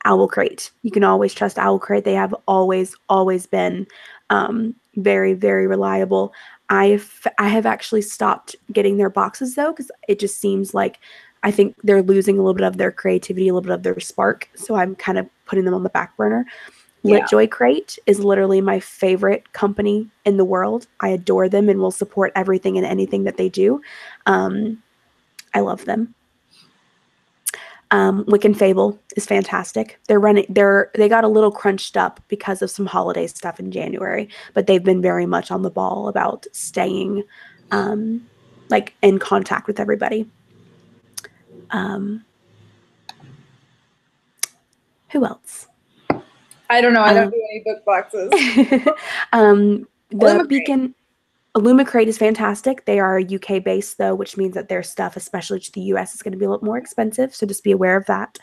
Owl Crate. You can always trust Owl Crate. They have always been very, very reliable. I have actually stopped getting their boxes though because it just seems like I think they're losing a little bit of their creativity, a little bit of their spark. So I'm kind of putting them on the back burner. Yeah. LitJoy Crate is literally my favorite company in the world. I adore them and will support everything and anything that they do. I love them. Wick and Fable is fantastic. They got a little crunched up because of some holiday stuff in January, but they've been very much on the ball about staying like in contact with everybody. Who else? I don't know. I don't do any book boxes. The Beacon Illumicrate is fantastic. They are UK based though, which means that their stuff, especially to the US, is going to be a little more expensive. So just be aware of that.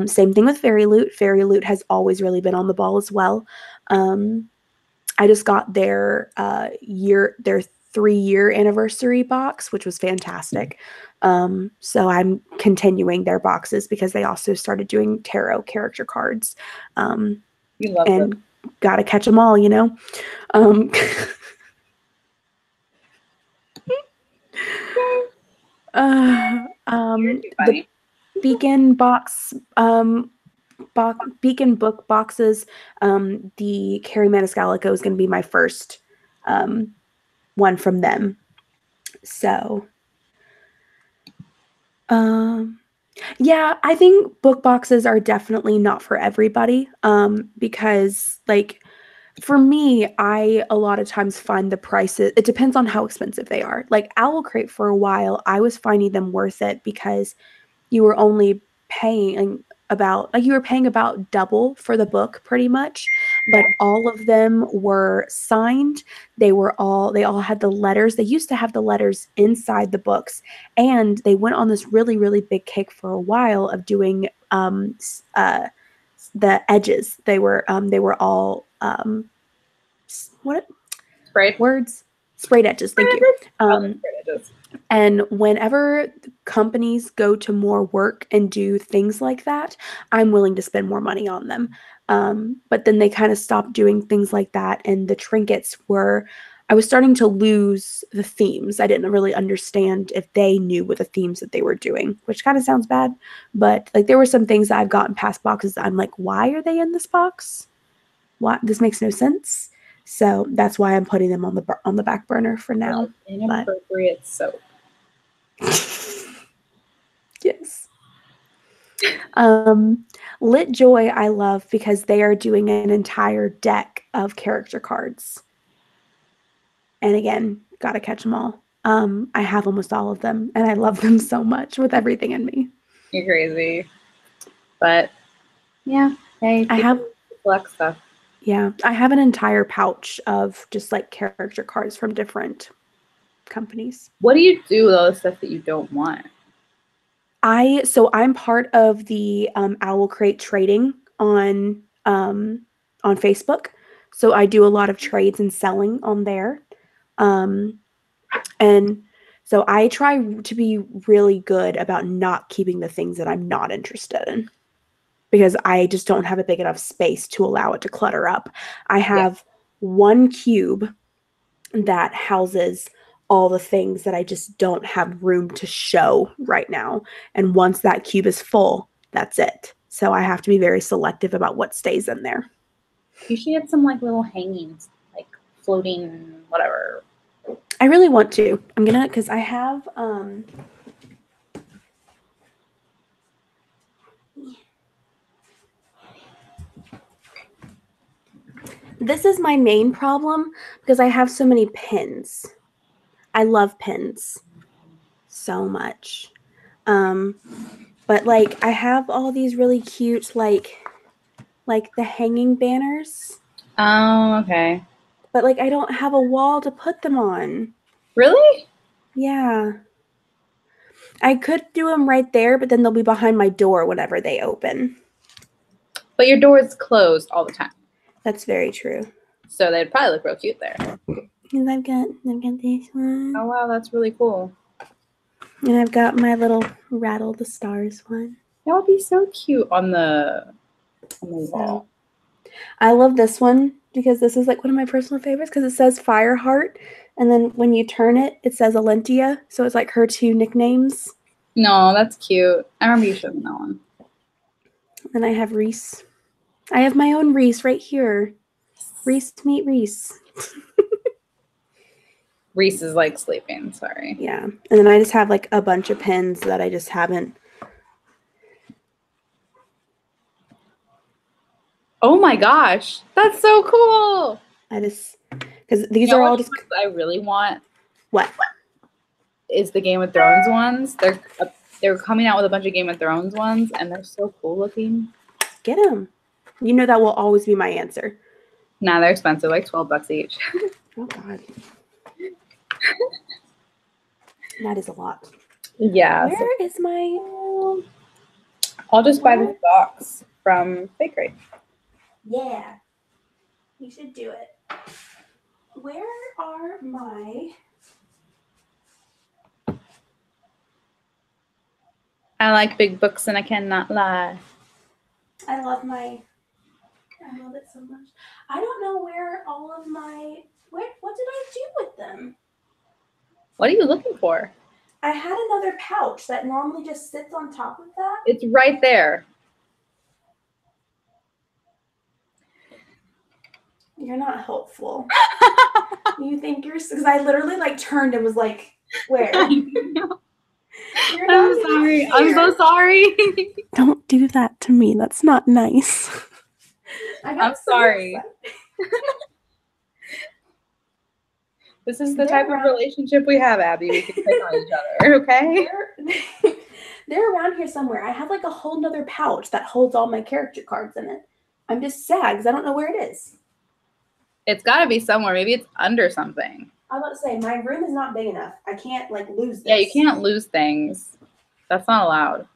Same thing with Fairy Loot. Fairy Loot has always really been on the ball as well. I just got their 3-year anniversary box, which was fantastic. So I'm continuing their boxes because they also started doing tarot character cards. You love and them. Gotta catch them all, you know. The Beacon box, Beacon book boxes. The Carrie Maniscalco is going to be my first one from them. So, yeah, I think book boxes are definitely not for everybody. Because like for me, I a lot of times find the prices, it depends on how expensive they are. Like Owl Crate for a while, I was finding them worth it because you were only paying about double for the book pretty much, but all of them were signed. They all had the letters. They used to have the letters inside the books, and they went on this really, really big kick for a while of doing the edges. They were all what sprayed words? Sprayed edges. Thank you. sprayed edges. And whenever companies go to more work and do things like that, I'm willing to spend more money on them. But then they kind of stopped doing things like that. And the trinkets I was starting to lose the themes. I didn't really understand if they knew what the themes that they were doing, which kind of sounds bad. But like there were some things that I've gotten past boxes that I'm like, why are they in this box? What? This makes no sense. So that's why I'm putting them on the back burner for now. Inappropriate soap. Yes. Lit Joy I love because they are doing an entire deck of character cards. And again, gotta catch them all. I have almost all of them, and I love them so much with everything in me. You're crazy. But yeah, hey, I have collect stuff. Yeah, I have an entire pouch of just like character cards from different companies. What do you do with all the stuff that you don't want? I'm part of the Owl Crate trading on Facebook. So I do a lot of trades and selling on there. And so I try to be really good about not keeping the things that I'm not interested in because I just don't have a big enough space to allow it to clutter up. I have one cube that houses all the things that I just don't have room to show right now. And once that cube is full, that's it. So I have to be very selective about what stays in there. You should get some like little hangings, like floating whatever. I really want to. I'm gonna, because I have this is my main problem because I have so many pins. I love pins so much. But like I have all these really cute like the hanging banners. Oh, okay. But like I don't have a wall to put them on. Really? Yeah. I could do them right there, but then they'll be behind my door whenever they open. But your door is closed all the time. That's very true. So they'd probably look real cute there. And I've got this one. Oh wow, that's really cool. And I've got my little Rattle the Stars one. That would be so cute on the wall. I love this one because this is like one of my personal favorites because it says Fireheart. And then when you turn it, it says Alentia. So it's like her 2 nicknames. No, that's cute. I remember you showing that one. And I have Reese. I have my own Reese right here. Reese meet Reese. Reese is like sleeping, sorry. Yeah. And then I just have like a bunch of pins that I just haven't. Oh my gosh. That's so cool. Because these are all just. I really want. What? Is the Game of Thrones ones. They're coming out with a bunch of Game of Thrones ones, and they're so cool looking. Get them. You know that will always be my answer. Nah, they're expensive, like $12 each. Oh God. That is a lot. Yeah. Where is my... I'll just buy this box from Bakery. Yeah. You should do it. Where are my... I like big books and I cannot lie. I love it so much. I don't know where all of my... What did I do with them? What are you looking for? I had another pouch that normally just sits on top of that. It's right there. You're not helpful. You think you're... Because I literally like turned and was like, where? I'm sorry. I'm so sorry. Don't do that to me. That's not nice. I'm sorry. This is the type of relationship we have, Abby. We can pick on each other, okay? They're around here somewhere. I have like a whole nother pouch that holds all my character cards in it. I'm just sad because I don't know where it is. It's got to be somewhere. Maybe it's under something. I was about to say, my room is not big enough. I can't like lose this. Yeah, you can't lose things. That's not allowed.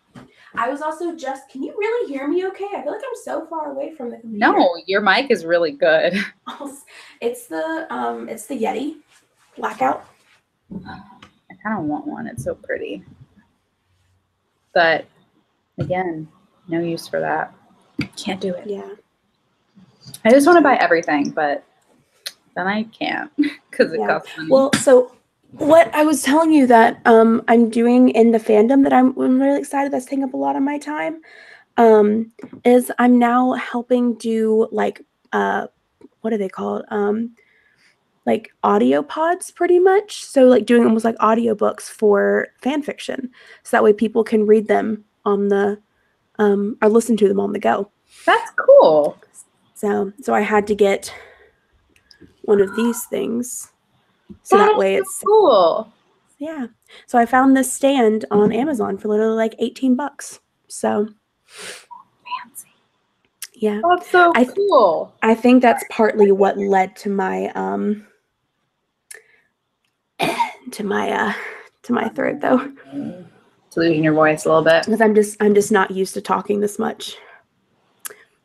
I was also just, can you really hear me okay? I feel like I'm so far away from the computer. No, your mic is really good. It's the Yeti Blackout. I kind of want one. It's so pretty. But again, no use for that. Can't do it. Yeah. I just want to buy everything, but then I can't because it costs money. Well, so what I was telling you that I'm doing in the fandom that I'm really excited, that's taking up a lot of my time, is I'm now helping do like what are they called? Like audio pods pretty much. So like doing almost like audiobooks for fan fiction. So that way people can read them on the or listen to them on the go. That's cool. So I had to get one of these things. So that way it's cool. Yeah. So I found this stand on Amazon for literally like $18. So fancy. Yeah. That's so cool. I think that's partly what led to my to my throat though. To losing your voice a little bit. Because I'm just not used to talking this much.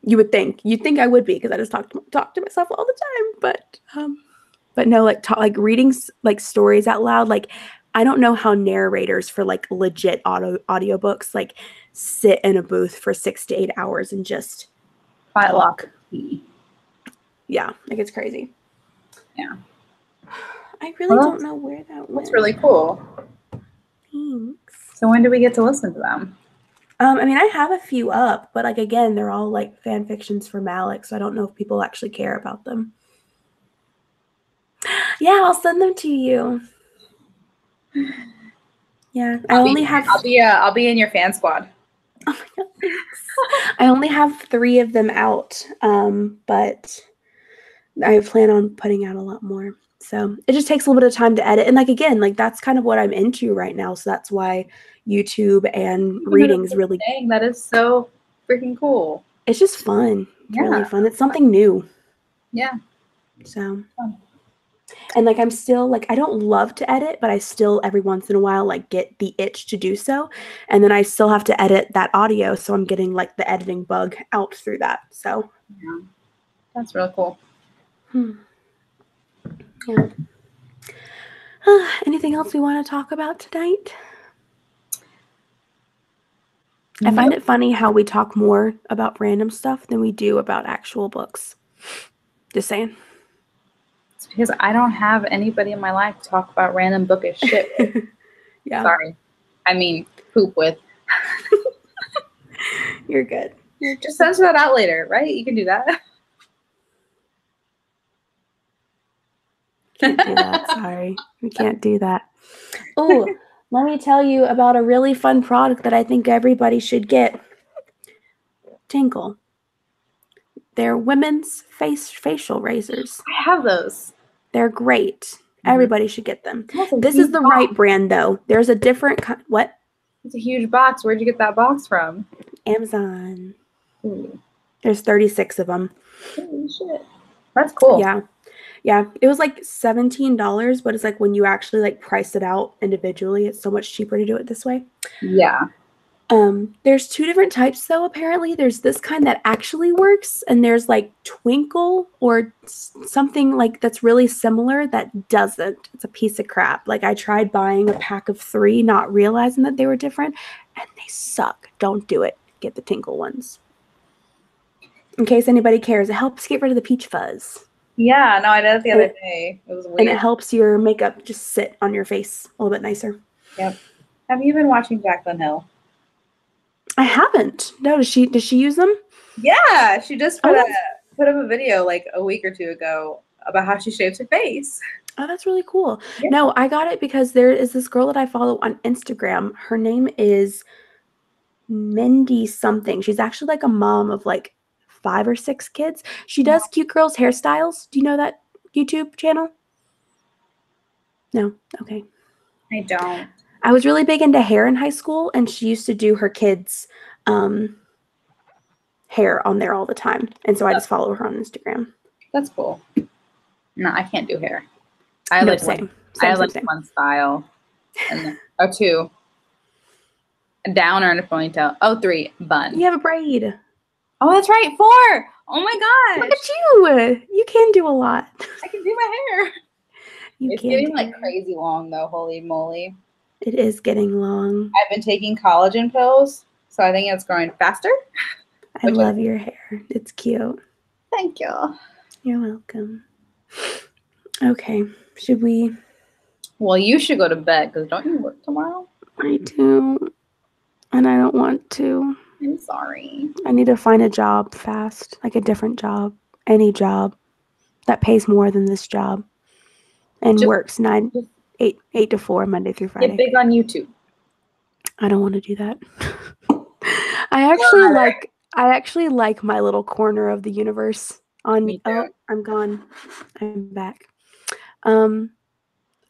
You'd think I would be because I just talk to myself all the time, but no, like reading like stories out loud, like I don't know how narrators for like legit audiobooks like sit in a booth for 6 to 8 hours and just talk. Yeah, like it's crazy. Yeah. I really don't know where that went. That's really cool. Thanks. So when do we get to listen to them? I mean, I have a few up, but like again, they're all like fan fictions for Malik, so I don't know if people actually care about them. Yeah, I'll send them to you. Yeah, I'll be in your fan squad. Oh my God, thanks. I only have 3 of them out, but I plan on putting out a lot more. So it just takes a little bit of time to edit, and like again, like that's kind of what I'm into right now. So that's why YouTube and reading is really. Dang, that is so freaking cool. It's just fun. It's really fun. It's something new. Yeah. So. And like I'm still like I don't love to edit, but I still every once in a while like get the itch to do so. And then I still have to edit that audio, so I'm getting like the editing bug out through that. So yeah. That's really cool. Yeah. Anything else we want to talk about tonight? I find it funny how we talk more about random stuff than we do about actual books. Just saying. It's because I don't have anybody in my life to talk about random bookish shit with. Yeah. Sorry. I mean, poop with. You're good. Just censor that out later, right? You can do that. Can't do that. Sorry. We can't do that. Oh, let me tell you about a really fun product that I think everybody should get. Tinkle. They're women's facial razors. I have those. They're great. Everybody should get them. This is the right brand, though. There's a different what? It's a huge box. Where'd you get that box from? Amazon. Ooh. There's 36 of them. Holy shit. That's cool. Yeah. Yeah. It was like $17, but it's like when you actually like price it out individually, it's so much cheaper to do it this way. Yeah. There's two different types though, apparently. There's this kind that actually works, and there's like Twinkle or something like that's really similar that doesn't. It's a piece of crap. Like I tried buying a pack of 3, not realizing that they were different, and they suck. Don't do it. Get the Tinkle ones. In case anybody cares, it helps get rid of the peach fuzz. Yeah, no, I did it the other day. It was weird. And it helps your makeup just sit on your face a little bit nicer. Yep. Have you been watching Jaclyn Hill? I haven't. No, does she use them? Yeah, she just put up a video like a week or 2 ago about how she shaves her face. Oh, that's really cool. Yeah. No, I got it because there is this girl that I follow on Instagram. Her name is Mindy something. She's actually like a mom of like 5 or 6 kids. She does cute girls hairstyles. Do you know that YouTube channel? No? Okay. I don't. I was really big into hair in high school, and she used to do her kids' hair on there all the time. And so I just follow her on Instagram. That's cool. No, I can't do hair. I like one style or 2. A down or in a ponytail. Oh, 3, bun. You have a braid. Oh, that's right. 4. Oh my gosh. Look at you. You can do a lot. I can do my hair. It's getting like crazy long though. Holy moly. It is getting long. I've been taking collagen pills, so I think it's growing faster. I love your hair. It's cute. Thank you. You're welcome. Okay. Should we? Well, you should go to bed because don't you work tomorrow? I do. And I don't want to. I'm sorry. I need to find a job fast, like a different job, any job that pays more than this job and works 8 to 4 Monday through Friday. Get big on YouTube. I don't want to do that. I actually like my little corner of the universe on I'm gone. I'm back.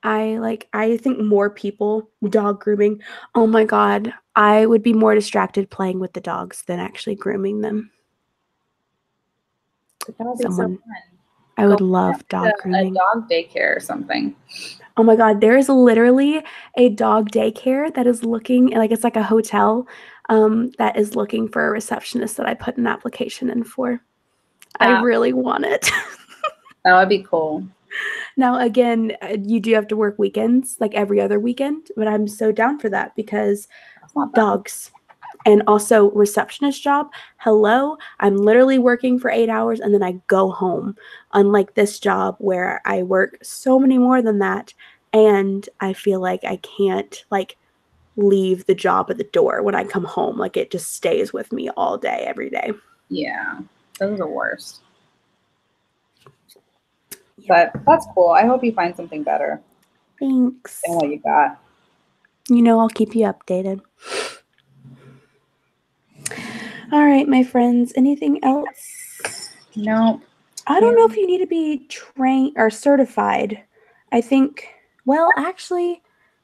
I think more people dog grooming. Oh my God. I would be more distracted playing with the dogs than actually grooming them. That would be so fun. I would love dog grooming. A dog daycare or something. Oh my God. There is literally a dog daycare that is looking like it's like a hotel that is looking for a receptionist that I put an application in for. I really want it. That would be cool. Now, again, you do have to work weekends, like every other weekend, but I'm so down for that because dogs and also receptionist job. Hello, I'm literally working for 8 hours and then I go home. Unlike this job where I work so many more than that, and I feel like I can't like leave the job at the door when I come home. Like it just stays with me all day, every day. Yeah, those are the worst. But that's cool. I hope you find something better. Thanks. Than what you got. You know, I'll keep you updated. All right, my friends. Anything else? No. I don't know if you need to be trained or certified. I think, well, actually,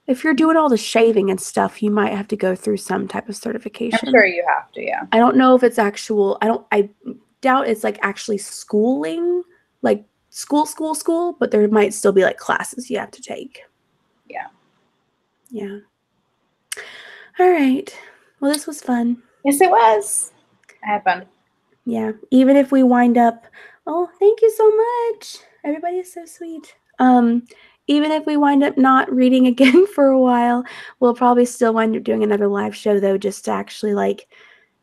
if you're doing all the shaving and stuff, you might have to go through some type of certification. I'm sure you have to, yeah. I don't know if it's actual. I doubt it's like actually schooling, like school, but there might still be like classes you have to take. Yeah. All right. Well, this was fun. Yes, it was. I had fun. Yeah. Even if we wind up, oh, thank you so much. Everybody is so sweet. Even if we wind up not reading again for a while, we'll probably still wind up doing another live show though, just to actually like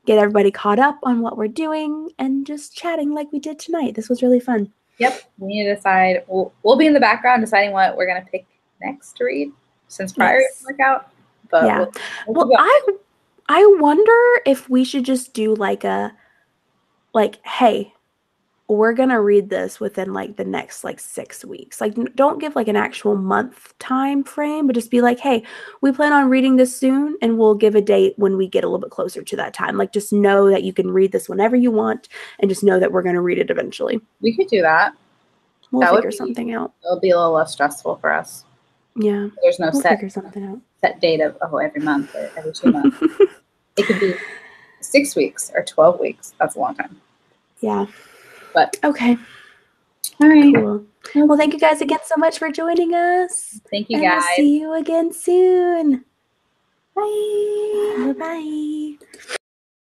get everybody caught up on what we're doing and just chatting like we did tonight. This was really fun. Yep. We need to decide. We'll be in the background deciding what we're going to pick next to read since prior didn't work out. But yeah. Well, I wonder if we should just do like hey, we're going to read this within like the next like 6 weeks. Like don't give like an actual month time frame, but just be like, hey, we plan on reading this soon and we'll give a date when we get a little bit closer to that time. Like just know that you can read this whenever you want and just know that we're going to read it eventually. We could do that. We'll figure something out. It'll be a little less stressful for us. Yeah. There's no set date of every month or every 2 months. It could be 6 weeks or 12 weeks. That's a long time. Yeah. But okay. All right. Cool. Well, thank you guys again so much for joining us. Thank you, and guys. We'll see you again soon. Bye. Bye-bye.